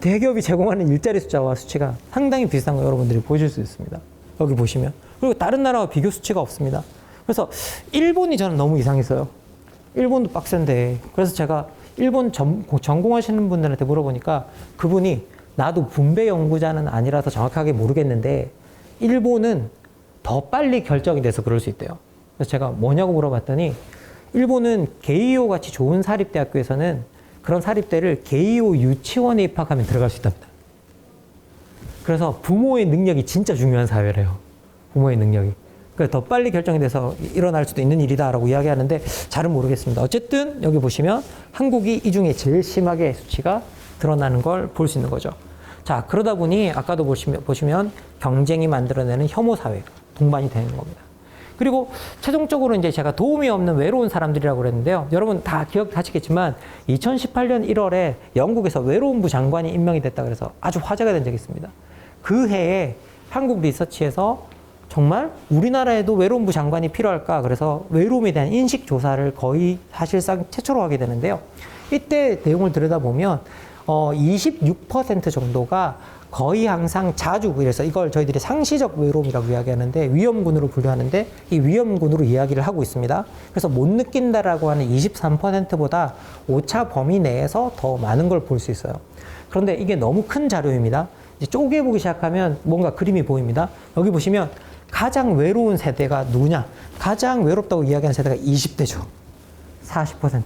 대기업이 제공하는 일자리 숫자와 수치가 상당히 비슷한 거 여러분들이 보실 수 있습니다. 여기 보시면. 그리고 다른 나라와 비교 수치가 없습니다. 그래서 일본이 저는 너무 이상했어요. 일본도 빡센데. 그래서 제가 일본 전공하시는 분들한테 물어보니까 그분이 나도 분배 연구자는 아니라서 정확하게 모르겠는데 일본은 더 빨리 결정이 돼서 그럴 수 있대요. 그래서 제가 뭐냐고 물어봤더니 일본은 게이오 같이 좋은 사립대학교에서는 그런 사립대를 게이오 유치원에 입학하면 들어갈 수 있답니다. 그래서 부모의 능력이 진짜 중요한 사회래요. 부모의 능력이. 그래서 더 빨리 결정이 돼서 일어날 수도 있는 일이다라고 이야기하는데 잘은 모르겠습니다. 어쨌든 여기 보시면 한국이 이 중에 제일 심하게 수치가 드러나는 걸 볼 수 있는 거죠. 자, 그러다 보니 아까도 보시면 경쟁이 만들어내는 혐오 사회가 동반이 되는 겁니다. 그리고 최종적으로 이제 제가 도움이 없는 외로운 사람들이라고 그랬는데요. 여러분 다 기억하시겠지만 2018년 1월에 영국에서 외로움부 장관이 임명이 됐다 그래서 아주 화제가 된 적이 있습니다. 그 해에 한국 리서치에서 정말 우리나라에도 외로움부 장관이 필요할까? 그래서 외로움에 대한 인식 조사를 거의 사실상 최초로 하게 되는데요. 이때 내용을 들여다보면 26% 정도가 거의 항상 자주, 그래서 이걸 저희들이 상시적 외로움이라고 이야기하는데 위험군으로 분류하는데 이 위험군으로 이야기를 하고 있습니다. 그래서 못 느낀다라고 하는 23%보다 오차 범위 내에서 더 많은 걸 볼 수 있어요. 그런데 이게 너무 큰 자료입니다. 이제 쪼개보기 시작하면 뭔가 그림이 보입니다. 여기 보시면 가장 외로운 세대가 누구냐? 가장 외롭다고 이야기하는 세대가 20대죠. 40%.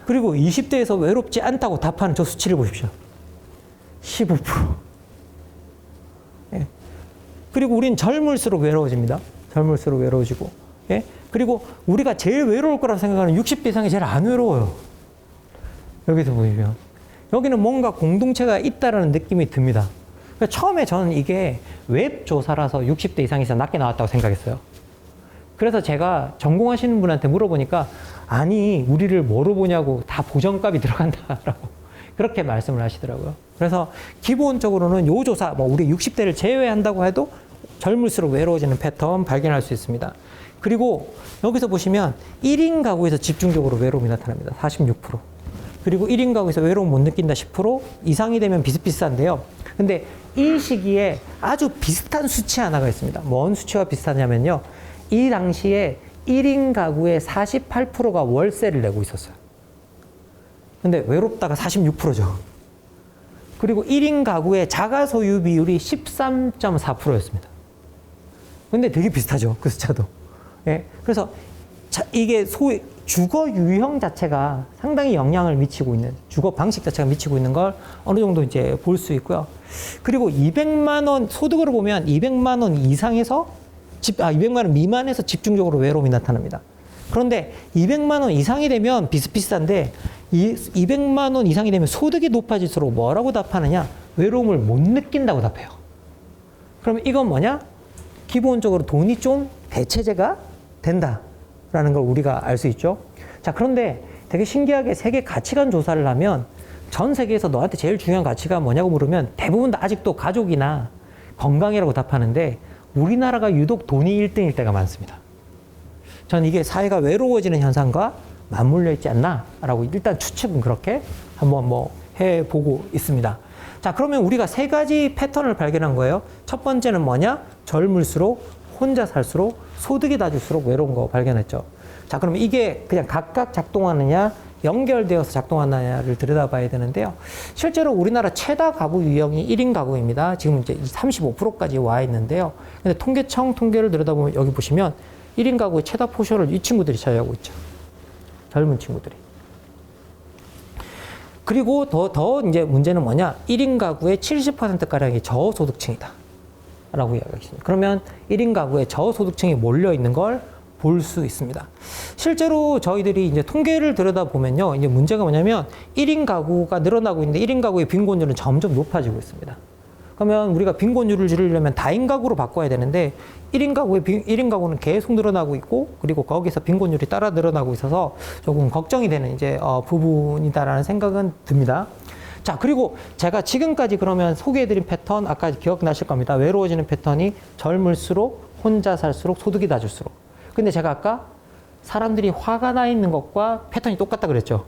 그리고 20대에서 외롭지 않다고 답하는 저 수치를 보십시오. 15%. 예. 그리고 우린 젊을수록 외로워집니다. 젊을수록 외로워지고. 예. 그리고 우리가 제일 외로울 거라고 생각하는 60대 이상이 제일 안 외로워요. 여기서 보시면. 여기는 뭔가 공동체가 있다라는 느낌이 듭니다. 그러니까 처음에 저는 이게 웹 조사라서 60대 이상이 낮게 나왔다고 생각했어요. 그래서 제가 전공하시는 분한테 물어보니까 아니 우리를 뭐로 보냐고 다 보정값이 들어간다라고 그렇게 말씀을 하시더라고요. 그래서 기본적으로는 요 조사 뭐 우리 60대를 제외한다고 해도 젊을수록 외로워지는 패턴 발견할 수 있습니다. 그리고 여기서 보시면 1인 가구에서 집중적으로 외로움이 나타납니다. 46%. 그리고 1인 가구에서 외로움 못 느낀다 10%, 이상이 되면 비슷비슷한데요. 근데 이 시기에 아주 비슷한 수치 하나가 있습니다. 뭔 수치와 비슷하냐면요. 이 당시에 1인 가구의 48%가 월세를 내고 있었어요. 근데 외롭다가 46%죠. 그리고 1인 가구의 자가 소유 비율이 13.4%였습니다. 근데 되게 비슷하죠. 그 숫자도. 예. 그래서 이게 소위 주거 유형 자체가 상당히 영향을 미치고 있는, 주거 방식 자체가 미치고 있는 걸 어느 정도 이제 볼 수 있고요. 그리고 200만 원, 소득으로 보면 200만 원 이상에서 200만 원 미만에서 집중적으로 외로움이 나타납니다. 그런데 200만 원 이상이 되면 비슷비슷한데 200만 원 이상이 되면 소득이 높아질수록 뭐라고 답하느냐? 외로움을 못 느낀다고 답해요. 그럼 이건 뭐냐? 기본적으로 돈이 좀 대체제가 된다라는 걸 우리가 알 수 있죠. 자, 그런데 되게 신기하게 세계 가치관 조사를 하면 전 세계에서 너한테 제일 중요한 가치가 뭐냐고 물으면 대부분 다 아직도 가족이나 건강이라고 답하는데 우리나라가 유독 돈이 1등일 때가 많습니다. 전 이게 사회가 외로워지는 현상과 맞물려 있지 않나라고 일단 추측은 그렇게 한번 해보고 있습니다. 자, 그러면 우리가 세 가지 패턴을 발견한 거예요. 첫 번째는 뭐냐? 젊을수록, 혼자 살수록, 소득이 낮을수록 외로운 거 발견했죠. 자, 그럼 이게 그냥 각각 작동하느냐, 연결되어서 작동하느냐를 들여다봐야 되는데요. 실제로 우리나라 최다 가구 유형이 1인 가구입니다. 지금 이제 35%까지 와 있는데요. 근데 통계청 통계를 들여다보면 여기 보시면 1인 가구의 최다 포션을 이 친구들이 차지하고 있죠. 젊은 친구들이. 그리고 더 이제 문제는 뭐냐? 1인 가구의 70%가량이 저소득층이다. 라고 이야기하겠습니다. 그러면 1인 가구에 저소득층이 몰려있는 걸 볼 수 있습니다. 실제로 저희들이 이제 통계를 들여다보면요. 이제 문제가 뭐냐면 1인 가구가 늘어나고 있는데 1인 가구의 빈곤율은 점점 높아지고 있습니다. 그러면 우리가 빈곤율을 줄이려면 다인 가구로 바꿔야 되는데 1인 가구는 계속 늘어나고 있고 그리고 거기서 빈곤율이 따라 늘어나고 있어서 조금 걱정이 되는 이제 부분이다라는 생각은 듭니다. 자, 그리고 제가 지금까지 그러면 소개해드린 패턴 아까 기억나실 겁니다. 외로워지는 패턴이 젊을수록, 혼자 살수록, 소득이 낮을수록. 근데 제가 아까 사람들이 화가 나 있는 것과 패턴이 똑같다 그랬죠.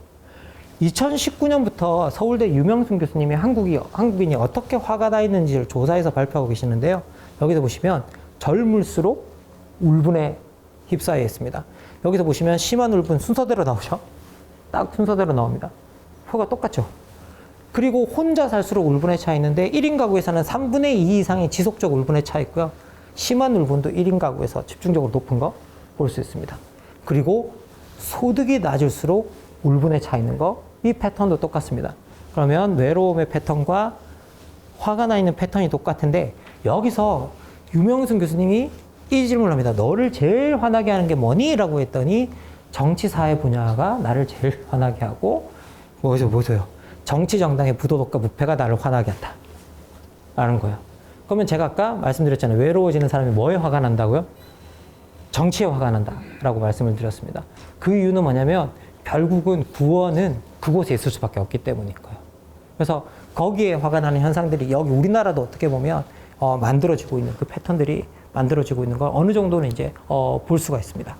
2019년부터 서울대 유명순 교수님이 한국인이 어떻게 화가 나 있는지를 조사해서 발표하고 계시는데요. 여기서 보시면 젊을수록 울분에 휩싸여 있습니다. 여기서 보시면 심한 울분 순서대로 나오죠. 딱 순서대로 나옵니다. 표가 똑같죠. 그리고 혼자 살수록 울분에 차 있는데 1인 가구에서는 3분의 2 이상이 지속적 울분에 차 있고요. 심한 울분도 1인 가구에서 집중적으로 높은 거 볼 수 있습니다. 그리고 소득이 낮을수록 울분에 차 있는 거, 이 패턴도 똑같습니다. 그러면 외로움의 패턴과 화가 나 있는 패턴이 똑같은데 여기서 유명순 교수님이 이 질문을 합니다. 너를 제일 화나게 하는 게 뭐니? 라고 했더니 정치 사회 분야가 나를 제일 화나게 하고 뭐죠? 정치 정당의 부도덕과 무패가 나를 화나게 한다. 라는 거예요. 그러면 제가 아까 말씀드렸잖아요. 외로워지는 사람이 뭐에 화가 난다고요? 정치에 화가 난다. 라고 말씀을 드렸습니다. 그 이유는 뭐냐면 결국은 구원은 그곳에 있을 수밖에 없기 때문일 거예요. 그래서 거기에 화가 나는 현상들이 여기 우리나라도 어떻게 보면 만들어지고 있는 그 패턴들이 만들어지고 있는 걸 어느 정도는 이제 볼 수가 있습니다.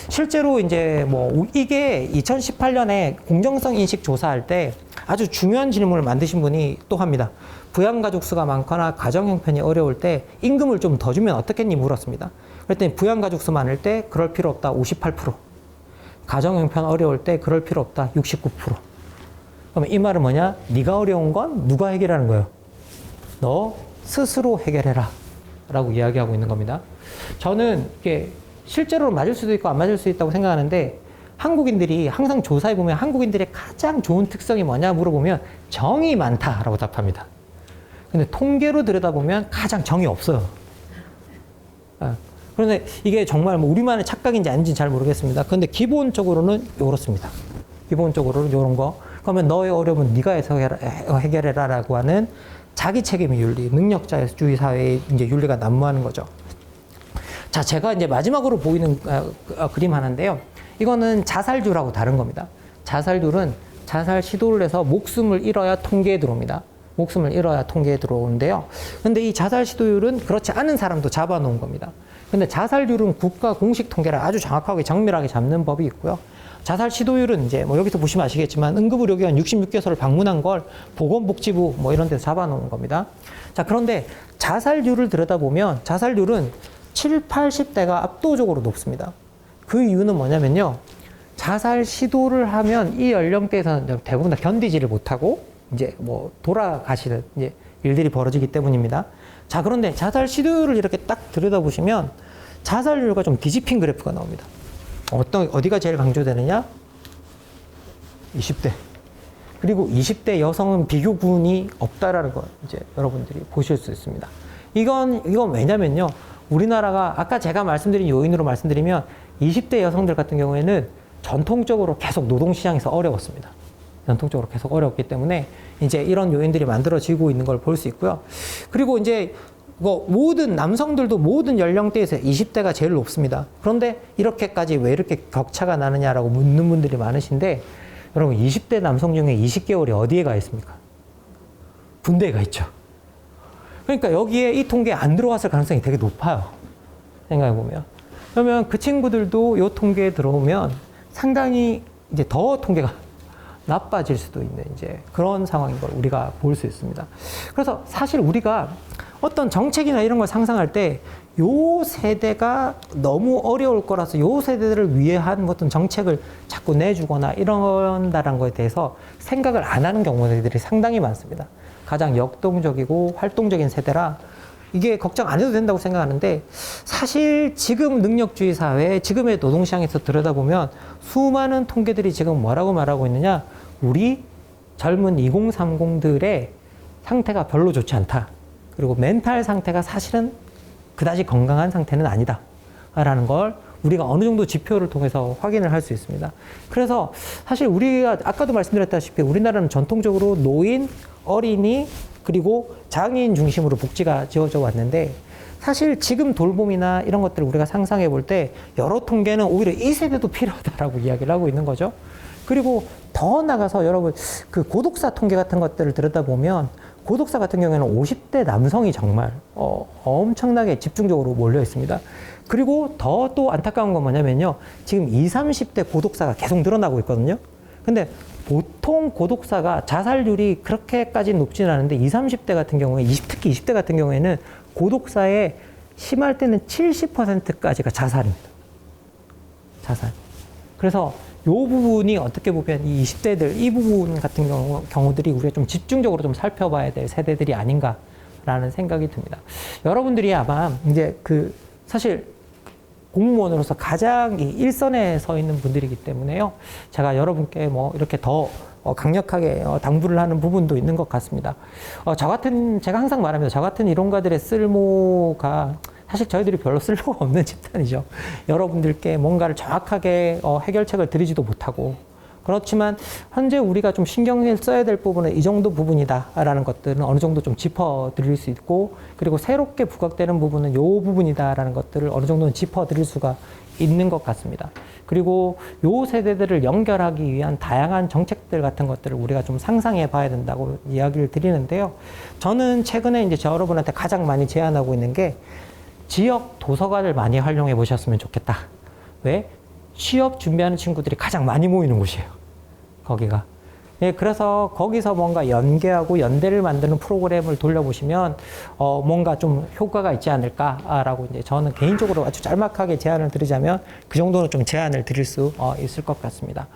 실제로 이제 뭐 이게 2018년에 공정성 인식 조사할 때 아주 중요한 질문을 만드신 분이 또 합니다. 부양가족 수가 많거나 가정 형편이 어려울 때 임금을 좀 더 주면 어떻겠니 물었습니다. 그랬더니 부양가족 수 많을 때 그럴 필요 없다 58%, 가정 형편 어려울 때 그럴 필요 없다 69%. 그러면 이 말은 뭐냐? 네가 어려운 건 누가 해결하는 거예요? 너 스스로 해결해라 라고 이야기하고 있는 겁니다. 저는 이게 실제로 맞을 수도 있고 안 맞을 수도 있다고 생각하는데 한국인들이 항상 조사해 보면 한국인들의 가장 좋은 특성이 뭐냐 물어보면 정이 많다라고 답합니다. 근데 통계로 들여다보면 가장 정이 없어요. 그런데 이게 정말 뭐 우리만의 착각인지 아닌지 잘 모르겠습니다. 그런데 기본적으로는 이렇습니다. 기본적으로는 이런 거. 그러면 너의 어려움은 네가 해서 해결해라라고 하는 자기 책임의 윤리, 능력자주의 사회의 이제 윤리가 난무하는 거죠. 자, 제가 이제 마지막으로 보이는 그림 하나인데요. 이거는 자살률하고 다른 겁니다. 자살률은 자살 시도를 해서 목숨을 잃어야 통계에 들어옵니다. 목숨을 잃어야 통계에 들어오는데요. 근데 이 자살 시도율은 그렇지 않은 사람도 잡아놓은 겁니다. 근데 자살률은 국가 공식 통계를 아주 정확하게 정밀하게 잡는 법이 있고요. 자살 시도율은 이제 뭐 여기서 보시면 아시겠지만 응급의료기관 66개소를 방문한 걸 보건복지부 뭐 이런 데서 잡아놓은 겁니다. 자, 그런데 자살률을 들여다보면 자살률은 7, 80대가 압도적으로 높습니다. 그 이유는 뭐냐면요. 자살 시도를 하면 이 연령대에서는 대부분 다 견디지를 못하고 이제 뭐 돌아가시는 이제 일들이 벌어지기 때문입니다. 자, 그런데 자살 시도율을 이렇게 딱 들여다보시면 자살률과 좀 뒤집힌 그래프가 나옵니다. 어디가 제일 강조되느냐? 20대. 그리고 20대 여성은 비교군이 없다라는 걸 이제 여러분들이 보실 수 있습니다. 이건 왜냐면요. 우리나라가 아까 제가 말씀드린 요인으로 말씀드리면 20대 여성들 같은 경우에는 전통적으로 계속 노동시장에서 어려웠습니다. 전통적으로 계속 어려웠기 때문에 이제 이런 요인들이 만들어지고 있는 걸 볼 수 있고요. 그리고 이제 모든 남성들도 모든 연령대에서 20대가 제일 높습니다. 그런데 이렇게까지 왜 이렇게 격차가 나느냐라고 묻는 분들이 많으신데 여러분 20대 남성 중에 20개월이 어디에 가 있습니까? 군대에 가 있죠. 그러니까 여기에 이 통계에 안 들어왔을 가능성이 되게 높아요. 생각해 보면. 그러면 그 친구들도 이 통계에 들어오면 상당히 이제 더 통계가 나빠질 수도 있는 이제 그런 상황인 걸 우리가 볼 수 있습니다. 그래서 사실 우리가 어떤 정책이나 이런 걸 상상할 때 요 세대가 너무 어려울 거라서 요 세대들을 위한 어떤 정책을 자꾸 내주거나 이런다는 거에 대해서 생각을 안 하는 경우들이 상당히 많습니다. 가장 역동적이고 활동적인 세대라 이게 걱정 안 해도 된다고 생각하는데 사실 지금 능력주의 사회, 지금의 노동시장에서 들여다보면 수많은 통계들이 지금 뭐라고 말하고 있느냐? 우리 젊은 2030들의 상태가 별로 좋지 않다. 그리고 멘탈 상태가 사실은 그다지 건강한 상태는 아니다. 라는 걸 우리가 어느 정도 지표를 통해서 확인을 할 수 있습니다. 그래서 사실 우리가 아까도 말씀드렸다시피 우리나라는 전통적으로 노인, 어린이, 그리고 장애인 중심으로 복지가 지어져 왔는데 사실 지금 돌봄이나 이런 것들을 우리가 상상해 볼 때 여러 통계는 오히려 이 세대도 필요하다라고 이야기를 하고 있는 거죠. 그리고 더 나가서 여러분 그 고독사 통계 같은 것들을 들여다보면 고독사 같은 경우에는 50대 남성이 정말 엄청나게 집중적으로 몰려 있습니다. 그리고 더 또 안타까운 건 뭐냐면요. 지금 20, 30대 고독사가 계속 늘어나고 있거든요. 근데 보통 고독사가 자살률이 그렇게까지 높지는 않은데 20, 30대 같은 경우에 특히 20대 같은 경우에는 고독사의 심할 때는 70%까지가 자살입니다. 자살. 그래서 이 부분이 어떻게 보면 이 20대들 이 부분 같은 경우들이 우리가 좀 집중적으로 좀 살펴봐야 될 세대들이 아닌가라는 생각이 듭니다. 여러분들이 아마 이제 사실 공무원으로서 가장 일선에 서 있는 분들이기 때문에요. 제가 여러분께 뭐 이렇게 더 강력하게 당부를 하는 부분도 있는 것 같습니다. 제가 항상 말합니다. 저 같은 이론가들의 쓸모가 사실 저희들이 별로 쓸모가 없는 집단이죠. 여러분들께 뭔가를 정확하게 해결책을 드리지도 못하고, 그렇지만 현재 우리가 좀 신경을 써야 될 부분은 이 정도 부분이다라는 것들은 어느 정도 좀 짚어드릴 수 있고, 그리고 새롭게 부각되는 부분은 이 부분이다라는 것들을 어느 정도는 짚어드릴 수가 있는 것 같습니다. 그리고 이 세대들을 연결하기 위한 다양한 정책들 같은 것들을 우리가 좀 상상해 봐야 된다고 이야기를 드리는데요. 저는 최근에 이제 여러분한테 가장 많이 제안하고 있는 게 지역 도서관을 많이 활용해 보셨으면 좋겠다. 왜? 취업 준비하는 친구들이 가장 많이 모이는 곳이에요. 거기가. 예, 그래서 거기서 뭔가 연계하고 연대를 만드는 프로그램을 돌려보시면 뭔가 좀 효과가 있지 않을까라고 이제 저는 개인적으로 아주 짤막하게 제안을 드리자면 그 정도는 좀 제안을 드릴 수 있을 것 같습니다.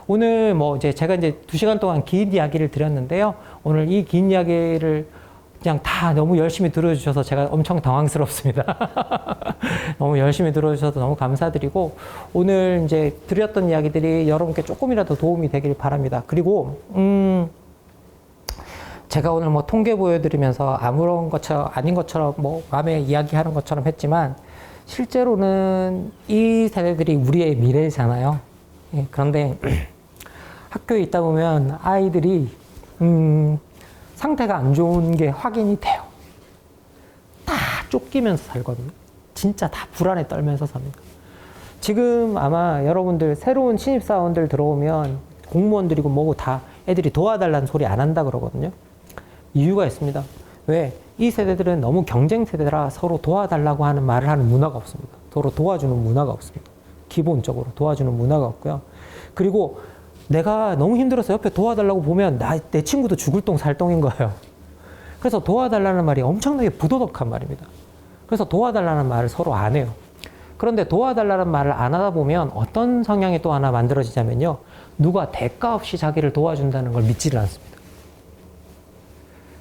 오늘 뭐 이제 제가 이제 2시간 동안 긴 이야기를 드렸는데요. 오늘 이 긴 이야기를 그냥 다 너무 열심히 들어주셔서 제가 엄청 당황스럽습니다. 너무 열심히 들어주셔서 너무 감사드리고, 오늘 이제 드렸던 이야기들이 여러분께 조금이라도 도움이 되길 바랍니다. 그리고, 제가 오늘 뭐 통계 보여드리면서 아무런 것처럼, 아닌 것처럼 뭐 마음에 이야기하는 것처럼 했지만, 실제로는 이 세대들이 우리의 미래잖아요. 예, 그런데 학교에 있다 보면 아이들이, 상태가 안 좋은 게 확인이 돼요. 다 쫓기면서 살거든요. 진짜 다 불안에 떨면서 삽니다. 지금 아마 여러분들 새로운 신입사원들 들어오면 공무원들이고 뭐고 다 애들이 도와달라는 소리 안 한다 그러거든요. 이유가 있습니다. 왜? 이 세대들은 너무 경쟁 세대라 서로 도와달라고 하는 말을 하는 문화가 없습니다. 서로 도와주는 문화가 없습니다. 기본적으로 도와주는 문화가 없고요. 그리고 내가 너무 힘들어서 옆에 도와달라고 보면 내 친구도 죽을 똥 살 똥인 거예요. 그래서 도와달라는 말이 엄청나게 부도덕한 말입니다. 그래서 도와달라는 말을 서로 안 해요. 그런데 도와달라는 말을 안 하다 보면 어떤 성향이 또 하나 만들어지냐면요. 누가 대가 없이 자기를 도와준다는 걸 믿지를 않습니다.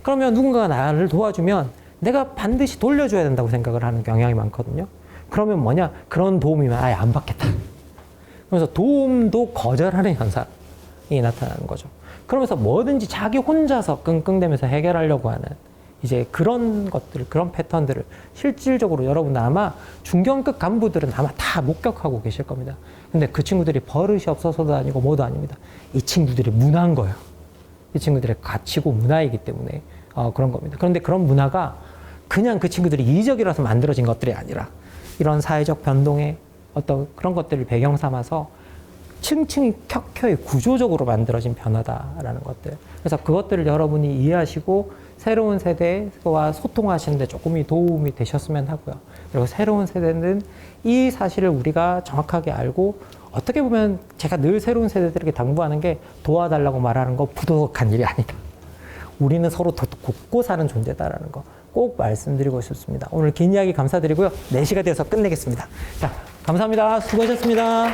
그러면 누군가가 나를 도와주면 내가 반드시 돌려줘야 된다고 생각을 하는 경향이 많거든요. 그러면 뭐냐? 그런 도움이면 아예 안 받겠다. 그래서 도움도 거절하는 현상이 나타나는 거죠. 그러면서 뭐든지 자기 혼자서 끙끙대면서 해결하려고 하는 이제 그런 것들, 그런 패턴들을 실질적으로 여러분 아마 중견급 간부들은 아마 다 목격하고 계실 겁니다. 근데 그 친구들이 버릇이 없어서도 아니고 뭐도 아닙니다. 이 친구들이 문화인 거예요. 이 친구들의 가치고 문화이기 때문에 그런 겁니다. 그런데 그런 문화가 그냥 그 친구들이 이적이라서 만들어진 것들이 아니라 이런 사회적 변동의 어떤 그런 것들을 배경 삼아서 층층이 켜켜이 구조적으로 만들어진 변화다라는 것들. 그래서 그것들을 여러분이 이해하시고 새로운 세대와 소통하시는 데 조금이 도움이 되셨으면 하고요. 그리고 새로운 세대는 이 사실을 우리가 정확하게 알고 어떻게 보면 제가 늘 새로운 세대들에게 당부하는 게 도와달라고 말하는 거 부도덕한 일이 아니다. 우리는 서로 더 돕고 사는 존재다라는 거 꼭 말씀드리고 싶습니다. 오늘 긴 이야기 감사드리고요. 4시가 돼서 끝내겠습니다. 자, 감사합니다. 수고하셨습니다.